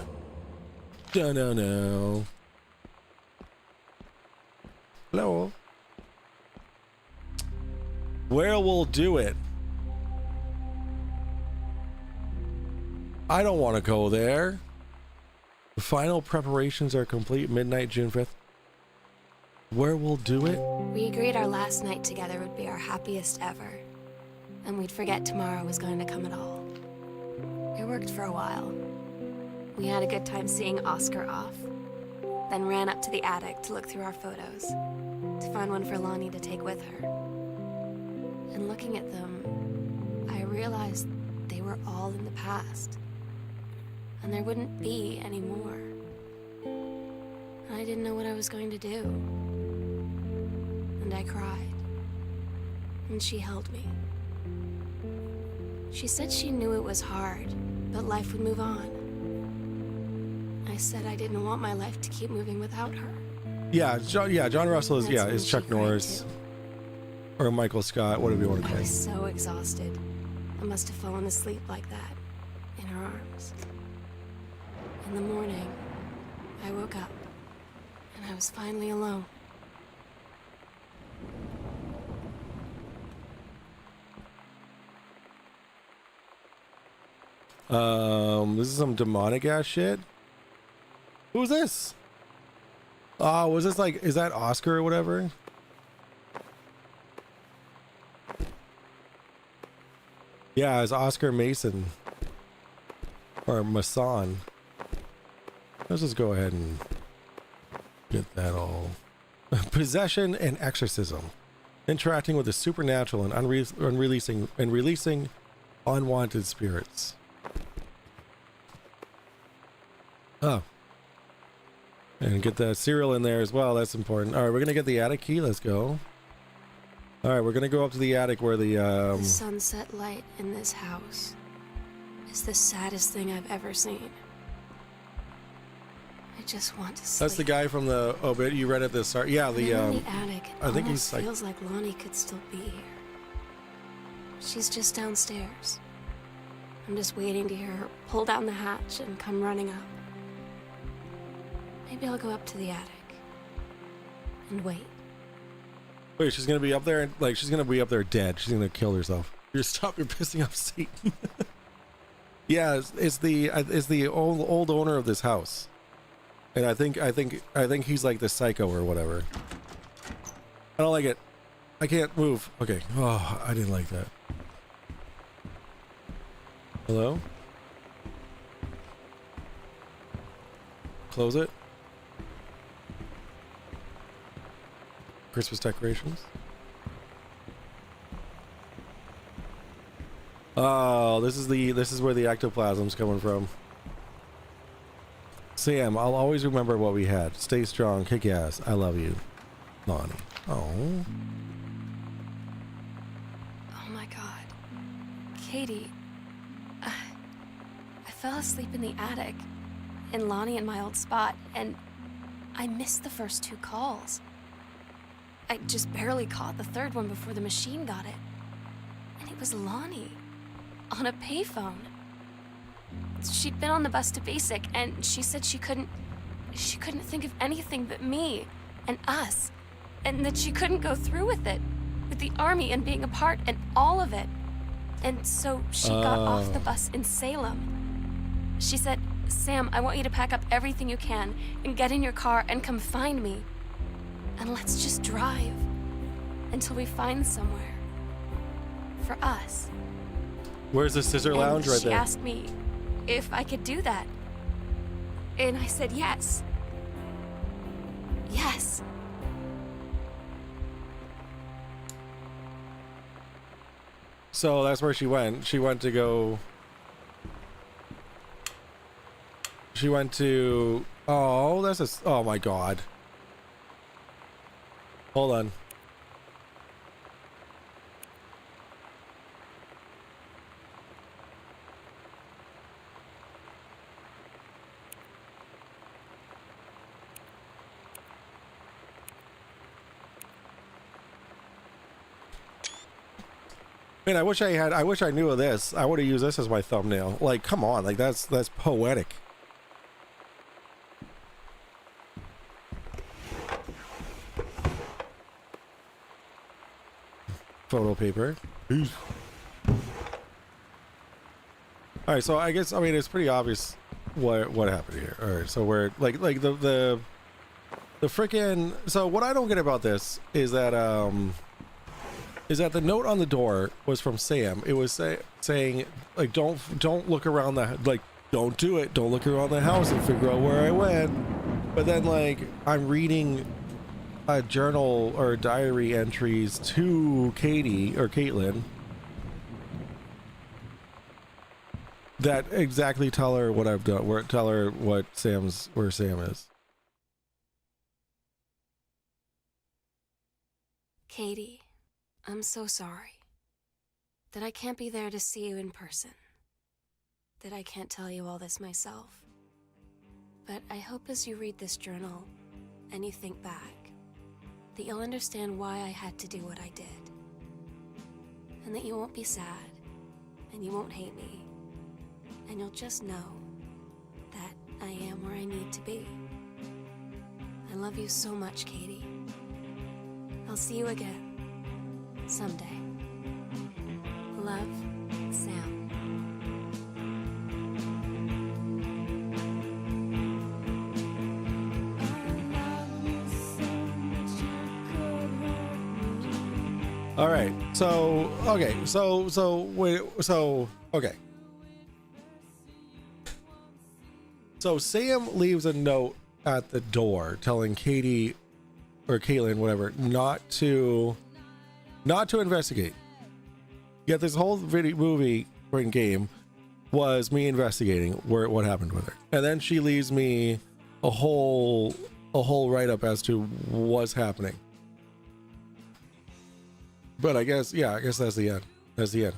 No. Hello. Where will do it? I don't want to go there. The final preparations are complete. Midnight, June 5th. Where will do it? We agreed our last night together would be our happiest ever, and we'd forget tomorrow was going to come at all. It worked for a while. We had a good time seeing Oscar off, then ran up to the attic to look through our photos, to find one for Lonnie to take with her. And looking at them, I realized they were all in the past, and there wouldn't be any more. And I didn't know what I was going to do. And I cried. And she held me. She said she knew it was hard, but life would move on. I said I didn't want my life to keep moving without her. Yeah, John Russell is, That's when is Chuck she cried Norris. too. Or Michael Scott, whatever you want to I call was him. so exhausted. I must have fallen asleep like that, in her arms. In the morning, I woke up, and I was finally alone. This is some demonic ass shit. Who's this? Oh, was this like, is that Oscar or whatever? Yeah, it's Oscar Mason. Or Mason. Let's just go ahead and get that all. Possession and exorcism. Interacting with the supernatural and releasing unwanted spirits. Oh. And get the cereal in there as well. That's important. All right, we're going to get the attic key. Let's go. All right, we're going to go up to the attic where the... The sunset light in this house is the saddest thing I've ever seen. I just want to sleep. That's the guy from the... Oh, but you read at the start. Yeah, When the... I'm in the attic, it I think almost he's like... feels like Lonnie could still be here. She's just downstairs. I'm just waiting to hear her pull down the hatch and come running up. Maybe I'll go up to the attic and wait. Wait, she's going to be up there? Like, she's going to be up there dead. She's going to kill herself. You stop, you're pissing off Satan. Yeah, it's the old owner of this house. And I think he's like the psycho or whatever. I don't like it. I can't move. Okay. Oh, I didn't like that. Hello? Close it. Christmas decorations. Oh, this is where the ectoplasm's coming from. Sam, I'll always remember what we had. Stay strong, kick ass. I love you. Lonnie. Oh. Oh my god. Katie. I fell asleep in the attic, and Lonnie in my old spot, and I missed the first 2 calls. I just barely caught the third one before the machine got it. And it was Lonnie, on a payphone. She'd been on the bus to Basic, and she said she couldn't think of anything but me and us, and that she couldn't go through with it, with the army and being apart and all of it. And so she got off the bus in Salem. She said, "Sam, I want you to pack up everything you can and get in your car and come find me. And let's just drive until we find somewhere for us." Where's the scissor lounge right she there? She asked me if I could do that. And I said yes. Yes. So that's where she went. She went to go... She went to... Oh, that's a... Oh my god. Hold on. Man, I wish I knew of this. I would have used this as my thumbnail. Like, come on, like that's poetic. Photo paper. Peace. All right, so I guess it's pretty obvious what happened here. All right, so we're like the frickin'. So what I don't get about this is that the note on the door was from Sam. It was saying like don't look around the like don't do it. Don't look around the house and figure out where I went. But then like I'm reading a journal or diary entries to Katie or Caitlin that exactly tell her what I've done. Tell her where Sam is. Katie, I'm so sorry that I can't be there to see you in person, that I can't tell you all this myself. But I hope as you read this journal and you think back, that you'll understand why I had to do what I did. And that you won't be sad, and you won't hate me, and you'll just know that I am where I need to be. I love you so much, Katie. I'll see you again, someday. Love, Sam. All right. So okay. Okay. So Sam leaves a note at the door telling Katie or Caitlin, whatever, not to investigate. Yet this whole movie or game was me investigating what happened with her, and then she leaves me a whole write-up as to what's happening. But I guess that's the end. That's the end,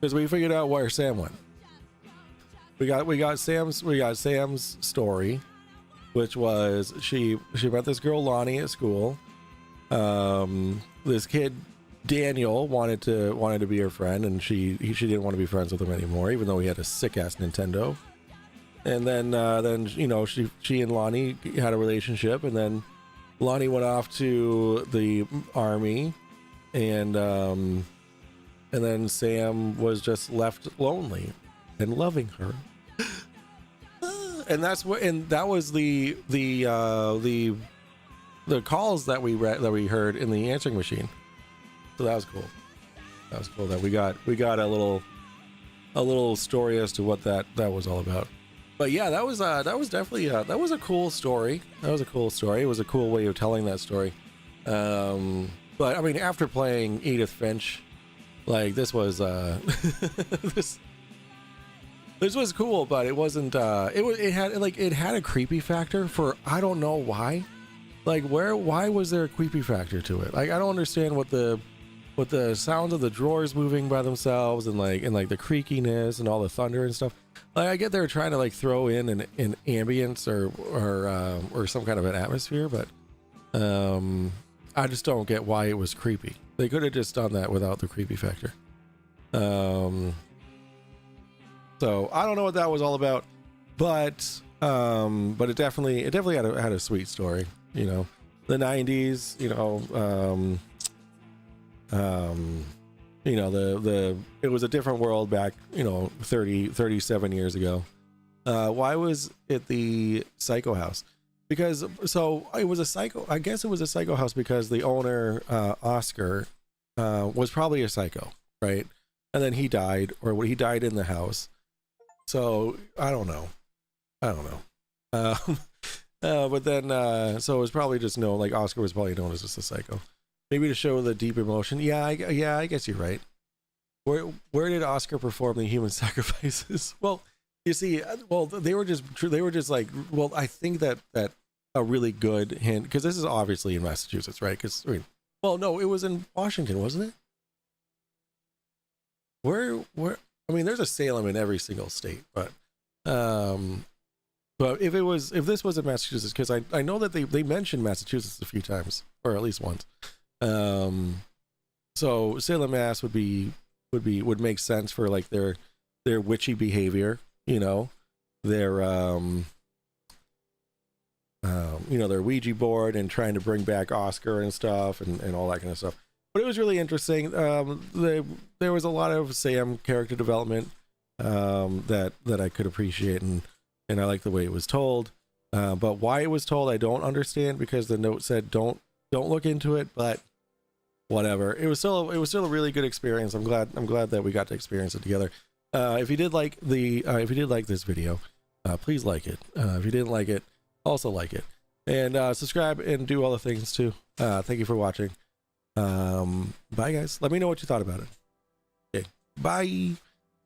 because we figured out where Sam went. We got Sam's story, which was she met this girl Lonnie at school. This kid Daniel wanted to be her friend, and she didn't want to be friends with him anymore, even though he had a sick ass Nintendo. And then you know she and Lonnie had a relationship, and then Lonnie went off to the army, and then Sam was just left lonely and loving her. And that was the calls that we heard in the answering machine. So that was cool. That was cool that we got a little story as to what that was all about. But yeah, that was definitely that was a cool story. That was a cool story. It was a cool way of telling that story. But I mean, after playing Edith Finch, like this was this was cool, but it wasn't. It had a creepy factor for I don't know why. Like why was there a creepy factor to it? Like I don't understand what the sounds of the drawers moving by themselves and like the creakiness and all the thunder and stuff. Like I get they were trying to like throw in an ambience or some kind of an atmosphere, but I just don't get why it was creepy. They could have just done that without the creepy factor. So I don't know what that was all about, but it definitely had a sweet story. You know, the 90s. You know, it was a different world back. You know, 37 years ago. Why was it the Psycho House? Because it was a psycho. I guess it was a psycho house because the owner, Oscar, was probably a psycho, right? And then he died, or he died in the house. So I don't know. But then, so it was probably just known, like Oscar was probably known as just a psycho. Maybe to show the deep emotion. Yeah, I guess you're right. Where did Oscar perform the human sacrifices? Well, you see, they were just like, well, I think that a really good hint, because this is obviously in Massachusetts, right? Because no, it was in Washington, wasn't it? Where? I mean, there's a Salem in every single state, but if this was in Massachusetts, because I know that they mentioned Massachusetts a few times, or at least once. So Salem, Mass would be would make sense for like their witchy behavior, you know, their their Ouija board and trying to bring back Oscar and stuff and all that kind of stuff. But it was really interesting. There was a lot of Sam character development that I could appreciate, and I like the way it was told. But why it was told, I don't understand, because the note said don't look into it. But whatever. It was still a really good experience. I'm glad that we got to experience it together. If you did like this video, please like it. If you didn't like it, also like it, and subscribe and do all the things too. Thank you for watching. Bye guys. Let me know what you thought about it. Okay. Bye.